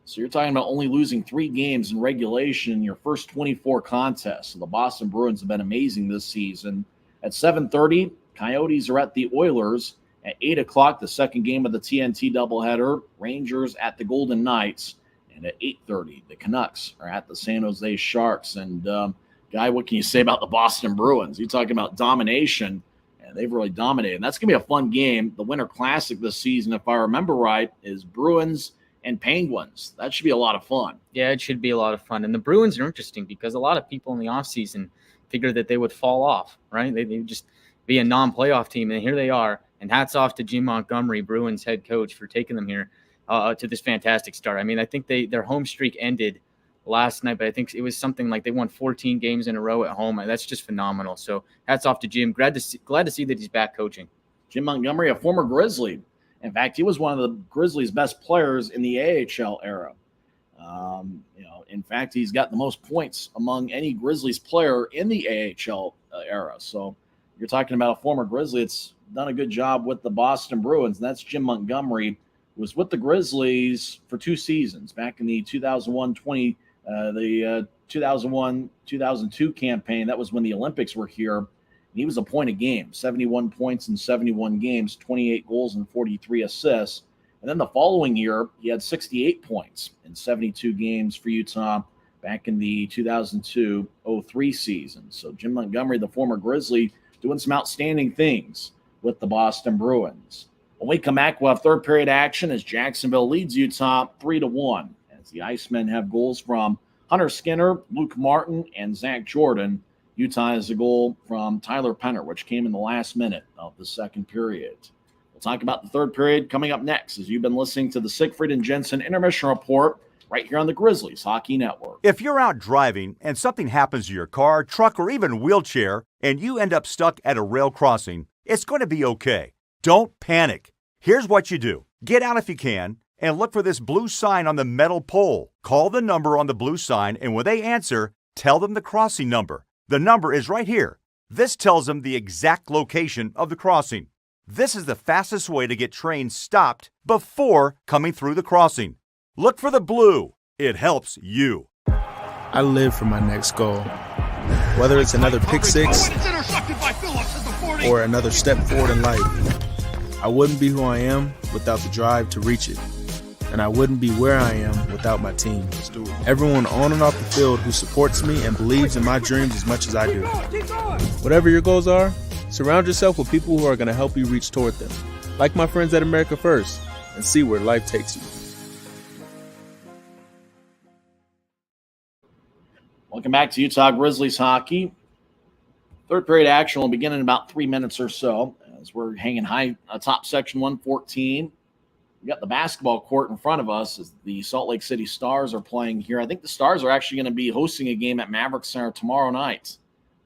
So you're talking about only losing 3 games in regulation in your first 24 contests. So the Boston Bruins have been amazing this season. At 7:30, Coyotes are at the Oilers. At 8 o'clock, the second game of the TNT doubleheader, Rangers at the Golden Knights. And at 8:30, the Canucks are at the San Jose Sharks. And, Guy, what can you say about the Boston Bruins? You're talking about domination. They've really dominated. And that's going to be a fun game. The Winter Classic this season, if I remember right, is Bruins and Penguins. That should be a lot of fun. Yeah, it should be a lot of fun. And the Bruins are interesting because a lot of people in the offseason figured that they would fall off, right? They would just be a non-playoff team, and here they are. And hats off to Jim Montgomery, Bruins head coach, for taking them here to this fantastic start. I mean, I think their home streak ended last night, but I think it was something like they won 14 games in a row at home. That's just phenomenal. So hats off to Jim. Glad to see that he's back coaching. Jim Montgomery, a former Grizzly. In fact, he was one of the Grizzlies' best players in the AHL era. In fact, he's got the most points among any Grizzlies player in the AHL era. So you're talking about a former Grizzly that's done a good job with the Boston Bruins, and that's Jim Montgomery, who was with the Grizzlies for 2 seasons back in the 2001-2002 campaign. That was when the Olympics were here. And he was a point a game, 71 points in 71 games, 28 goals and 43 assists. And then the following year, he had 68 points in 72 games for Utah back in the 2002-03 season. So Jim Montgomery, the former Grizzly, doing some outstanding things with the Boston Bruins. When we come back, we'll have third period action as Jacksonville leads Utah 3-1. The Icemen have goals from Hunter Skinner, Luke Martin, and Zach Jordan. Utah has a goal from Tyler Penner, which came in the last minute of the second period. We'll talk about the third period coming up next as you've been listening to the Siegfried and Jensen Intermission Report right here on the Grizzlies Hockey Network. If you're out driving and something happens to your car, truck, or even wheelchair, and you end up stuck at a rail crossing, it's going to be okay. Don't panic. Here's what you do. Get out if you can, and look for this blue sign on the metal pole. Call the number on the blue sign, and when they answer, tell them the crossing number. The number is right here. This tells them the exact location of the crossing. This is the fastest way to get trains stopped before coming through the crossing. Look for the blue. It helps you. I live for my next goal. Whether it's another pick six or another step forward in life, I wouldn't be who I am without the drive to reach it. And I wouldn't be where I am without my team. Everyone on and off the field who supports me and believes in my dreams as much as I do. Whatever your goals are, surround yourself with people who are going to help you reach toward them. Like my friends at America First, and see where life takes you. Welcome back to Utah Grizzlies hockey. Third period action will begin in about 3 minutes or so as we're hanging high atop section 114. We got the basketball court in front of us as the Salt Lake City Stars are playing here. I think the Stars are actually going to be hosting a game at Maverick Center tomorrow night.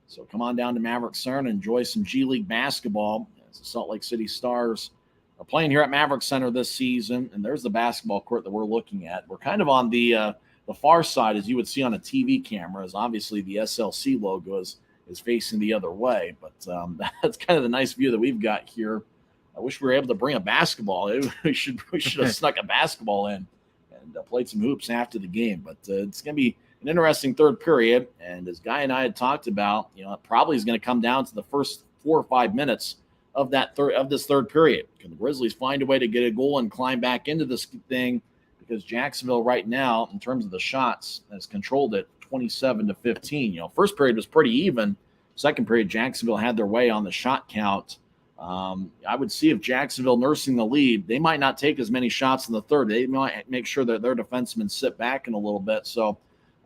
So come on down to Maverick Center and enjoy some G League basketball as the Salt Lake City Stars are playing here at Maverick Center this season. And there's the basketball court that we're looking at. We're kind of on the far side, as you would see on a TV camera, as obviously the SLC logo is facing the other way. But that's kind of the nice view that we've got here. I wish we were able to bring a basketball. We should have snuck a basketball in and played some hoops after the game. But it's going to be an interesting third period. And as Guy and I had talked about, it probably is going to come down to the first 4 or 5 minutes of this third period. Can the Grizzlies find a way to get a goal and climb back into this thing? Because Jacksonville right now, in terms of the shots, has controlled it 27-15. First period was pretty even. Second period, Jacksonville had their way on the shot count. I would see if Jacksonville nursing the lead, they might not take as many shots in the third. They might make sure that their defensemen sit back in a little bit. So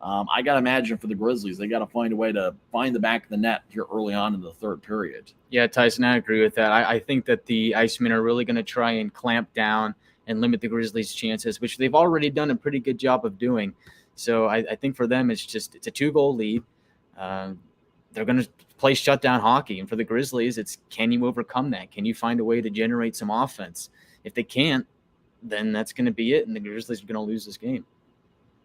I got to imagine for the Grizzlies, they got to find a way to find the back of the net here early on in the third period. Yeah, Tyson, I agree with that. I think that the Icemen are really going to try and clamp down and limit the Grizzlies' chances, which they've already done a pretty good job of doing. So I think for them, it's a 2-goal lead. They're going to play shutdown hockey. And for the Grizzlies, it's can you overcome that? Can you find a way to generate some offense? If they can't, then that's going to be it, and the Grizzlies are going to lose this game.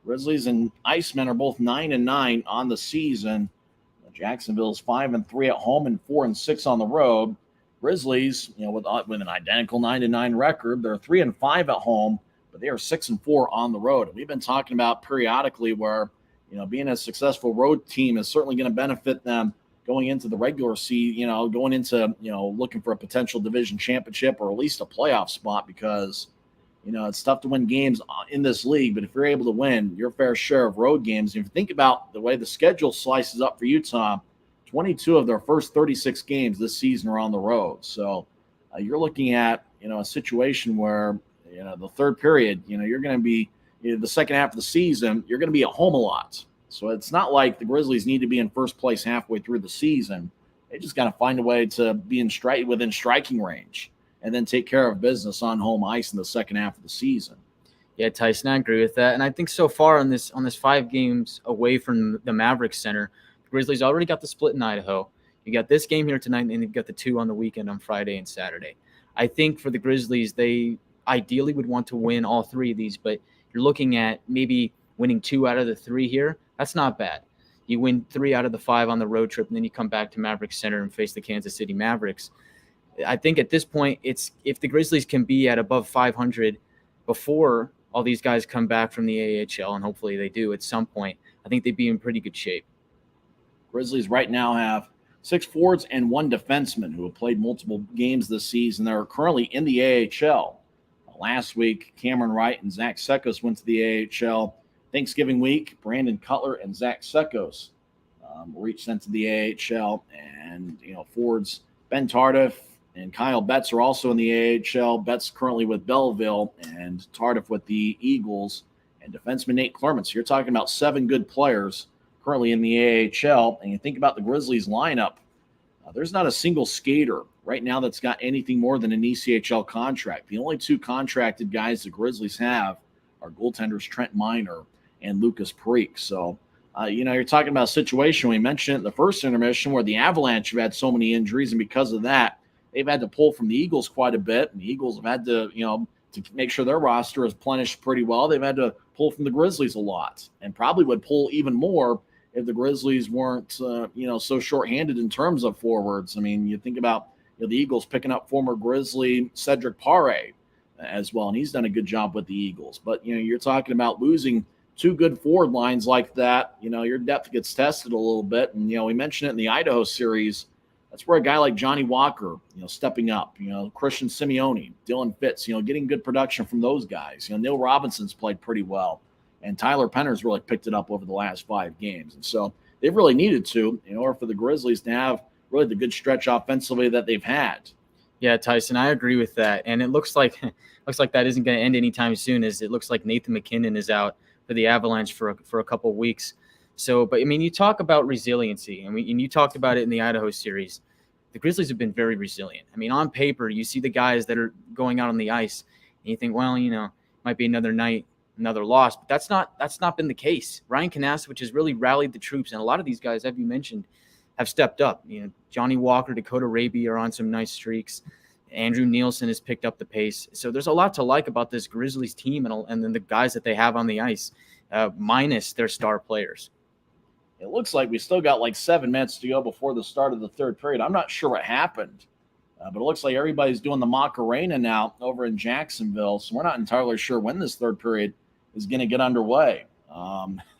Grizzlies and Icemen are both 9-9 on the season. Jacksonville's 5-3 at home and 4-6 on the road. Grizzlies, with an identical 9-9 record, they're 3-5 at home, but they are 6-4 on the road. We've been talking about periodically where being a successful road team is certainly going to benefit them going into the regular season. Going into looking for a potential division championship or at least a playoff spot because. It's tough to win games in this league, but if you're able to win your fair share of road games, if you think about the way the schedule slices up for Utah, 22 of their first 36 games this season are on the road. So you're looking at, a situation where, the third period, you're going to be the second half of the season, you're going to be at home a lot. So it's not like the Grizzlies need to be in first place halfway through the season. They just got to find a way to be within striking range. And then take care of business on home ice in the second half of the season. Yeah, Tyson, I agree with that. And I think so far on this 5 games away from the Mavericks Center, the Grizzlies already got the split in Idaho. You got this game here tonight, and then you've got the 2 on the weekend on Friday and Saturday. I think for the Grizzlies, they ideally would want to win all 3 of these, but you're looking at maybe winning 2 out of the 3 here. That's not bad. You win 3 out of the 5 on the road trip, and then you come back to Mavericks Center and face the Kansas City Mavericks. I think at this point, it's if the Grizzlies can be at above 500 before all these guys come back from the AHL, and hopefully they do at some point, I think they'd be in pretty good shape. Grizzlies right now have 6 forwards and 1 defenseman who have played multiple games this season. They're currently in the AHL. Last week, Cameron Wright and Zach Sekos went to the AHL. Thanksgiving week, Brandon Cutler and Zach Sekos were each sent to the AHL. And, forwards Ben Tardif and Kyle Betts are also in the AHL. Betts currently with Belleville and Tardif with the Eagles. And defenseman Nate Clermont. So you're talking about 7 good players currently in the AHL. And you think about the Grizzlies lineup, there's not a single skater right now that's got anything more than an ECHL contract. The only 2 contracted guys the Grizzlies have are goaltenders Trent Miner and Lucas Perique. So, you're talking about a situation, we mentioned it in the first intermission, where the Avalanche have had so many injuries, and because of that, they've had to pull from the Eagles quite a bit, and the Eagles have had to, to make sure their roster is replenished pretty well, they've had to pull from the Grizzlies a lot, and probably would pull even more if the Grizzlies weren't, so shorthanded in terms of forwards. I mean, you think about the Eagles picking up former Grizzly Cedric Pare as well, and he's done a good job with the Eagles. But, you're talking about losing 2 good forward lines like that. Your depth gets tested a little bit, and, we mentioned it in the Idaho series. That's where a guy like Johnny Walker, stepping up, Christian Simeone, Dylan Fitz, getting good production from those guys. Neil Robinson's played pretty well, and Tyler Penner's really picked it up over the last 5 games. And so they've really needed to, in order for the Grizzlies to have really the good stretch offensively that they've had. Yeah, Tyson, I agree with that. And it looks like that isn't going to end anytime soon, as it looks like Nathan McKinnon is out for the Avalanche for a couple of weeks. So, but I mean, you talk about resiliency, and you talked about it in the Idaho series. The Grizzlies have been very resilient. I mean, on paper, you see the guys that are going out on the ice, and you think, well, might be another night, another loss, but that's not been the case. Ryan Kanasevich has really rallied the troops, and a lot of these guys, as you mentioned, have stepped up. Johnny Walker, Dakota Raby are on some nice streaks. Andrew Nielsen has picked up the pace. So there's a lot to like about this Grizzlies team and then the guys that they have on the ice, minus their star players. It looks like we still got like 7 minutes to go before the start of the third period. I'm not sure what happened, but it looks like everybody's doing the mock arena now over in Jacksonville. So we're not entirely sure when this third period is going to get underway.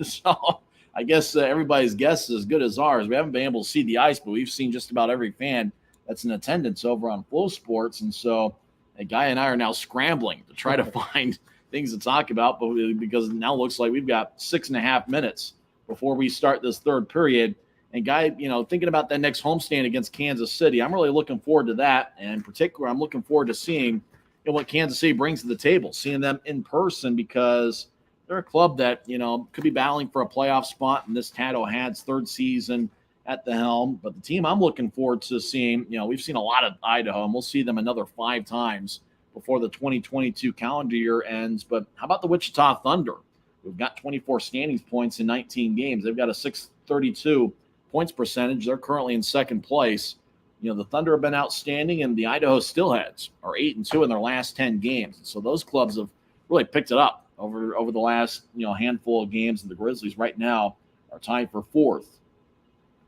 So I guess everybody's guess is as good as ours. We haven't been able to see the ice, but we've seen just about every fan that's in attendance over on Flow Sports. And so a guy and I are now scrambling to try to find things to talk about, but because it now looks like we've got 6.5 minutes before we start this third period. And Guy, thinking about that next homestand against Kansas City, I'm really looking forward to that. And in particular, I'm looking forward to seeing what Kansas City brings to the table, seeing them in person, because they're a club that, could be battling for a playoff spot in this Tad O'Had's third season at the helm. But the team I'm looking forward to seeing, we've seen a lot of Idaho, and we'll see them another 5 times before the 2022 calendar year ends. But how about the Wichita Thunder? We've got 24 standings points in 19 games. They've got a 632 points percentage. They're currently in second place. The Thunder have been outstanding, and the Idaho Steelheads are 8-2 in their last 10 games. So those clubs have really picked it up over the last handful of games. And the Grizzlies right now are tied for 4th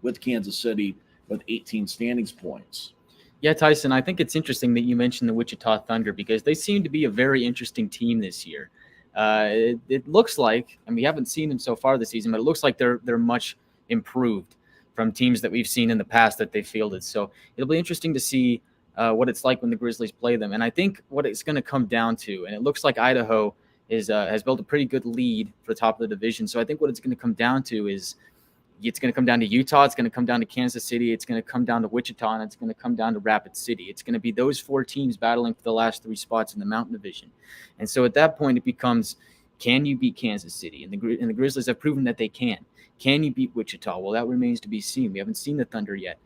with Kansas City with 18 standings points. Yeah, Tyson, I think it's interesting that you mentioned the Wichita Thunder because they seem to be a very interesting team this year. It looks like, and we haven't seen them so far this season, but it looks like they're much improved from teams that we've seen in the past that they fielded. So it'll be interesting to see what it's like when the Grizzlies play them. And I think what it's going to come down to, and it looks like Idaho has built a pretty good lead for the top of the division. So I think what it's going to come down to is it's going to come down to Utah. It's going to come down to Kansas City. It's going to come down to Wichita, and it's going to come down to Rapid City. It's going to be those 4 teams battling for the last 3 spots in the Mountain Division. And so at that point, it becomes, can you beat Kansas City? And the Grizzlies have proven that they can. Can you beat Wichita? Well, that remains to be seen. We haven't seen the Thunder yet.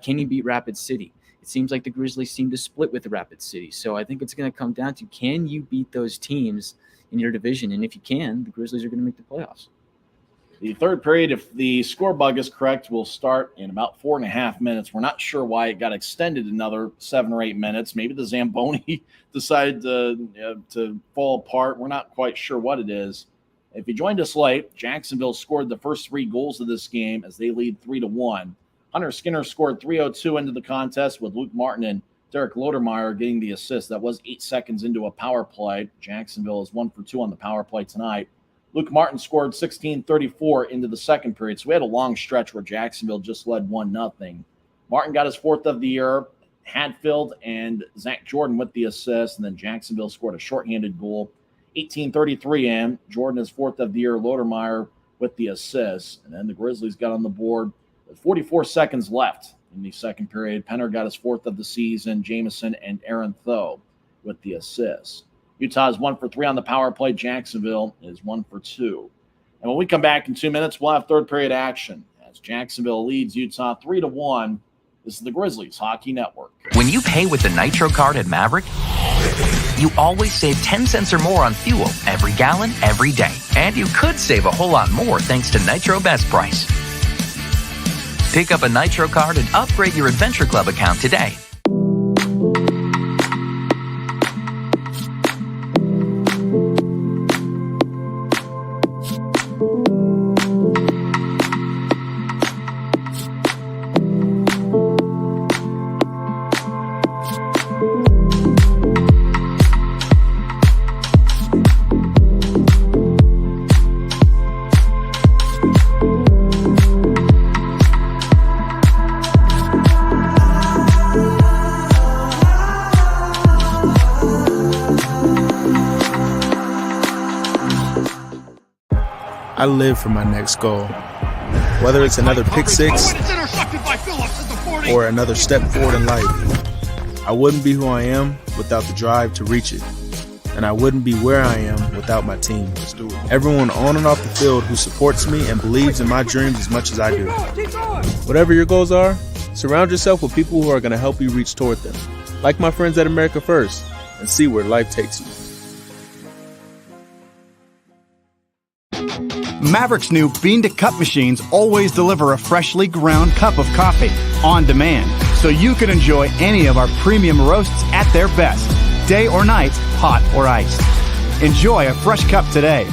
Can you beat Rapid City? It seems like the Grizzlies seem to split with the Rapid City. So I think it's going to come down to, can you beat those teams in your division? And if you can, the Grizzlies are going to make the playoffs. The third period, if the score bug is correct, will start in about 4.5 minutes. We're not sure why it got extended another 7 or 8 minutes. Maybe the Zamboni decided to fall apart. We're not quite sure what it is. If you joined us late, Jacksonville scored the first 3 goals of this game as they lead 3-1. Hunter Skinner scored 3:02 into the contest with Luke Martin and Derek Lodermeyer getting the assist. That was 8 seconds into a power play. Jacksonville is 1 for 2 on the power play tonight. Luke Martin scored 16:34 into the second period. So we had a long stretch where Jacksonville just led 1-0. Martin got his 4th of the year. Hadfield and Zach Jordan with the assist. And then Jacksonville scored a shorthanded goal. 18:33 in. Jordan his 4th of the year. Lodermeyer with the assist. And then the Grizzlies got on the board with 44 seconds left in the second period. Penner got his 4th of the season. Jameson and Aaron Tho with the assist. Utah is 1 for 3 on the power play. Jacksonville is 1 for 2. And when we come back in 2 minutes, we'll have third period action as Jacksonville leads Utah 3-1. This is the Grizzlies Hockey Network. When you pay with the Nitro card at Maverick, you always save 10 cents or more on fuel every gallon, every day. And you could save a whole lot more thanks to Nitro Best Price. Pick up a Nitro card and upgrade your Adventure Club account today. I live for my next goal. Whether it's another pick six or another step forward in life, I wouldn't be who I am without the drive to reach it. And I wouldn't be where I am without my team. Everyone on and off the field who supports me and believes in my dreams as much as I do. Whatever your goals are, surround yourself with people who are going to help you reach toward them. Like my friends at America First, and see where life takes you. Maverick's new bean-to-cup machines always deliver a freshly ground cup of coffee on demand, so you can enjoy any of our premium roasts at their best, day or night, hot or iced. Enjoy a fresh cup today.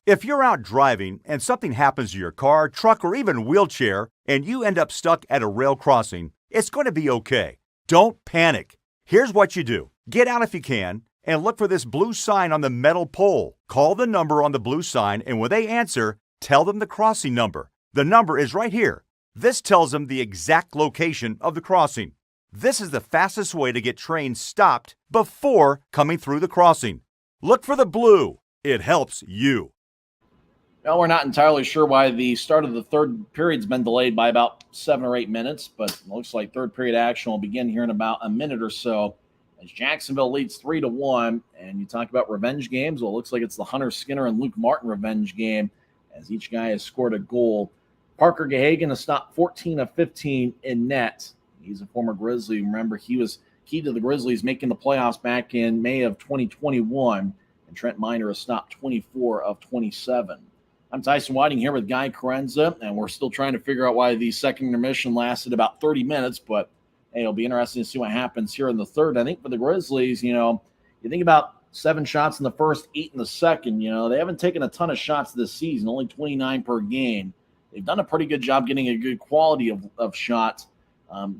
If you're out driving and something happens to your car, truck, or even wheelchair, and you end up stuck at a rail crossing, it's going to be okay. Don't panic. Here's what you do. Get out if you can, and look for this blue sign on the metal pole. Call the number on the blue sign, and when they answer, tell them the crossing number. The number is right here. This tells them the exact location of the crossing. This is the fastest way to get trains stopped before coming through the crossing. Look for the blue. It helps you. Well, we're not entirely sure why the start of the third period's been delayed by about 7 or 8 minutes, but it looks like third period action will begin here in about a minute or so as Jacksonville leads 3-1. And you talk about revenge games. Well, it looks like it's the Hunter Skinner and Luke Martin revenge game, as each guy has scored a goal. Parker Gahagan has stopped 14 of 15 in net. He's a former Grizzly. Remember, he was key to the Grizzlies making the playoffs back in May of 2021. And Trent Miner has stopped 24 of 27. I'm Tyson Whiting here with Guy Carenza, and we're still trying to figure out why the second intermission lasted about 30 minutes, but hey, it'll be interesting to see what happens here in the third. I think for the Grizzlies, you think about 7 shots in the first, 8 in the second. They haven't taken a ton of shots this season, only 29 per game. They've done a pretty good job getting a good quality of shots.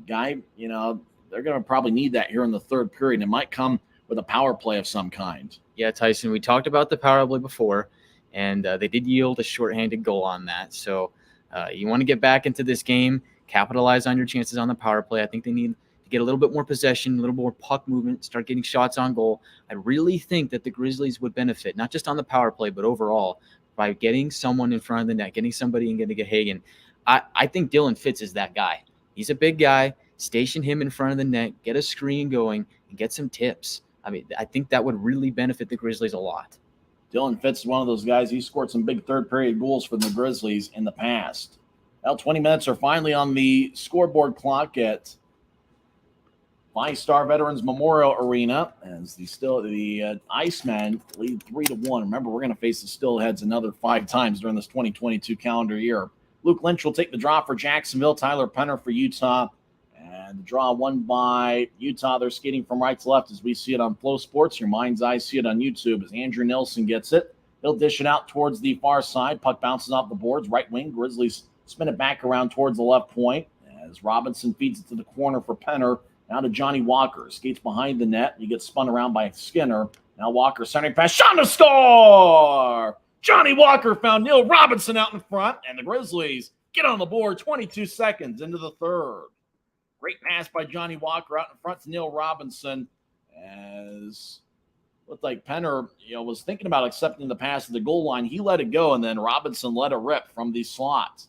Guy, they're going to probably need that here in the third period. It might come with a power play of some kind. Yeah, Tyson, we talked about the power play before, and they did yield a shorthanded goal on that. So you want to get back into this game, capitalize on your chances on the power play. I think they need to get a little bit more possession, a little more puck movement, start getting shots on goal. I really think that the Grizzlies would benefit, not just on the power play, but overall, by getting someone in front of the net, getting somebody and getting Gahagan. I think Dylan Fitz is that guy. He's a big guy. Station him in front of the net, get a screen going, and get some tips. I mean, I think that would really benefit the Grizzlies a lot. Dylan Fitz is one of those guys. He scored some big third-period goals for the Grizzlies in the past. Well, 20 minutes are finally on the scoreboard clock at VyStar Veterans Memorial Arena as the Icemen lead 3-1. Remember, we're going to face the Steelheads another 5 times during this 2022 calendar year. Luke Lynch will take the draw for Jacksonville. Tyler Penner for Utah. And the draw won by Utah. They're skating from right to left as we see it on Flow Sports. Your mind's eye see it on YouTube as Andrew Nelson gets it. He'll dish it out towards the far side. Puck bounces off the boards. Right wing. Grizzlies spin it back around towards the left point as Robinson feeds it to the corner for Penner. Now to Johnny Walker. Skates behind the net. He gets spun around by Skinner. Now Walker centering pass. Shot to score! Johnny Walker found Neil Robinson out in front, and the Grizzlies get on the board 22 seconds into the third. Great pass by Johnny Walker out in front to Neil Robinson, as looked like Penner, was thinking about accepting the pass at the goal line. He let it go, and then Robinson let it rip from the slot.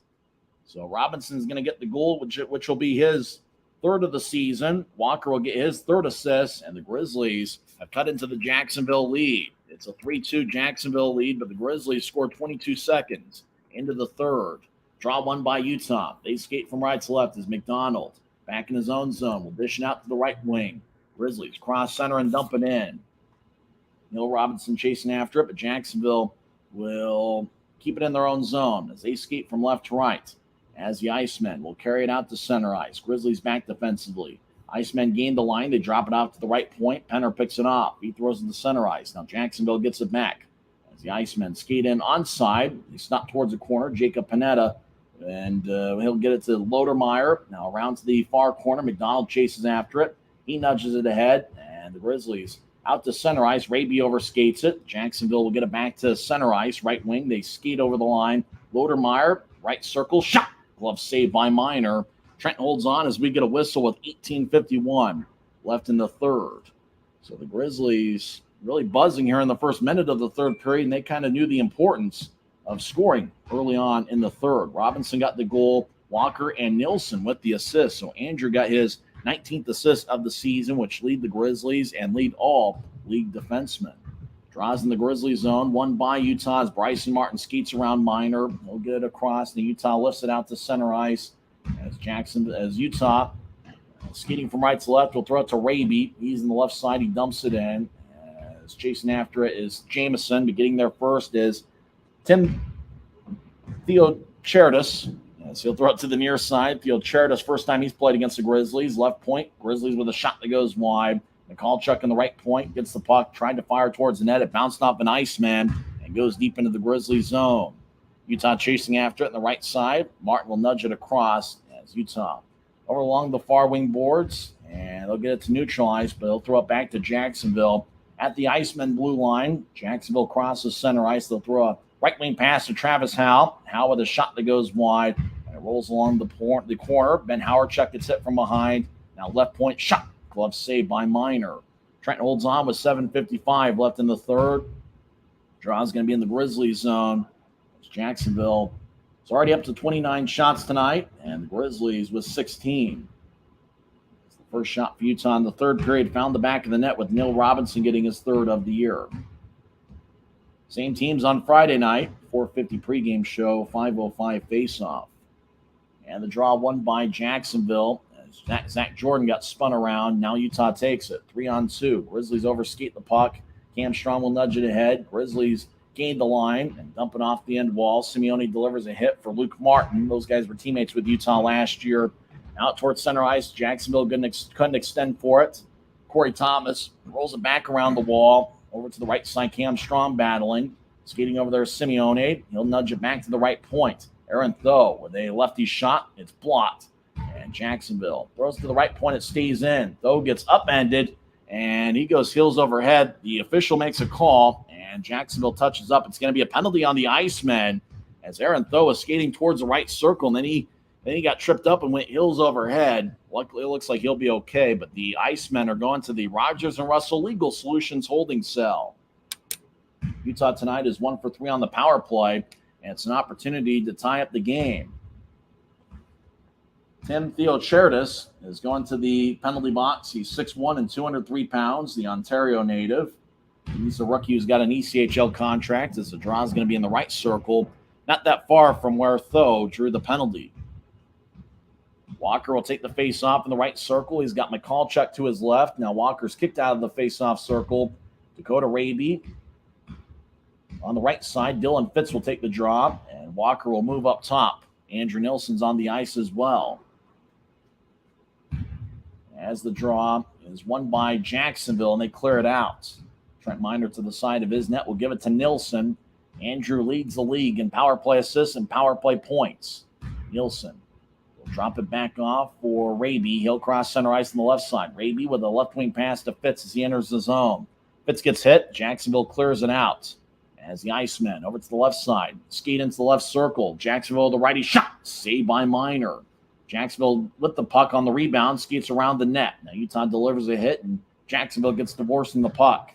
So Robinson's going to get the goal, which will be his third of the season. Walker will get his third assist, and the Grizzlies have cut into the Jacksonville lead. It's a 3-2 Jacksonville lead, but the Grizzlies scored 22 seconds into the third. Draw one by Utah. They skate from right to left as McDonald back in his own zone. Will dish it out to the right wing. Grizzlies cross center and dump it in. Neil Robinson chasing after it, but Jacksonville will keep it in their own zone as they skate from left to right. As the Icemen will carry it out to center ice. Grizzlies back defensively. Icemen gain the line. They drop it off to the right point. Penner picks it off. He throws it to center ice. Now Jacksonville gets it back. As the Icemen skate in onside. They stop towards the corner. Jacob Panetta. And he'll get it to Lodermeyer. Now around to the far corner. McDonald chases after it. He nudges it ahead. And the Grizzlies out to center ice. Raby overskates it. Jacksonville will get it back to center ice. Right wing. They skate over the line. Lodermeyer. Right circle. Shot. Glove saved by Miner. Trent holds on as we get a whistle with 18:51 left in the third. So the Grizzlies really buzzing here in the first minute of the third period, and they kind of knew the importance of scoring early on in the third. Robinson got the goal. Walker and Nilsson with the assist. So Andrew got his 19th assist of the season, which lead the Grizzlies and lead all league defensemen. Draws in the Grizzly zone, won by Utah's Bryson Martin skates around Miner. He'll get it across. The Utah lifts it out to center ice. As Utah skating from right to left, will throw it to Raby. He's on the left side. He dumps it in. As chasing after it is Jamison, but getting there first is Tim Theocharidis. As he'll throw it to the near side. Theocharidis, first time he's played against the Grizzlies. Left point. Grizzlies with a shot that goes wide. Mikalchuk in the right point. Gets the puck. Tried to fire towards the net. It bounced off an Iceman and goes deep into the Grizzly zone. Utah chasing after it on the right side. Martin will nudge it across as Utah over along the far wing boards. And they'll get it to neutralize, but they'll throw it back to Jacksonville at the Iceman blue line. Jacksonville crosses center ice. They'll throw a right wing pass to Travis Howe. Howe with a shot that goes wide. And it rolls along the corner. Ben Howardchuk gets hit from behind. Now left point shot. Glove saved by Miner. Trent holds on with 7:55 left in the third. Draw's going to be in the Grizzly zone. Jacksonville is already up to 29 shots tonight, and the Grizzlies with 16. As the First shot for Utah in the third period found the back of the net with Neil Robinson getting his third of the year. Same teams on Friday night, 4:50 pregame show, 5:05 faceoff. And the draw won by Jacksonville. Zach Jordan got spun around. Now Utah takes it. 3-on-2. Grizzlies overskate the puck. Cam Strong will nudge it ahead. Grizzlies gain the line and dump it off the end wall. Simeone delivers a hit for Luke Martin. Those guys were teammates with Utah last year. Out towards center ice. Jacksonville couldn't extend for it. Corey Thomas rolls it back around the wall. Over to the right side, Cam Strong battling. Skating over there, Simeone. He'll nudge it back to the right point. Aaron Tho with a lefty shot. It's blocked. And Jacksonville throws to the right point. It stays in. Tho gets upended, and he goes heels over head. The official makes a call, and Jacksonville touches up. It's going to be a penalty on the Icemen as Aaron Tho is skating towards the right circle, and then he got tripped up and went heels over head. Luckily, it looks like he'll be okay, but the Icemen are going to the Rogers and Russell Legal Solutions holding cell. Utah tonight is 1 for 3 on the power play, and it's an opportunity to tie up the game. Tim Theocharidis is going to the penalty box. He's 6'1" and 203 pounds, the Ontario native. He's a rookie who's got an ECHL contract, as the draw is going to be in the right circle, not that far from where Tho drew the penalty. Walker will take the face-off in the right circle. He's got McCallchuk to his left. Now Walker's kicked out of the face-off circle. Dakota Raby on the right side. Dylan Fitz will take the draw, and Walker will move up top. Andrew Nilsson's on the ice as well. As the draw is won by Jacksonville, and they clear it out. Trent Miner to the side of his net will give it to Nilsson. Andrew leads the league in power play assists and power play points. Nilsson will drop it back off for Raby. He'll cross center ice on the left side. Raby with a left wing pass to Fitz as he enters the zone. Fitz gets hit. Jacksonville clears it out. As the Icemen over to the left side. Skate into the left circle. Jacksonville, the righty shot. Saved by Miner. Jacksonville with the puck on the rebound. Skates around the net. Now Utah delivers a hit, and Jacksonville gets divorced in the puck.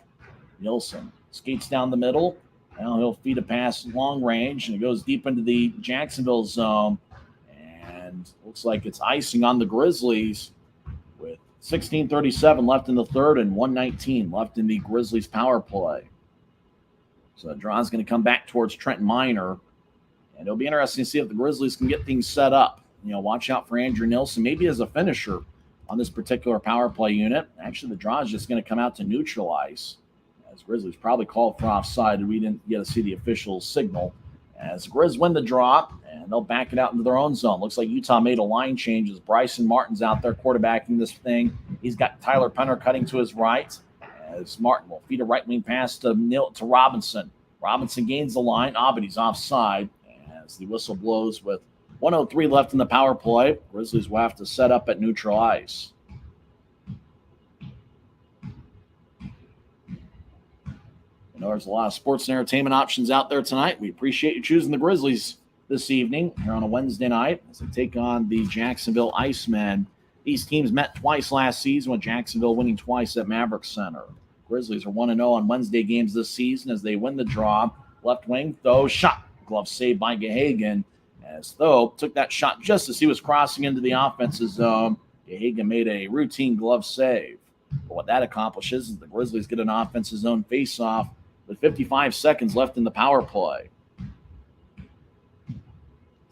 Nilsson skates down the middle. Now he'll feed a pass long range, and it goes deep into the Jacksonville zone. And looks like it's icing on the Grizzlies with 16:37 left in the third and 1:19 left in the Grizzlies power play. So the draw is going to come back towards Trent Miner. And it'll be interesting to see if the Grizzlies can get things set up. You know, watch out for Andrew Nilsson, maybe as a finisher on this particular power play unit. Actually, the draw is just going to come out to neutralize. As Grizzlies probably called for offside, and we didn't get to see the official signal. As the Grizz win the draw, and they'll back it out into their own zone. Looks like Utah made a line change as Bryson Martin's out there quarterbacking this thing. He's got Tyler Penner cutting to his right. As Martin will feed a right wing pass to Robinson. Robinson gains the line. But he's offside as the whistle blows with 1:03 left in the power play. Grizzlies will have to set up at neutral ice. I know there's a lot of sports and entertainment options out there tonight. We appreciate you choosing the Grizzlies this evening here on a Wednesday night as they take on the Jacksonville Icemen. These teams met twice last season, with Jacksonville winning twice at Maverick Center. Grizzlies are 1-0 on Wednesday games this season as they win the draw. Left wing, Tho shot. Glove saved by Gahagan. As Tho took that shot just as he was crossing into the offensive zone. Gahagan made a routine glove save. But what that accomplishes is the Grizzlies get an offensive zone face-off with 55 seconds left in the power play.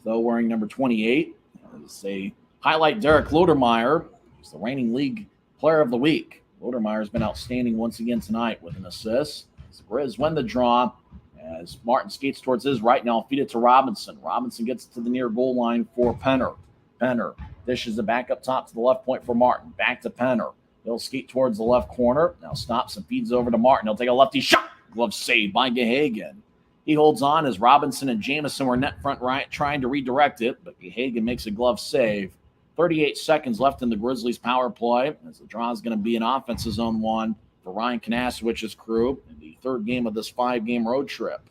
Tho wearing number 28. As they highlight Derek Lodermeyer, who's the reigning league player of the week. Lodermeyer's been outstanding once again tonight with an assist. As the Grizz win the draw, as Martin skates towards his right, now feed it to Robinson. Robinson gets to the near goal line for Penner. Penner dishes it back up top to the left point for Martin. Back to Penner. He'll skate towards the left corner. Now stops and feeds over to Martin. He'll take a lefty shot. Glove saved by Gahagan. He holds on as Robinson and Jamison were net front right trying to redirect it, but Gahagan makes a glove save. 38 seconds left in the Grizzlies power play as the draw is going to be an offensive zone one for Ryan Kanasowicz's crew in the third game of this 5-game road trip.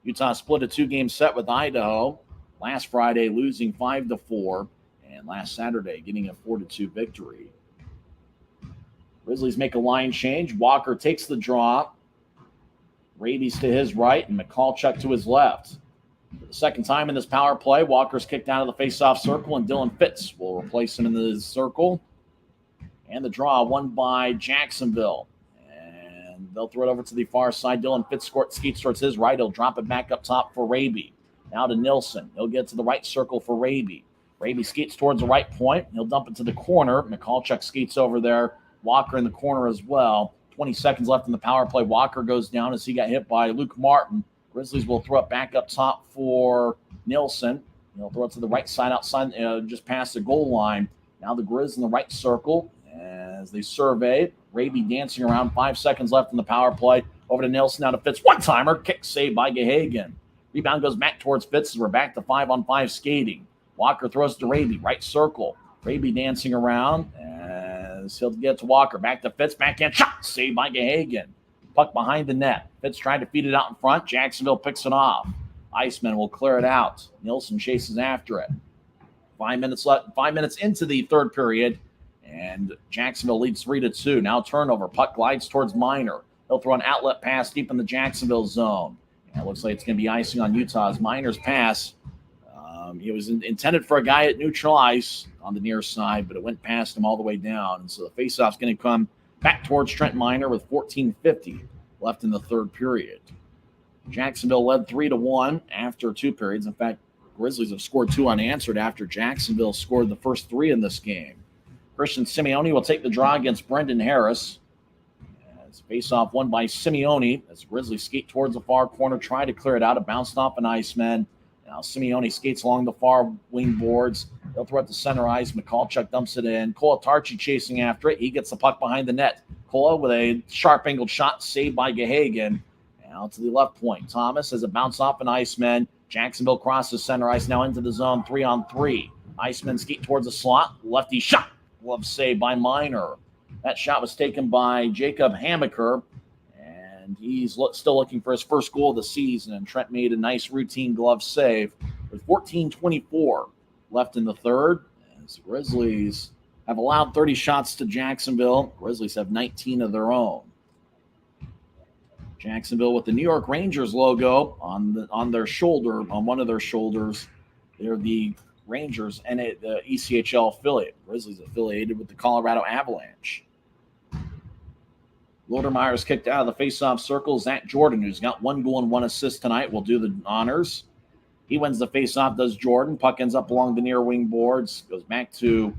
Utah split a 2-game set with Idaho last Friday, losing 5-4, and last Saturday getting a 4-2 victory. Grizzlies make a line change. Walker takes the draw. Raby's to his right and McCallchuk to his left. For the second time in this power play, Walker's kicked out of the face-off circle, and Dylan Fitz will replace him in the circle. And the draw won by Jacksonville. And they'll throw it over to the far side. Dylan Fitz skates towards his right. He'll drop it back up top for Raby. Now to Nilsson. He'll get to the right circle for Raby. Raby skates towards the right point. He'll dump it to the corner. Michalchuk skates over there. Walker in the corner as well. 20 seconds left in the power play. Walker goes down as he got hit by Luke Martin. Grizzlies will throw it back up top for Nilsson. He'll throw it to the right side outside, just past the goal line. Now the Grizz in the right circle as they survey. Raby dancing around. 5 seconds left in the power play. Over to Nilsson. Now to Fitz. One-timer. Kick saved by Gahagan. Rebound goes back towards Fitz as we're back to 5-on-5 skating. Walker throws to Raby. Right circle. Raby dancing around as he'll get to Walker. Back to Fitz. Backhand shot. Saved by Gahagan. Puck behind the net. Fitz tried to feed it out in front. Jacksonville picks it off. Icemen will clear it out. Nilsson chases after it. 5 minutes left. 5 minutes into the third period. And Jacksonville leads 3-2. Now turnover. Puck glides towards Minor. He'll throw an outlet pass deep in the Jacksonville zone. And it looks like it's going to be icing on Utah's. Minor's pass. It was intended for a guy at neutral ice on the near side, but it went past him all the way down. And so the faceoff's going to come back towards Trent Minor with 14:50 left in the third period. Jacksonville led 3-1 after 2 periods. In fact, Grizzlies have scored 2 unanswered after Jacksonville scored the first 3 in this game. Christian Simeone will take the draw against Brendan Harris. As faceoff won by Simeone as the Grizzlies skate towards the far corner, try to clear it out. It bounced off an Iceman. Now Simeone skates along the far wing boards. They'll throw it to center ice. Michalchuk dumps it in. Kolatarchi chasing after it. He gets the puck behind the net. Kola with a sharp angled shot saved by Gahagan. Now to the left point. Thomas as it bounced off an Iceman. Jacksonville crosses center ice now into the zone 3-on-3. Iceman skate towards the slot. Lefty shot. Glove saved by Minor. That shot was taken by Jacob Hammaker. And he's still looking for his first goal of the season. And Trent made a nice routine glove save with 14:24 left in the third. As the Grizzlies have allowed 30 shots to Jacksonville. Grizzlies have 19 of their own. Jacksonville with the New York Rangers logo on their shoulder, on one of their shoulders. They're the Rangers and the ECHL affiliate. Grizzlies affiliated with the Colorado Avalanche. Lodermeyer's kicked out of the faceoff circle. Zach Jordan, who's got 1 goal and 1 assist tonight, will do the honors. He wins the faceoff, does Jordan. Puck ends up along the near wing boards. Goes back to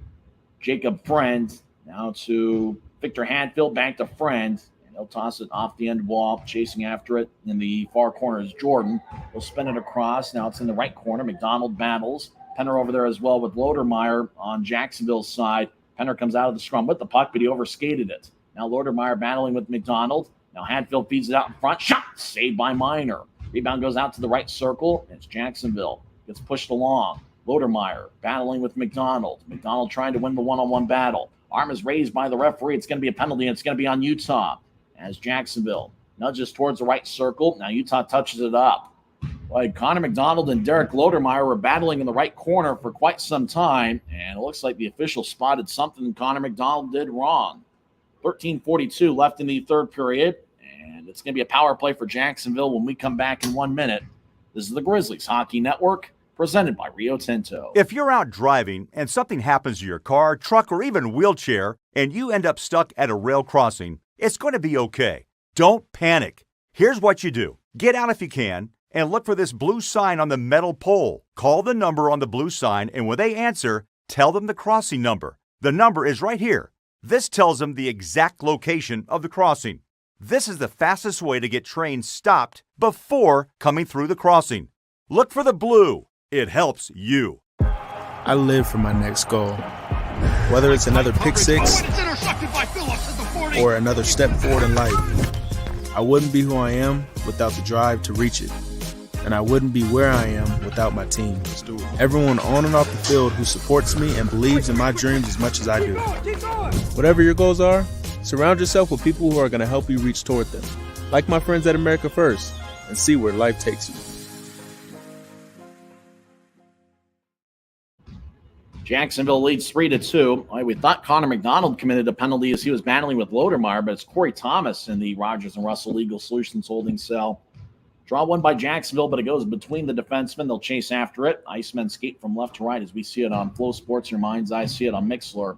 Jacob Friend. Now to Victor Hadfield. Back to Friend. And he'll toss it off the end wall. Chasing after it in the far corner is Jordan. He'll spin it across. Now it's in the right corner. McDonald battles. Penner over there as well with Lodermeyer on Jacksonville's side. Penner comes out of the scrum with the puck, but he overskated it. Now Lodermeyer battling with McDonald. Now Hadfield feeds it out in front. Shot! Saved by Minor. Rebound goes out to the right circle. It's Jacksonville. Gets pushed along. Lodermeyer battling with McDonald. McDonald trying to win the one-on-one battle. Arm is raised by the referee. It's going to be a penalty, and it's going to be on Utah. As Jacksonville nudges towards the right circle. Now Utah touches it up. Like Connor McDonald and Derek Lodermeyer were battling in the right corner for quite some time, and it looks like the official spotted something Connor McDonald did wrong. 13:42 left in the third period, and it's going to be a power play for Jacksonville when we come back in 1 minute. This is the Grizzlies Hockey Network, presented by Rio Tinto. If you're out driving and something happens to your car, truck, or even wheelchair, and you end up stuck at a rail crossing, it's going to be okay. Don't panic. Here's what you do. Get out if you can, and look for this blue sign on the metal pole. Call the number on the blue sign, and when they answer, tell them the crossing number. The number is right here. This tells them the exact location of the crossing. This is the fastest way to get trains stopped before coming through the crossing. Look for the blue. It helps you. I live for my next goal. Whether it's another pick six or another step forward in life, I wouldn't be who I am without the drive to reach it. And I wouldn't be where I am without my team. Everyone on and off the field who supports me and believes in my dreams as much as I do. Whatever your goals are, surround yourself with people who are going to help you reach toward them. Like my friends at America First, and see where life takes you. Jacksonville leads 3-2. We thought Connor McDonald committed a penalty as he was battling with Lodermeyer, but it's Corey Thomas in the Rogers and Russell Legal Solutions holding cell. Draw one by Jacksonville, but it goes between the defensemen. They'll chase after it. Icemen skate from left to right as we see it on Flow Sports. Your mind's eye see it on Mixler.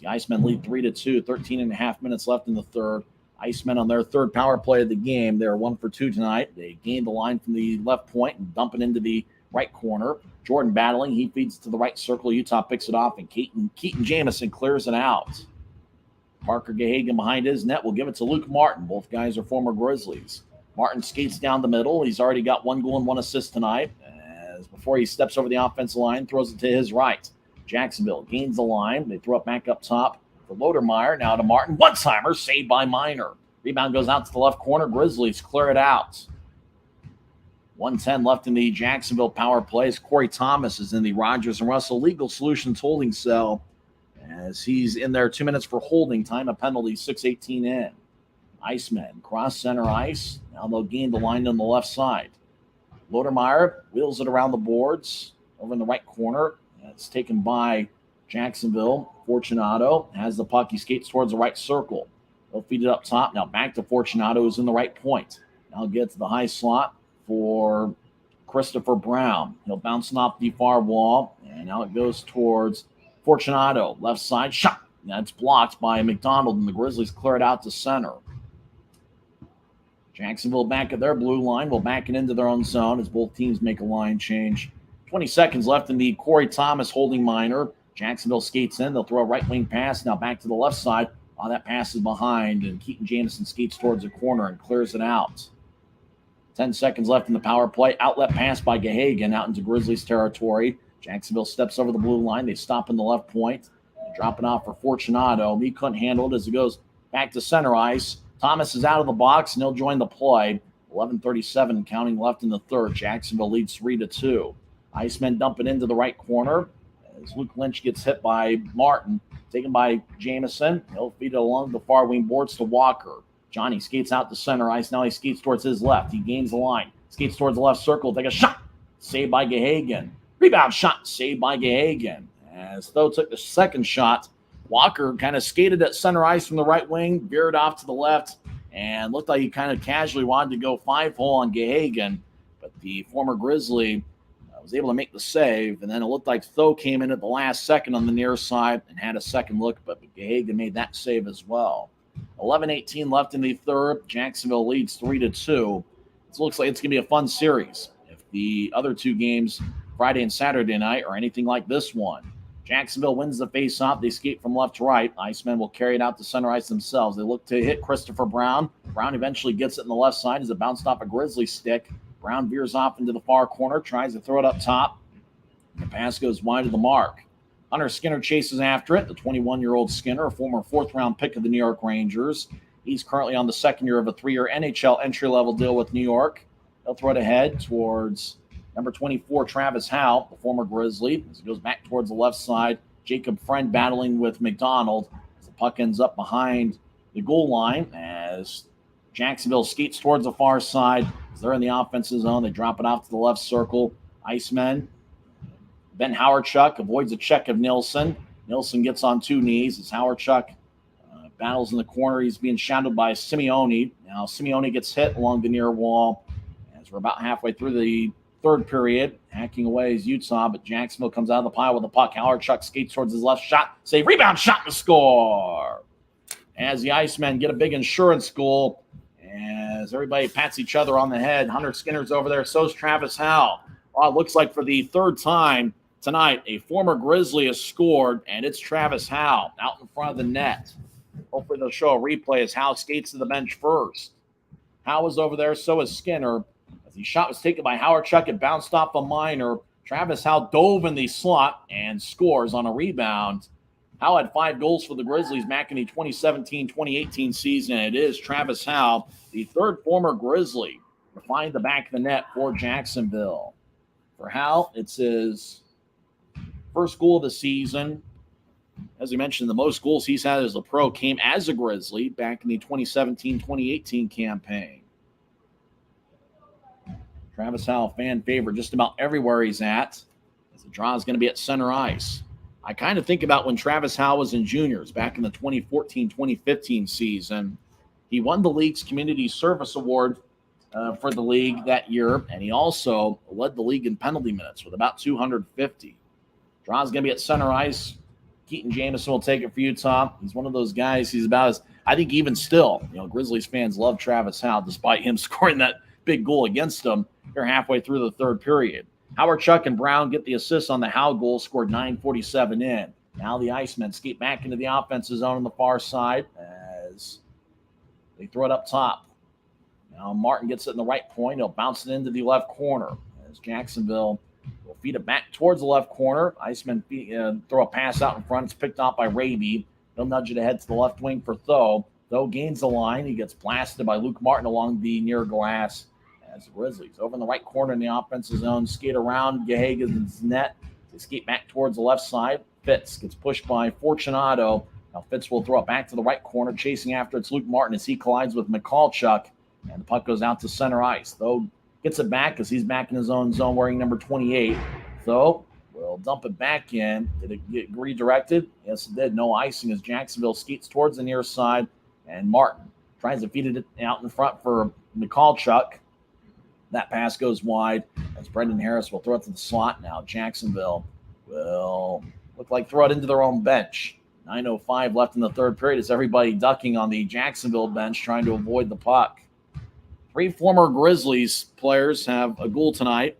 The Icemen lead 3-2, 13 and a half minutes left in the third. Icemen on their third power play of the game. They're 1 for 2 tonight. They gained the line from the left point and dump it into the right corner. Jordan battling. He feeds to the right circle. Utah picks it off, and Keaton Jamison clears it out. Parker Gahagan behind his net will give it to Luke Martin. Both guys are former Grizzlies. Martin skates down the middle. He's already got 1 goal and 1 assist tonight. As before he steps over the offensive line, throws it to his right. Jacksonville gains the line. They throw it back up top for Lodermeyer. Now to Martin. One-timer saved by Minor. Rebound goes out to the left corner. Grizzlies clear it out. 1:10 left in the Jacksonville power plays. Corey Thomas is in the Rogers and Russell Legal Solutions holding cell as he's in there 2 minutes for holding time. A penalty, 6:18 in. Icemen cross center ice. Now they'll gain the line on the left side. Lodermeyer wheels it around the boards over in the right corner. It's taken by Jacksonville. Fortunato has the puck. He skates towards the right circle. They'll feed it up top. Now back to Fortunato, who's in the right point. Now get to the high slot for Christopher Brown. He'll bounce it off the far wall, and now it goes towards Fortunato. Left side shot. That's blocked by McDonald, and the Grizzlies clear it out to center. Jacksonville back at their blue line. Will back it into their own zone as both teams make a line change. 20 seconds left in the Corey Thomas holding minor. Jacksonville skates in. They'll throw a right wing pass. Now back to the left side. That pass is behind, and Keaton Jamison skates towards the corner and clears it out. 10 seconds left in the power play. Outlet pass by Gahagan out into Grizzlies territory. Jacksonville steps over the blue line. They stop in the left point. Drop it off for Fortunato. He couldn't handle it as it goes back to center ice. Thomas is out of the box, and he'll join the play. 11:37 counting left in the third. Jacksonville leads 3-2. Icemen dump it into the right corner as Luke Lynch gets hit by Martin. Taken by Jamison. He'll feed it along the far wing boards to Walker. Johnny skates out to center ice. Now he skates towards his left. He gains the line. Skates towards the left circle. Take a shot. Saved by Gahagan. Rebound shot. Saved by Gahagan. As Tho took the second shot, Walker kind of skated at center ice from the right wing, veered off to the left, and looked like he kind of casually wanted to go 5-hole on Gahagan. But the former Grizzly was able to make the save, and then it looked like Tho came in at the last second on the near side and had a second look, but Gahagan made that save as well. 11:18 left in the third. Jacksonville leads 3-2. It looks like it's going to be a fun series. If the other two games, Friday and Saturday night, are anything like this one. Jacksonville wins the face-off. They skate from left to right. Icemen will carry it out to center ice themselves. They look to hit Christopher Brown. Brown eventually gets it in the left side as it bounced off a Grizzly stick. Brown veers off into the far corner, tries to throw it up top. The pass goes wide of the mark. Hunter Skinner chases after it. The 21-year-old Skinner, a former fourth-round pick of the New York Rangers. He's currently on the second year of a 3-year NHL entry-level deal with New York. They'll throw it ahead towards number 24, Travis Howe, the former Grizzly. As it goes back towards the left side, Jacob Friend battling with McDonald. As the puck ends up behind the goal line as Jacksonville skates towards the far side. As they're in the offensive zone, they drop it off to the left circle. Icemen. Ben Howardchuk avoids a check of Nilsson. Nilsson gets on 2 knees as Howardchuk battles in the corner. He's being shadowed by Simeone. Now Simeone gets hit along the near wall as we're about halfway through the third period. Hacking away is Utah, but Jacksonville comes out of the pile with the puck. Howardchuk skates towards his left shot. Save, rebound, shot, and score. As the Icemen get a big insurance goal, as everybody pats each other on the head. Hunter Skinner's over there. So's Travis Howe. Well, it looks like for the third time tonight, a former Grizzly has scored, and it's Travis Howe out in front of the net. Hopefully they'll show a replay as Howe skates to the bench first. Howe is over there, so is Skinner. As the shot was taken by Howardchuk, it bounced off a minor. Travis Howe dove in the slot and scores on a rebound. Howe had 5 goals for the Grizzlies back in the 2017-2018 season. It is Travis Howe, the third former Grizzly, to find the back of the net for Jacksonville. For Howe, it's his first goal of the season. As we mentioned, the most goals he's had as a pro came as a Grizzly back in the 2017-2018 campaign. Travis Howe, fan favorite just about everywhere he's at, as the draw is going to be at center ice. I kind of think about when Travis Howe was in juniors back in the 2014-2015 season. He won the league's Community Service Award for the league that year, and he also led the league in penalty minutes with about 250. Draw is going to be at center ice Keaton Jamison will take it for Utah. He's one of those guys. He's about as, I think even still, Grizzlies fans love Travis Howe despite him scoring that big goal against them. They're halfway through the third period. Howard, Chuck, and Brown get the assist on the Howe goal, scored 9:47 in. Now the Icemen skate back into the offensive zone on the far side as they throw it up top. Now Martin gets it in the right point. He'll bounce it into the left corner as Jacksonville will feed it back towards the left corner. Icemen throw a pass out in front. It's picked off by Raby. He'll nudge it ahead to the left wing for Tho. Tho gains the line. He gets blasted by Luke Martin along the near glass. As the Grizzlies over in the right corner in the offensive zone skate around Gahagan's net. They skate back towards the left side. Fitz gets pushed by Fortunato. Now Fitz will throw it back to the right corner. Chasing after it's Luke Martin as he collides with McCallchuck. And the puck goes out to center ice. Tho gets it back as he's back in his own zone wearing number 28. Tho will dump it back in. Did it get redirected? Yes, it did. No icing as Jacksonville skates towards the near side. And Martin tries to feed it out in front for McCallchuck. That pass goes wide as Brendan Harris will throw it to the slot. Now Jacksonville will look like throw it into their own bench. 9:05 left in the third period as everybody ducking on the Jacksonville bench trying to avoid the puck. 3 former Grizzlies players have a goal tonight.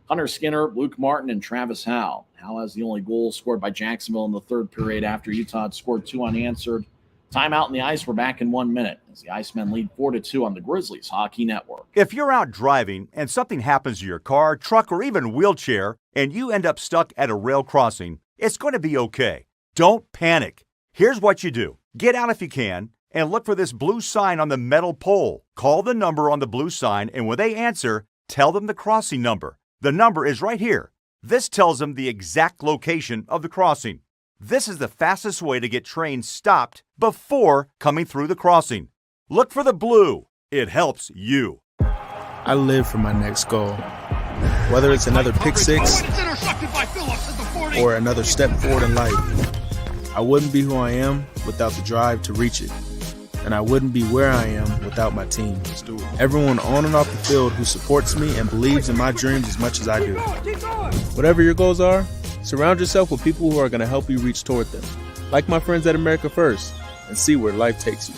Hunter Skinner, Luke Martin, and Travis Howe. Howe has the only goal scored by Jacksonville in the third period after Utah had scored 2 unanswered. Timeout in the ice. We're back in 1 minute as the Icemen lead 4-2 on the Grizzlies Hockey Network. If you're out driving and something happens to your car, truck, or even wheelchair, and you end up stuck at a rail crossing, it's going to be okay. Don't panic. Here's what you do. Get out if you can and look for this blue sign on the metal pole. Call the number on the blue sign, and when they answer, tell them the crossing number. The number is right here. This tells them the exact location of the crossing. This is the fastest way to get trains stopped before coming through the crossing. Look for the blue. It helps you. I live for my next goal. Whether it's another pick six or another step forward in life, I wouldn't be who I am without the drive to reach it. And I wouldn't be where I am without my team. Everyone on and off the field who supports me and believes in my dreams as much as I do. Whatever your goals are, surround yourself with people who are going to help you reach toward them. Like my friends at America First, and see where life takes you.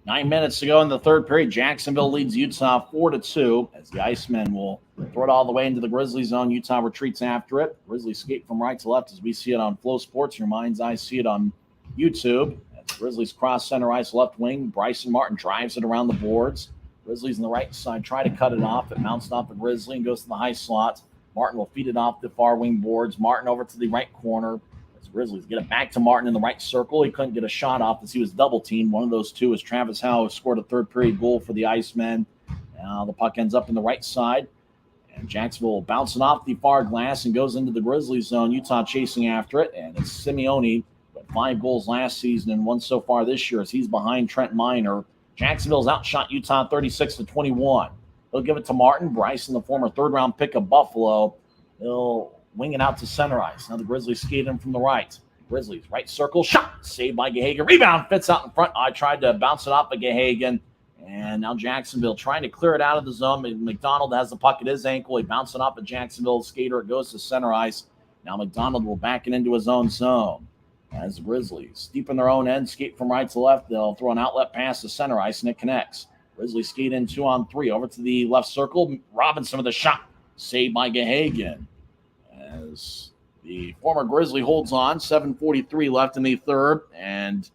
9 minutes to go in the third period. Jacksonville leads Utah 4-2 as the Icemen will throw it all the way into the Grizzlies zone. Utah retreats after it. Grizzlies skate from right to left as we see it on Flow Sports. Your mind's eye see it on YouTube. As the Grizzlies cross center ice left wing. Bryson Martin drives it around the boards. Grizzlies on the right side try to cut it off. It mounts off a Grizzly and goes to the high slot. Martin will feed it off the far wing boards. Martin over to the right corner. As Grizzlies get it back to Martin in the right circle. He couldn't get a shot off as he was double teamed. One of those two is Travis Howe, who scored a third period goal for the Icemen. Now the puck ends up in the right side. And Jacksonville bouncing off the far glass and goes into the Grizzlies zone. Utah chasing after it. And it's Simeone, who had 5 goals last season and 1 so far this year as he's behind Trent Miner. Jacksonville's outshot Utah 36-21. He'll give it to Martin. Bryson, the former third-round pick of Buffalo, he'll wing it out to center ice. Now the Grizzlies skate in from the right. Grizzlies, right circle, shot, saved by Gahagan. Rebound, Fitz out in front. I tried to bounce it off of Gahagan. And now Jacksonville trying to clear it out of the zone. McDonald has the puck at his ankle. He bounced it off a Jacksonville skater. It goes to center ice. Now McDonald will back it into his own zone. As the Grizzlies, deep in their own end, skate from right to left. They'll throw an outlet pass to center ice, and it connects. Grizzlies skate in 2-on-3. Over to the left circle. Robinson with a shot. Saved by Gahagan. As the former Grizzly holds on. 7:43 left in the third. And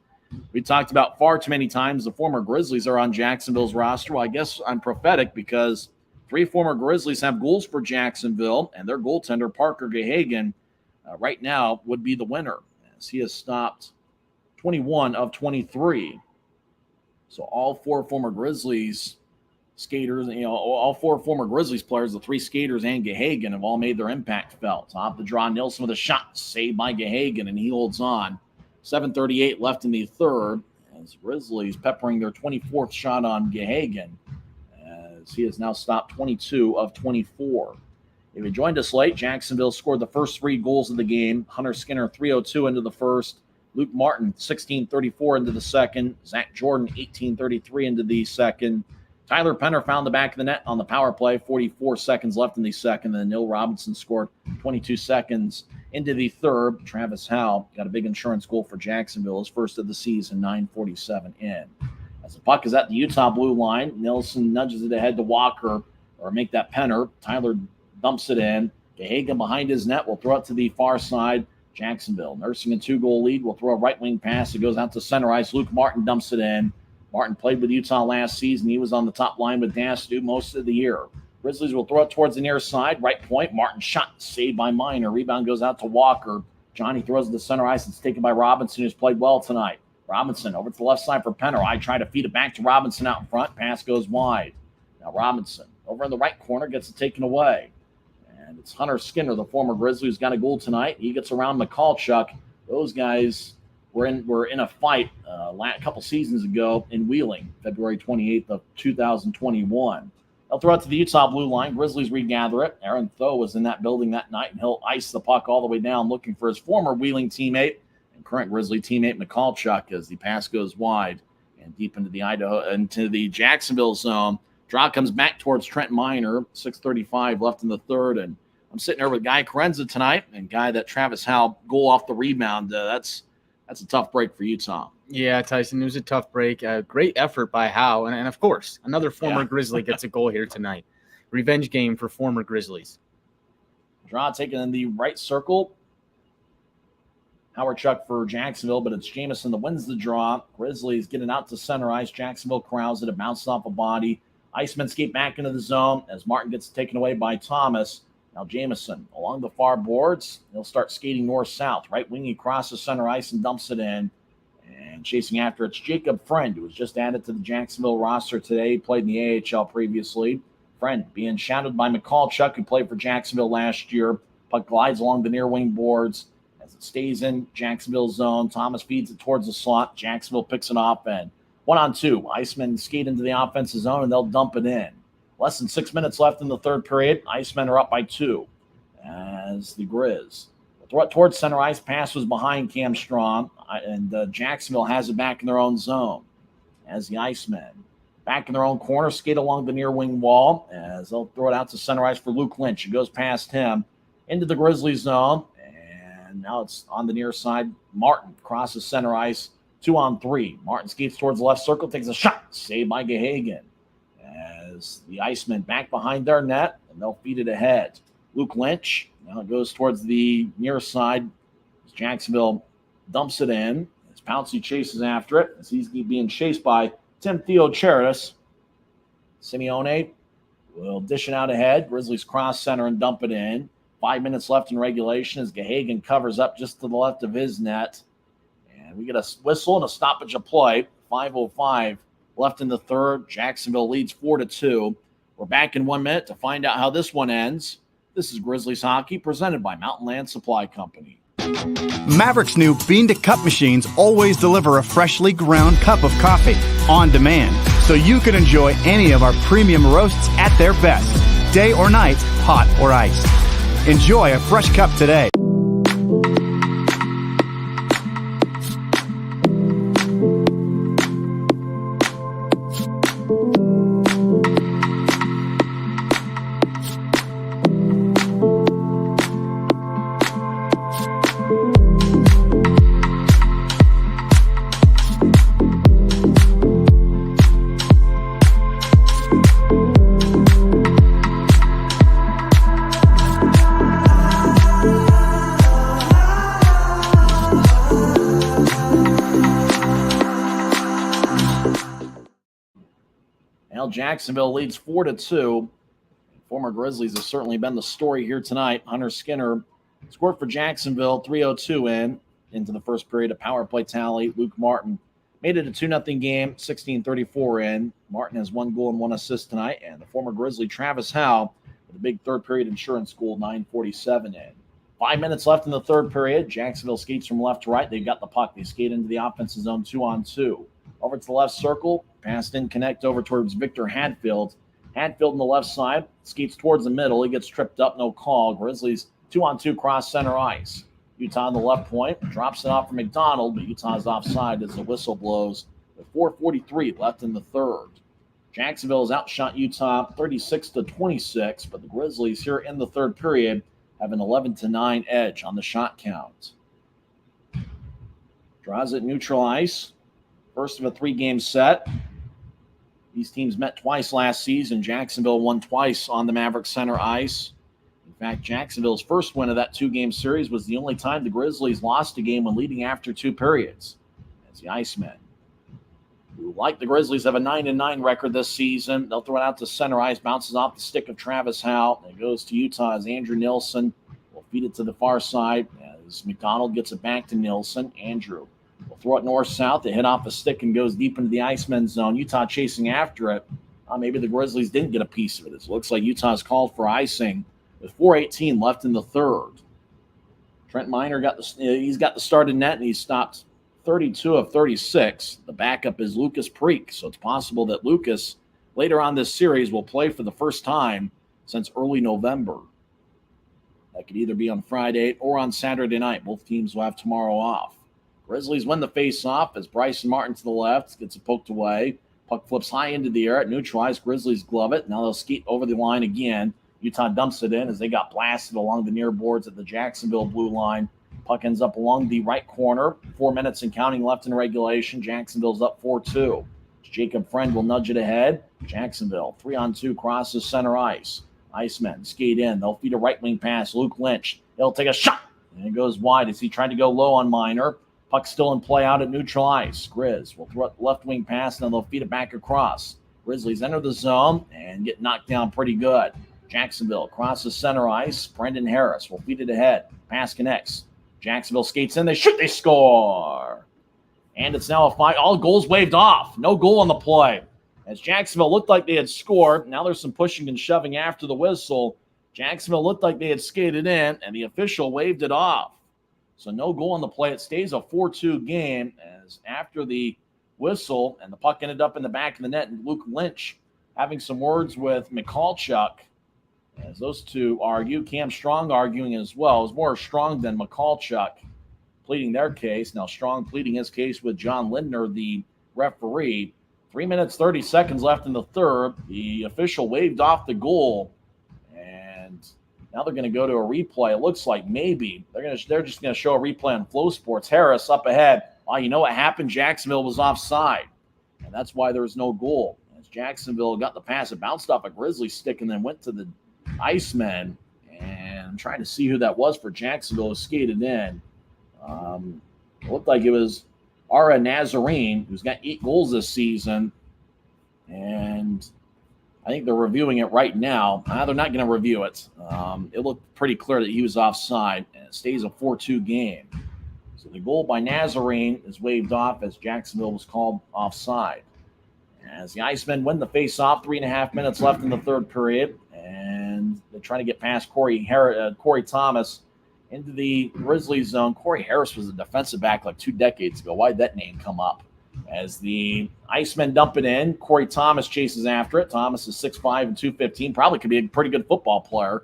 we talked about far too many times the former Grizzlies are on Jacksonville's roster. Well, I guess I'm prophetic because 3 former Grizzlies have goals for Jacksonville, and their goaltender, Parker Gahagan, right now would be the winner. He has stopped 21 of 23. So all 4 former Grizzlies skaters, all 4 former Grizzlies players, the 3 skaters and Gahagan, have all made their impact felt. Off the draw, Nilsson with a shot, saved by Gahagan, and he holds on. 7:38 left in the third, as Grizzlies peppering their 24th shot on Gahagan, as he has now stopped 22 of 24. If you joined us late, Jacksonville scored the first 3 goals of the game. Hunter Skinner, 3:02 into the first. Luke Martin, 16:34 into the second. Zach Jordan, 18:33 into the second. Tyler Penner found the back of the net on the power play. 44 seconds left in the second. Then Neil Robinson scored 22 seconds into the third. Travis Howe got a big insurance goal for Jacksonville, his first of the season, 9:47 in. As the puck is at the Utah blue line, Nelson nudges it ahead to Walker, or make that Penner. Tyler dumps it in. Gahagan behind his net will throw it to the far side. Jacksonville nursing a 2-goal lead will throw a right wing pass. It goes out to center ice. Luke Martin dumps it in. Martin played with Utah last season. He was on the top line with Dastu most of the year. Grizzlies will throw it towards the near side. Right point. Martin shot. Saved by Minor. Rebound goes out to Walker. Johnny throws it to center ice. It's taken by Robinson, who's played well tonight. Robinson over to the left side for Penner. I try to feed it back to Robinson out in front. Pass goes wide. Now Robinson over in the right corner gets it taken away. And it's Hunter Skinner, the former Grizzly, who's got a goal tonight. He gets around Michalchuk. Those guys were in a fight a couple seasons ago in Wheeling, February 28th of 2021. They'll throw it to the Utah blue line. Grizzlies regather it. Aaron Tho was in that building that night, and he'll ice the puck all the way down looking for his former Wheeling teammate and current Grizzly teammate Michalchuk as the pass goes wide and deep into the Jacksonville zone. Draw comes back towards Trent Minor, 6:35 left in the third, and I'm sitting there with Guy Carenza tonight, and Guy, that Travis Howe goal off the rebound, that's a tough break for Utah. Yeah, Tyson, it was a tough break. Great effort by Howe, and of course, another former Grizzly gets a goal here tonight. Revenge game for former Grizzlies. Draw taken in the right circle. Howard Chuck for Jacksonville, but it's Jamison that wins the draw. Grizzlies getting out to center ice. Jacksonville corrals it. It bounces off a body. Icemen skate back into the zone as Martin gets taken away by Thomas. Now Jamison along the far boards. He'll start skating north-south. Right wing, he crosses center ice and dumps it in. And chasing after it's Jacob Friend, who was just added to the Jacksonville roster today. He played in the AHL previously. Friend being shadowed by Michalchuk, who played for Jacksonville last year. Puck glides along the near wing boards. As it stays in Jacksonville's zone, Thomas feeds it towards the slot. Jacksonville picks it off, and 1-on-2. Icemen skate into the offensive zone, and they'll dump it in. Less than 6 minutes left in the third period. Icemen are up by 2 as the Grizz throw it towards center ice. Pass was behind Cam Strong, and Jacksonville has it back in their own zone as the Icemen back in their own corner skate along the near wing wall as they'll throw it out to center ice for Luke Lynch. It goes past him into the Grizzlies zone, and now it's on the near side. Martin crosses center ice. 2-on-3. Martin skates towards the left circle, takes a shot. Saved by Gahagan. As the Icemen back behind their net, and they'll feed it ahead. Luke Lynch now it goes towards the near side. As Jacksonville dumps it in. As Pouncey chases after it. As he's being chased by Tim Theocharis. Simeone will dish it out ahead. Grizzlies cross center and dump it in. 5 minutes left in regulation as Gahagan covers up just to the left of his net. And we get a whistle and a stoppage of play. 5:05 left in the third. Jacksonville leads 4-2. We're back in 1 minute to find out how this one ends. This is Grizzlies Hockey presented by Mountain Land Supply Company. Maverick's new Bean to Cup machines always deliver a freshly ground cup of coffee on demand, so you can enjoy any of our premium roasts at their best, day or night, hot or iced. Enjoy a fresh cup today. Jacksonville leads 4-2. Former Grizzlies have certainly been the story here tonight. Hunter Skinner scored for Jacksonville, 3:02 into the first period. A power play tally. Luke Martin made it a 2-0 game, 16:34 in. Martin has 1 goal and 1 assist tonight. And the former Grizzly Travis Howe with a big third period insurance goal, 9:47 in. 5 minutes left in the third period. Jacksonville skates from left to right. They've got the puck. They skate into the offensive zone 2-on-2. Over to the left circle. Pass didn't connect over towards Victor Hadfield. Hadfield on the left side. Skates towards the middle. He gets tripped up. No call. Grizzlies 2-on-2 cross center ice. Utah on the left point. Drops it off for McDonald, but Utah's offside as the whistle blows with 4:43 left in the third. Jacksonville has outshot Utah 36-26, but the Grizzlies here in the third period have an 11-9 edge on the shot count. Draws it neutral ice. First of a 3-game set. These teams met twice last season. Jacksonville won twice on the Maverick Center ice. In fact, Jacksonville's first win of that 2-game series was the only time the Grizzlies lost a game when leading after 2 periods. As the Icemen, who, like the Grizzlies, have a 9-9 record this season. They'll throw it out to center ice, bounces off the stick of Travis Howe. It goes to Utah as Andrew Nilsson will feed it to the far side as McDonald gets it back to Nilsson. Andrew will throw it north-south. It hit off the stick and goes deep into the Icemen zone. Utah chasing after it. Maybe the Grizzlies didn't get a piece of it. It looks like Utah's called for icing with 4:18 left in the third. Trent Miner got the start in net, and he's stopped 32 of 36. The backup is Lucas Preek, so it's possible that Lucas later on this series will play for the first time since early November. That could either be on Friday or on Saturday night. Both teams will have tomorrow off. Grizzlies win the face-off as Bryson Martin to the left gets it poked away. Puck flips high into the air. It neutralized. Grizzlies glove it. Now they'll skate over the line again. Utah dumps it in as they got blasted along the near boards at the Jacksonville blue line. Puck ends up along the right corner. 4 minutes and counting left in regulation. Jacksonville's up 4-2. Jacob Friend will nudge it ahead. Jacksonville, 3-on-2, crosses center ice. Icemen skate in. They'll feed a right wing pass. Luke Lynch. He'll take a shot. And it goes wide as he tried to go low on Miner. Puck still in play out at neutral ice. Grizz will throw it left wing pass, and then they'll feed it back across. Grizzlies enter the zone and get knocked down pretty good. Jacksonville crosses center ice. Brendan Harris will feed it ahead. Pass connects. Jacksonville skates in. They shoot. They score. And it's now a 5. All goals waved off. No goal on the play. As Jacksonville looked like they had scored. Now there's some pushing and shoving after the whistle. Jacksonville looked like they had skated in, and the official waved it off. So no goal on the play. It stays a 4-2 game as after the whistle and the puck ended up in the back of the net, and Luke Lynch having some words with Michalchuk as those two argue. Cam Strong arguing as well. It was more Strong than Michalchuk pleading their case. Now Strong pleading his case with John Lindner, the referee. 3 minutes, 30 seconds left in the third. The official waved off the goal, and now they're going to go to a replay. It looks like maybe they're just going to show a replay on Flow Sports. Harris up ahead. You know what happened? Jacksonville was offside, and that's why there was no goal. As Jacksonville got the pass, it bounced off a Grizzly stick and then went to the Icemen. And I'm trying to see who that was for Jacksonville who skated in. It looked like it was Ara Nazarene, who's got 8 goals this season, and I think they're reviewing it right now. They're not going to review it. It looked pretty clear that he was offside, and it stays a 4-2 game. So the goal by Nazarene is waved off as Jacksonville was called offside. As the Icemen win the face-off, 3.5 minutes left in the third period, and they're trying to get past Corey Thomas into the Grizzlies zone. Corey Harris was a defensive back like 2 decades ago. Why did that name come up? As the Icemen dump it in, Corey Thomas chases after it. Thomas is 6'5" and 215. Probably could be a pretty good football player.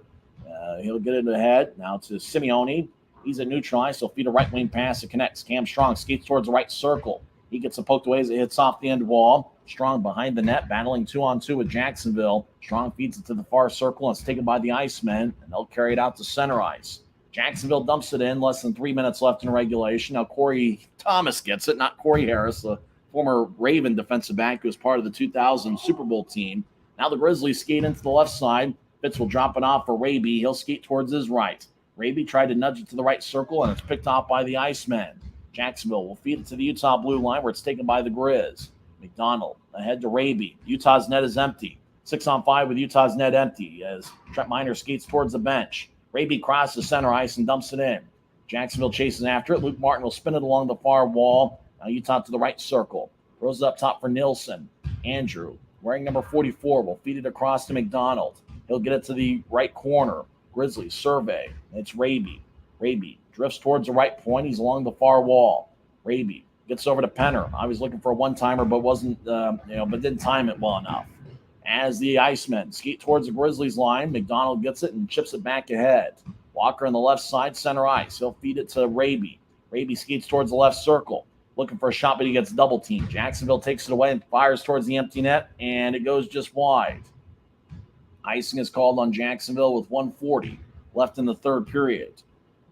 He'll get it ahead. Now to Simeone. He's at neutral ice. He'll feed a right wing pass. It connects. Cam Strong skates towards the right circle. He gets it poked away as it hits off the end wall. Strong behind the net, battling 2-on-2 with Jacksonville. Strong feeds it to the far circle. It's taken by the Icemen, and they'll carry it out to center ice. Jacksonville dumps it in. Less than 3 minutes left in regulation. Now Corey Thomas gets it, not Corey Harris, the former Raven defensive back who was part of the 2000 Super Bowl team. Now the Grizzlies skate into the left side. Fitz will drop it off for Raby. He'll skate towards his right. Raby tried to nudge it to the right circle, and it's picked off by the Icemen. Jacksonville will feed it to the Utah blue line where it's taken by the Grizz. McDonald ahead to Raby. Utah's net is empty. 6-on-5 with Utah's net empty as Trent Miner skates towards the bench. Raby crosses center ice and dumps it in. Jacksonville chases after it. Luke Martin will spin it along the far wall. Now Utah to the right circle. Throws it up top for Nilsson. Andrew, wearing number 44, will feed it across to McDonald. He'll get it to the right corner. Grizzlies survey. It's Raby. Raby drifts towards the right point. He's along the far wall. Raby gets over to Penner. I was looking for a one-timer, but but didn't time it well enough. As the Icemen skate towards the Grizzlies line, McDonald gets it and chips it back ahead. Walker on the left side, center ice. He'll feed it to Raby. Raby skates towards the left circle. looking for a shot, but he gets double teamed. Jacksonville takes it away and fires towards the empty net, and it goes just wide. Icing is called on Jacksonville with 1:40 left in the third period.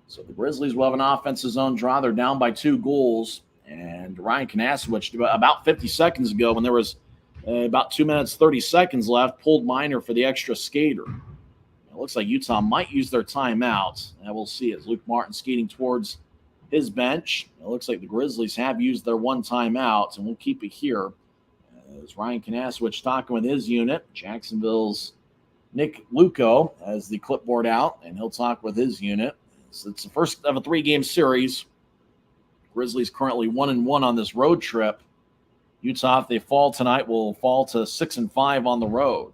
So the Grizzlies will have an offensive zone draw. They're down by 2 goals. And Ryan Kanasowicz, about 50 seconds ago, when there was about 2 minutes, 30 seconds left, pulled Minor for the extra skater. It looks like Utah might use their timeout. And we'll see as Luke Martin skating towards his bench. It looks like the Grizzlies have used their 1 timeout, and we'll keep it here. As Ryan Kanasowicz talking with his unit, Jacksonville's Nick Luco has the clipboard out, and he'll talk with his unit. So it's the first of a 3-game series. Grizzlies currently 1-1 on this road trip. Utah, if they fall tonight, will fall to 6-5 on the road.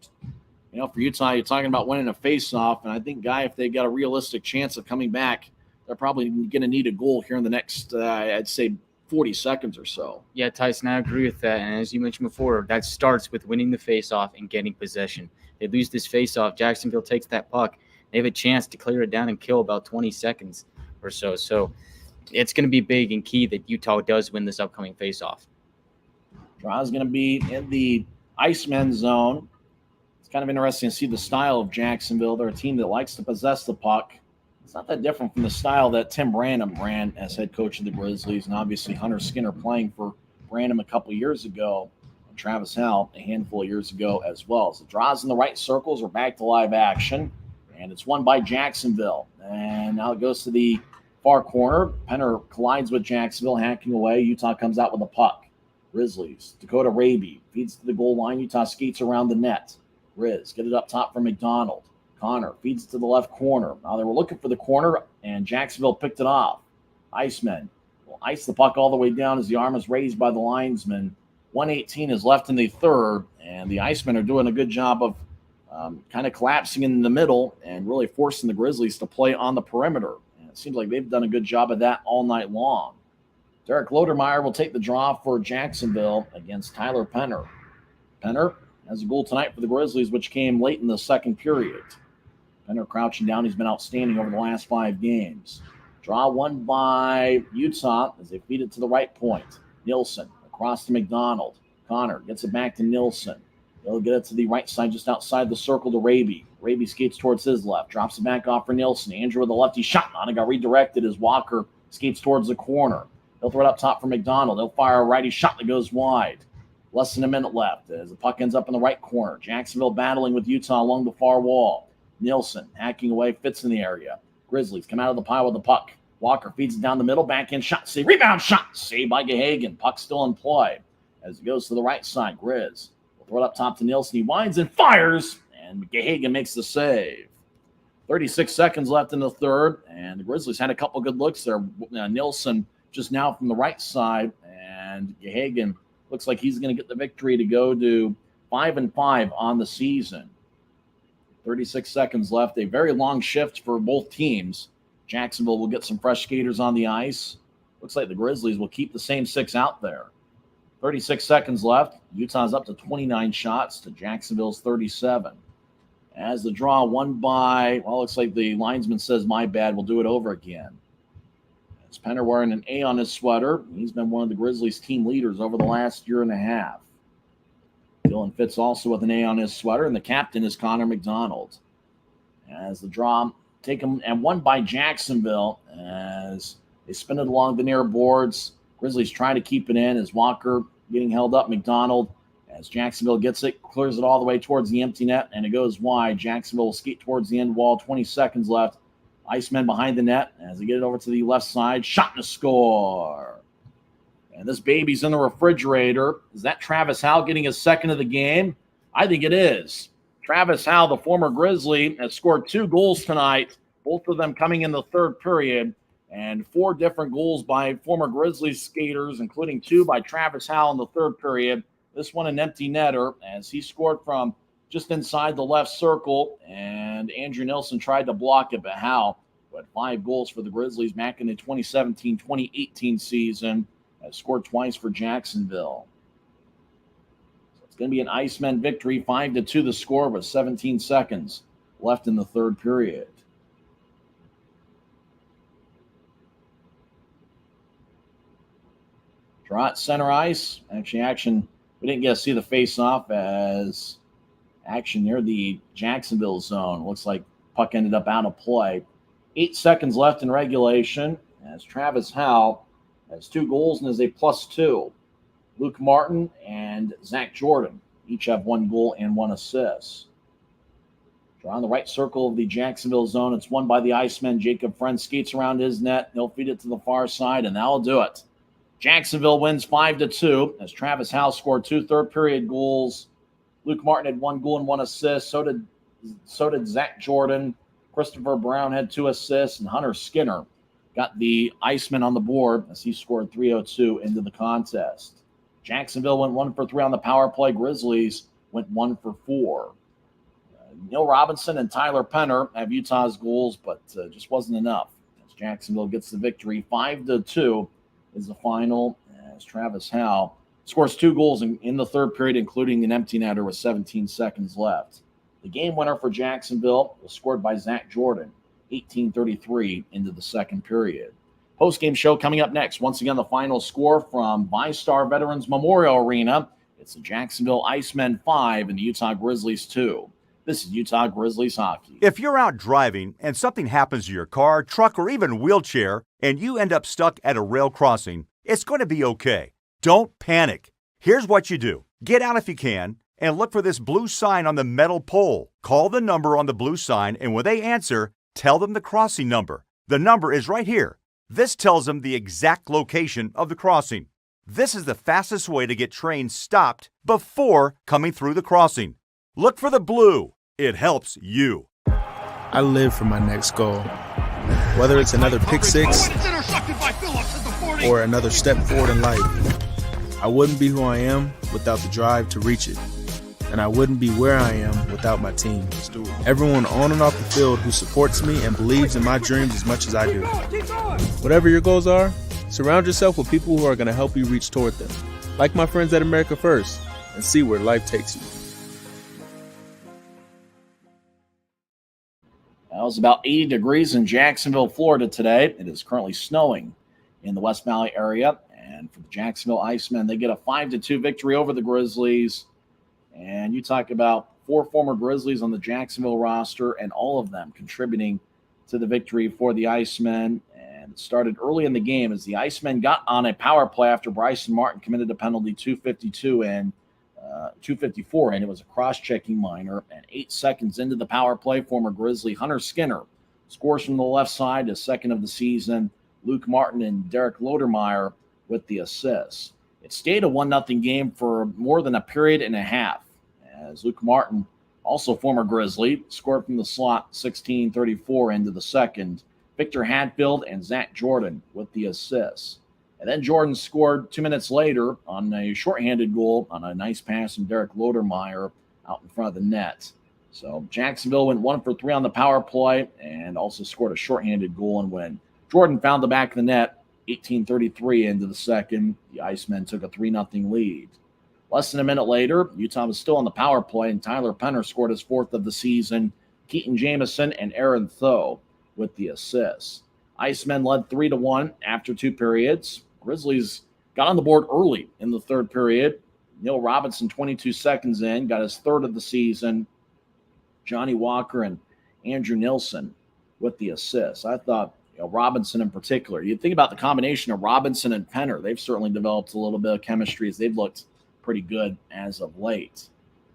You know, for Utah, you're talking about winning a face-off, and I think, Guy, if they got a realistic chance of coming back, they're probably going to need a goal here in the next, I'd say, 40 seconds or so. Yeah, Tyson, I agree with that. And as you mentioned before, that starts with winning the face-off and getting possession. They lose this face-off, Jacksonville takes that puck. They have a chance to clear it down and kill about 20 seconds or so. So it's going to be big and key that Utah does win this upcoming face-off. Draw is going to be in the Icemen zone. It's kind of interesting to see the style of Jacksonville. They're a team that likes to possess the puck. It's not that different from the style that Tim Branham ran as head coach of the Grizzlies, and obviously Hunter Skinner playing for Branham a couple years ago, and Travis Howe a handful of years ago as well. So draws in the right circles are back to live action, and it's won by Jacksonville. And now it goes to the far corner. Penner collides with Jacksonville, hacking away. Utah comes out with a puck. Grizzlies, Dakota Raby feeds to the goal line. Utah skates around the net. Grizz get it up top for McDonald. Connor feeds it to the left corner. Now they were looking for the corner, and Jacksonville picked it off. Icemen will ice the puck all the way down as the arm is raised by the linesman. 1:18 is left in the third, and the Icemen are doing a good job of kind of collapsing in the middle and really forcing the Grizzlies to play on the perimeter. And it seems like they've done a good job of that all night long. Derek Lodermeyer will take the draw for Jacksonville against Tyler Penner. Penner has a goal tonight for the Grizzlies, which came late in the second period. Penner crouching down. He's been outstanding over the last 5 games. Draw won by Utah as they feed it to the right point. Nielsen across to McDonald. Connor gets it back to Nielsen. They'll get it to the right side just outside the circle to Raby. Raby skates towards his left. Drops it back off for Nielsen. Andrew with a lefty shot on it. Got redirected as Walker skates towards the corner. They'll throw it up top for McDonald. They'll fire a righty shot that goes wide. Less than a minute left as the puck ends up in the right corner. Jacksonville battling with Utah along the far wall. Nielsen hacking away, fits in the area. Grizzlies come out of the pile with the puck. Walker feeds it down the middle, backhand shot, save, rebound shot, saved by Gahagan. Puck still in play as it goes to the right side. Grizz will throw it up top to Nielsen. He winds and fires, and Gahagan makes the save. 36 seconds left in the third, and the Grizzlies had a couple good looks there. Nielsen just now from the right side, and Gahagan looks like he's going to get the victory to go to 5-5 on the season. 36 seconds left. A very long shift for both teams. Jacksonville will get some fresh skaters on the ice. Looks like the Grizzlies will keep the same 6 out there. 36 seconds left. Utah's up to 29 shots to Jacksonville's 37. As the draw won by, well, looks like the linesman says, my bad, we'll do it over again. As Penner wearing an A on his sweater. He's been one of the Grizzlies' team leaders over the last year and a half. Dylan Fitz also with an A on his sweater, and the captain is Connor McDonald. As the draw taken and won by Jacksonville as they spin it along the near boards. Grizzlies trying to keep it in as Walker getting held up. McDonald, as Jacksonville gets it, clears it all the way towards the empty net, and it goes wide. Jacksonville will skate towards the end wall. 20 seconds left. Icemen behind the net as they get it over to the left side. Shot and a score. And this baby's in the refrigerator. Is that Travis Howe getting his second of the game? I think it is. Travis Howe, the former Grizzly, has scored 2 goals tonight, both of them coming in the third period, and 4 different goals by former Grizzlies skaters, including 2 by Travis Howe in the third period. This one an empty netter as he scored from just inside the left circle, and Andrew Nielsen tried to block it, but Howe, who had 5 goals for the Grizzlies back in the 2017-2018 season, has scored twice for Jacksonville. So it's going to be an Icemen victory, 5-2 the score with 17 seconds left in the third period. Draw at center ice. Action. We didn't get to see the face-off as action near the Jacksonville zone. Looks like puck ended up out of play. 8 seconds left in regulation as Travis Howe has 2 goals and is a +2. Luke Martin and Zach Jordan each have 1 goal and 1 assist. Draw in the right circle of the Jacksonville zone. It's won by the Icemen. Jacob Friend skates around his net. He'll feed it to the far side, and that'll do it. Jacksonville wins 5-2 as Travis Howe scored 2 third-period goals. Luke Martin had 1 goal and 1 assist. So did Zach Jordan. Christopher Brown had 2 assists, and Hunter Skinner got the Iceman on the board as he scored 3:02 into the contest. Jacksonville went 1 for 3 on the power play. Grizzlies went 1 for 4. Neil Robinson and Tyler Penner have Utah's goals, but just wasn't enough. As Jacksonville gets the victory, 5-2 is the final. As Travis Howe scores 2 goals in the third period, including an empty netter with 17 seconds left. The game winner for Jacksonville was scored by Zach Jordan, 18:33 into the second period. Post-game show coming up next. Once again, the final score from VyStar Veterans Memorial Arena. It's the Jacksonville Icemen 5 and the Utah Grizzlies 2. This is Utah Grizzlies hockey. If you're out driving and something happens to your car, truck, or even wheelchair, and you end up stuck at a rail crossing, it's going to be okay. Don't panic. Here's what you do. Get out if you can and look for this blue sign on the metal pole. Call the number on the blue sign, and when they answer, tell them the crossing number. The number is right here. This tells them the exact location of the crossing. This is the fastest way to get trains stopped before coming through the crossing. Look for the blue. It helps you. I live for my next goal. Whether it's another pick six or another step forward in life, I wouldn't be who I am without the drive to reach it. And I wouldn't be where I am without my team. Everyone on and off the field who supports me and believes in my dreams as much as I do. Whatever your goals are, surround yourself with people who are going to help you reach toward them. Like my friends at America First, and see where life takes you. Well, it's about 80 degrees in Jacksonville, Florida today. It is currently snowing in the West Valley area. And for the Jacksonville Icemen, they get a 5-2 victory over the Grizzlies. And you talk about 4 former Grizzlies on the Jacksonville roster, and all of them contributing to the victory for the Icemen. And it started early in the game as the Icemen got on a power play after Bryson Martin committed a penalty 254, and it was a cross-checking minor. And 8 seconds into the power play, former Grizzly Hunter Skinner scores from the left side, his second of the season. Luke Martin and Derek Lodermeyer with the assists. It stayed a 1-0 game for more than a period and a half, as Luke Martin, also former Grizzly, scored from the slot 16:34 into the second. Victor Hadfield and Zach Jordan with the assists. And then Jordan scored 2 minutes later on a shorthanded goal on a nice pass from Derek Lodermeyer out in front of the net. So Jacksonville went 1 for 3 on the power play and also scored a shorthanded goal. And when Jordan found the back of the net, 18:33 into the second, the Icemen took a 3-0 lead. Less than a minute later, Utah was still on the power play, and Tyler Penner scored his 4th of the season. Keaton Jamison and Aaron Tho with the assists. Icemen led 3-1 after 2 periods. Grizzlies got on the board early in the third period. Neil Robinson, 22 seconds in, got his 3rd of the season. Johnny Walker and Andrew Nilsson with the assists. I thought, Robinson in particular, you think about the combination of Robinson and Penner, they've certainly developed a little bit of chemistry as they've looked pretty good as of late.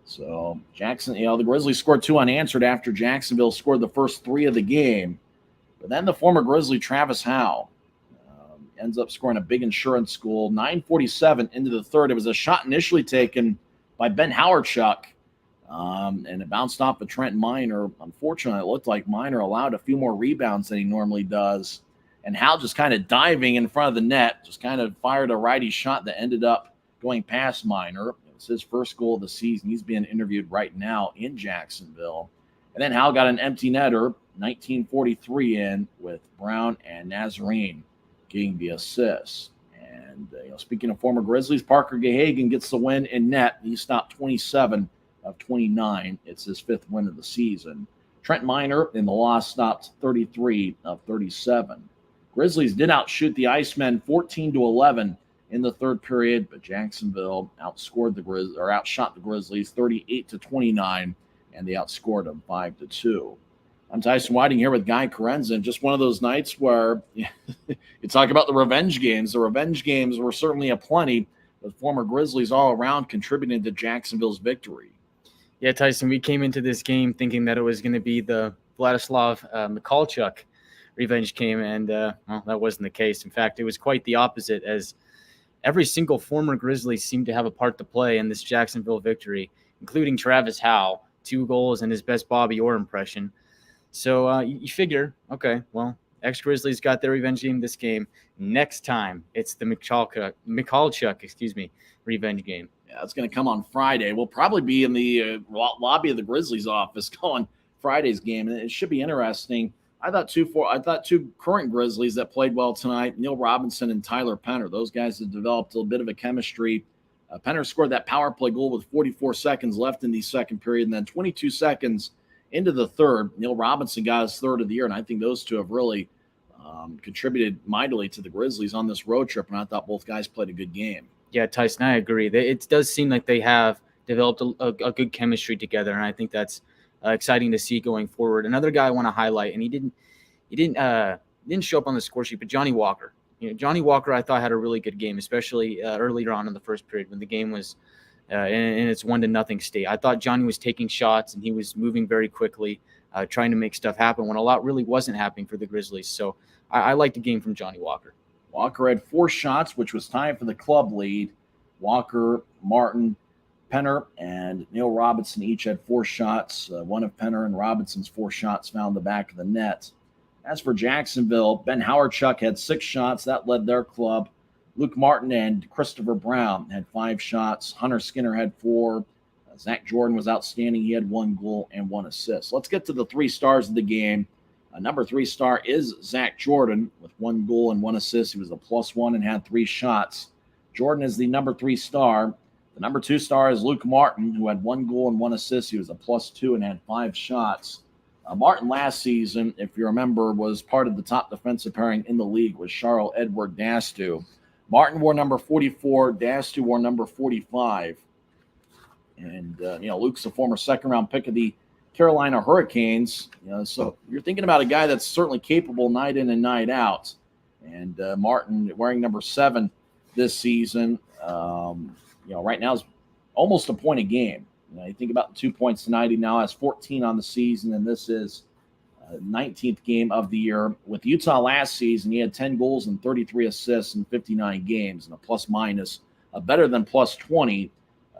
So the Grizzlies scored 2 unanswered after Jacksonville scored the first 3 of the game. But then the former Grizzly Travis Howe ends up scoring a big insurance goal. 9:47 into the third. It was a shot initially taken by Ben Howardchuk, and it bounced off of Trent Miner. Unfortunately, it looked like Miner allowed a few more rebounds than he normally does. And Howe just kind of diving in front of the net, just kind of fired a righty shot that ended up going past Miner. It was his first goal of the season. He's being interviewed right now in Jacksonville. And then Howe got an empty netter, 19:43 in, with Brown and Nazarene getting the assists. And speaking of former Grizzlies, Parker Gahagan gets the win in net. He stopped 27 of 29. It's his 5th win of the season. Trent Miner in the loss stopped 33 of 37. Grizzlies did outshoot the Icemen 14-11 in the third period, but Jacksonville outshot the Grizzlies 38-29, and they outscored them 5-2. I'm Tyson Whiting here with Guy Carenza. Just one of those nights where you talk about the revenge games. The revenge games were certainly aplenty, with former Grizzlies all around contributing to Jacksonville's victory. Yeah, Tyson, we came into this game thinking that it was going to be the Vladislav Michalchuk revenge game, and well, that wasn't the case. In fact, it was quite the opposite, as every single former Grizzly seemed to have a part to play in this Jacksonville victory, including Travis Howe, 2 goals and his best Bobby Orr impression. So you figure, okay, well, ex-Grizzlies got their revenge game this game. Next time, it's the Michalchuk, revenge game. Yeah, it's going to come on Friday. We'll probably be in the lobby of the Grizzlies office going Friday's game, and it should be interesting. I thought two current Grizzlies that played well tonight, Neil Robinson and Tyler Penner. Those guys have developed a bit of a chemistry. Penner scored that power play goal with 44 seconds left in the second period, and then 22 seconds into the third, Neil Robinson got his third of the year, and I think those two have really contributed mightily to the Grizzlies on this road trip, and I thought both guys played a good game. Yeah, Tyson, I agree. It does seem like they have developed a good chemistry together, and I think that's exciting to see going forward. Another guy I want to highlight, and he didn't show up on the score sheet, but Johnny Walker. Johnny Walker, I thought, had a really good game, especially earlier on in the first period when the game was in its 1-0 state. I thought Johnny was taking shots and he was moving very quickly, trying to make stuff happen when a lot really wasn't happening for the Grizzlies. So I liked the game from Johnny Walker. Walker had 4 shots, which was tied for the club lead. Walker, Martin, Penner, and Neil Robinson each had 4 shots. One of Penner and Robinson's 4 shots found the back of the net. As for Jacksonville, Ben Howardchuk had 6 shots. That led their club. Luke Martin and Christopher Brown had 5 shots. Hunter Skinner had 4. Zach Jordan was outstanding. He had 1 goal and 1 assist. Let's get to the 3 stars of the game. Number 3 star is Zach Jordan with 1 goal and 1 assist. He was a +1 and had 3 shots. Jordan is the number 3 star. The number 2 star is Luke Martin, who had 1 goal and 1 assist. He was a +2 and had 5 shots. Martin last season, if you remember, was part of the top defensive pairing in the league with Charles Edward Dastu. Martin wore number 44. Dastu wore number 45. And, Luke's a former second-round pick of the Carolina Hurricanes. So you're thinking about a guy that's certainly capable night in and night out. And Martin wearing number 7 this season, right now is almost a point a game. You think about the 2 points tonight. He now has 14 on the season, and this is 19th game of the year. With Utah last season, he had 10 goals and 33 assists in 59 games, and a plus-minus better than +20.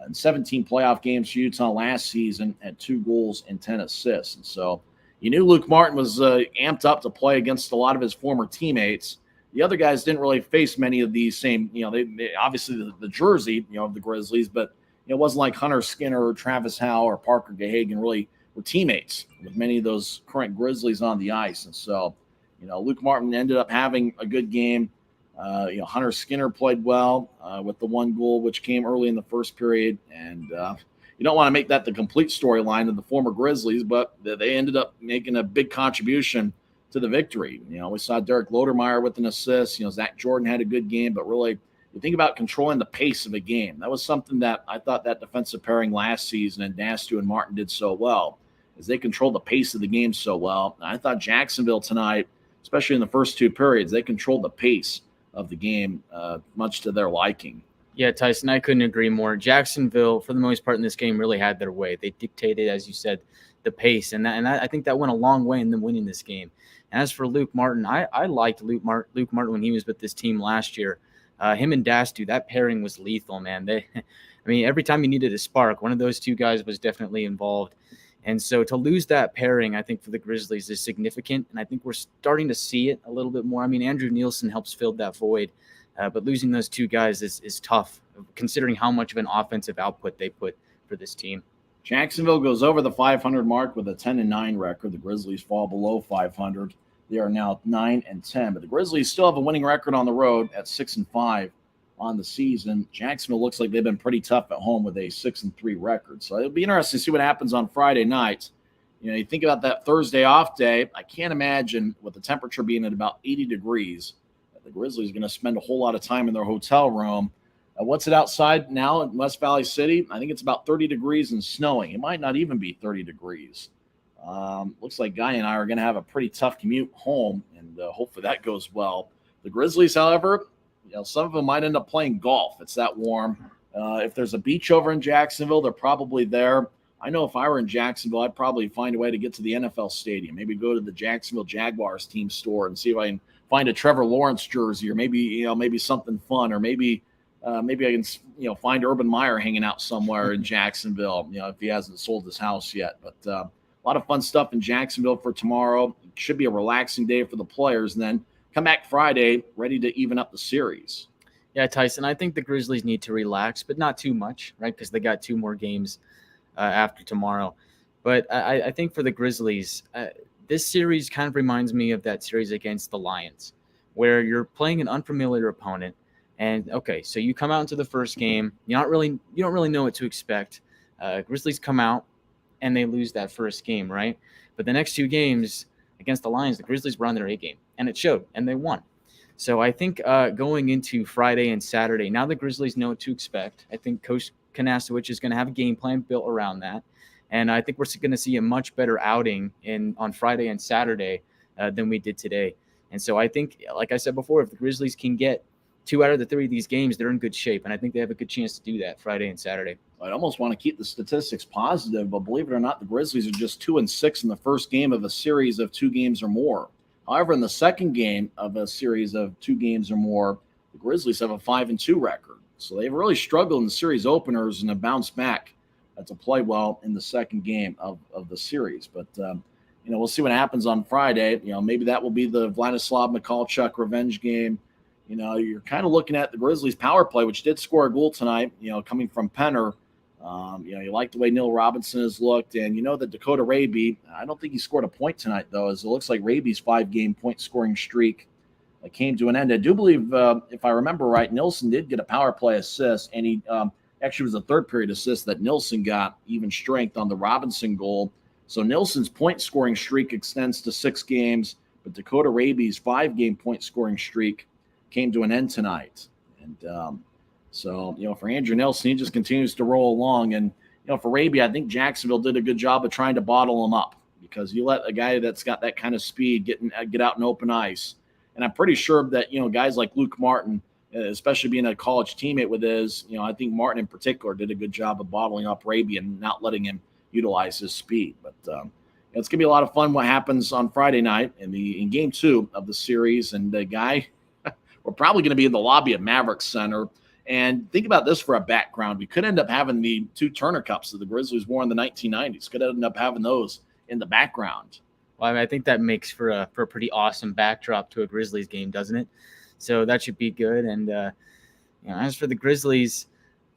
In 17 playoff games for Utah last season, had 2 goals and 10 assists. And so you knew Luke Martin was amped up to play against a lot of his former teammates. The other guys didn't really face many of these same, they obviously the jersey, of the Grizzlies, but it wasn't like Hunter Skinner or Travis Howe or Parker Gahagan really were teammates with many of those current Grizzlies on the ice. And so, Luke Martin ended up having a good game. Hunter Skinner played well with the 1 goal, which came early in the first period. And you don't want to make that the complete storyline of the former Grizzlies, but they ended up making a big contribution to the victory. We saw Derek Lodermeyer with an assist. Zach Jordan had a good game, but really, you think about controlling the pace of a game. That was something that I thought that defensive pairing last season and Dastu and Martin did so well, is they controlled the pace of the game so well. And I thought Jacksonville tonight, especially in the first 2 periods, they controlled the pace of the game much to their liking. Yeah, Tyson, I couldn't agree more. Jacksonville, for the most part in this game, really had their way. They dictated, as you said, the pace, and I think that went a long way in them winning this game. And as for Luke Martin, I liked Luke Martin when he was with this team last year. Him and Dastu, that pairing was lethal, man. Every time you needed a spark, one of those 2 guys was definitely involved. And so to lose that pairing, I think for the Grizzlies is significant, and I think we're starting to see it a little bit more. Andrew Nielsen helps fill that void, but losing those 2 guys is tough, considering how much of an offensive output they put for this team. Jacksonville goes over the 500 mark with a 10-9 record. The Grizzlies fall below 500. They are now 9-10, but the Grizzlies still have a winning record on the road at 6-5 on the season. Jacksonville looks like they've been pretty tough at home with a 6-3 record. So it'll be interesting to see what happens on Friday night. You think about that Thursday off day. I can't imagine with the temperature being at about 80 degrees the Grizzlies are going to spend a whole lot of time in their hotel room. What's it outside now in West Valley City? I think it's about 30 degrees and snowing. It might not even be 30 degrees. Looks like Guy and I are going to have a pretty tough commute home, and hopefully that goes well. The Grizzlies, however, some of them might end up playing golf. It's that warm. If there's a beach over in Jacksonville, they're probably there. I know if I were in Jacksonville, I'd probably find a way to get to the NFL stadium. Maybe go to the Jacksonville Jaguars team store and see if I can find a Trevor Lawrence jersey, or maybe something fun, or maybe I can find Urban Meyer hanging out somewhere in Jacksonville. If he hasn't sold his house yet. But a lot of fun stuff in Jacksonville for tomorrow. It should be a relaxing day for the players, and then come back Friday ready to even up the series. Yeah, Tyson, I think the Grizzlies need to relax, but not too much, right? Because they got 2 more games after tomorrow. But I think for the Grizzlies, this series kind of reminds me of that series against the Lions, where you're playing an unfamiliar opponent. And okay, so you come out into the first game, you don't really know what to expect. Grizzlies come out and they lose that first game, right? But the next 2 games against the Lions, the Grizzlies were on their A game, and it showed, and they won. So I think going into Friday and Saturday, now the Grizzlies know what to expect. I think Coach Kanastowicz is going to have a game plan built around that. And I think we're going to see a much better outing on Friday and Saturday than we did today. And so I think, like I said before, if the Grizzlies can get 2 out of the 3 of these games, they're in good shape. And I think they have a good chance to do that Friday and Saturday. I'd almost want to keep the statistics positive, but believe it or not, the Grizzlies are just 2-6 in the first game of a series of 2 games or more. However, in the second game of a series of 2 games or more, the Grizzlies have a 5-2 record. So they've really struggled in the series openers and have bounced back to play well in the second game of the series. But, we'll see what happens on Friday. Maybe that will be the Vladislav Mikalchuk revenge game. You're kind of looking at the Grizzlies' power play, which did score a goal tonight, coming from Penner. You like the way Neil Robinson has looked, and that Dakota Raby, I don't think he scored a point tonight, though, as it looks like Raby's 5-game point-scoring streak came to an end. I do believe, if I remember right, Nilsson did get a power play assist, and he actually was a third-period assist that Nilsson got even strength on the Robinson goal. So Nilsson's point-scoring streak extends to 6 games, but Dakota Raby's 5-game point-scoring streak came to an end tonight. And so, for Andrew Nilsson, he just continues to roll along. And, for Raby, I think Jacksonville did a good job of trying to bottle him up, because you let a guy that's got that kind of speed get out in open ice. And I'm pretty sure that, guys like Luke Martin, especially being a college teammate with his, I think Martin in particular did a good job of bottling up Raby and not letting him utilize his speed. But it's going to be a lot of fun what happens on Friday night in game 2 of the series. And the guy, we're probably going to be in the lobby at Mavericks Center. And think about this for a background. We could end up having the 2 Turner Cups that the Grizzlies wore in the 1990s. Could end up having those in the background. Well, I think that makes for a pretty awesome backdrop to a Grizzlies game, doesn't it? So that should be good. And as for the Grizzlies,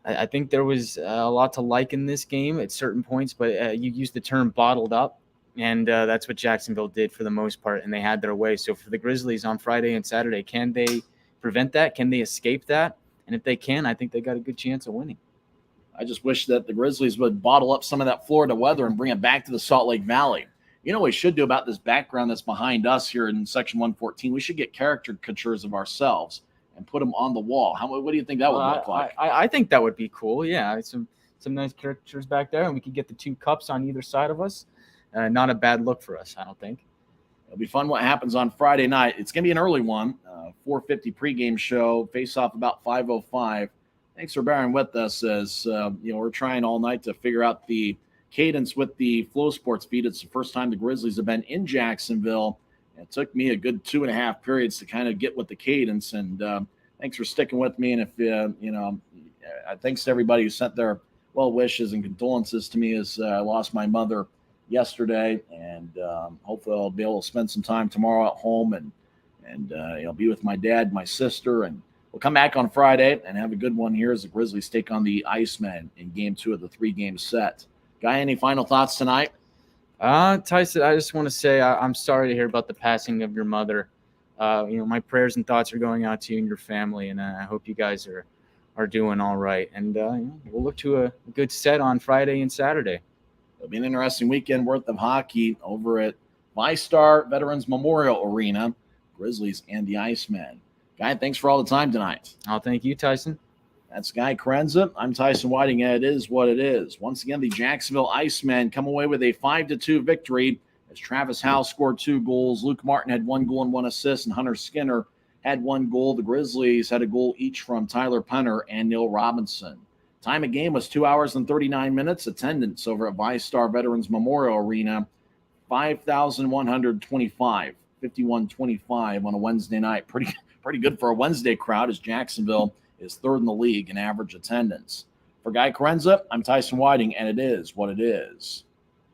I think there was a lot to like in this game at certain points, but you used the term bottled up, and that's what Jacksonville did for the most part, and they had their way. So for the Grizzlies on Friday and Saturday, can they prevent that? Can they escape that? And if they can, I think they got a good chance of winning. I just wish that the Grizzlies would bottle up some of that Florida weather and bring it back to the Salt Lake Valley. What we should do about this background that's behind us here in Section 114? We should get caricatures of ourselves and put them on the wall. What do you think that would look like? I think that would be cool. Yeah, some nice caricatures back there, and we could get the 2 cups on either side of us. Not a bad look for us, I don't think. It'll be fun what happens on Friday night. It's going to be an early one, 4:50 pregame show, face-off about 5:05. Thanks for bearing with us as we're trying all night to figure out the cadence with the Flow Sports feed. It's the first time the Grizzlies have been in Jacksonville. It took me a good 2.5 periods to kind of get with the cadence, and thanks for sticking with me. And if thanks to everybody who sent their well wishes and condolences to me as I lost my mother yesterday, and hopefully I'll be able to spend some time tomorrow at home and be with my dad, my sister, and we'll come back on Friday and have a good one here as the Grizzlies take on the Icemen in game 2 of the 3-game set. Guy, any final thoughts tonight? Tyson, I just want to say I'm sorry to hear about the passing of your mother. My prayers and thoughts are going out to you and your family, and I hope you guys are doing all right. And we'll look to a good set on Friday and Saturday. It'll be an interesting weekend worth of hockey over at VyStar Veterans Memorial Arena, Grizzlies and the Icemen. Guy, thanks for all the time tonight. I'll thank you, Tyson. That's Guy Krenza. I'm Tyson Whiting, and it is what it is. Once again, the Jacksonville Icemen come away with a 5-2 victory as Travis Howe scored 2 goals. Luke Martin had 1 goal and 1 assist, and Hunter Skinner had 1 goal. The Grizzlies had a goal each from Tyler Penner and Neil Robinson. Time of game was 2 hours and 39 minutes. Attendance over at VyStar Veterans Memorial Arena, 5,125, 51-25 on a Wednesday night. Pretty good for a Wednesday crowd, as Jacksonville is 3rd in the league in average attendance. For Guy Krenza, I'm Tyson Whiting, and it is what it is.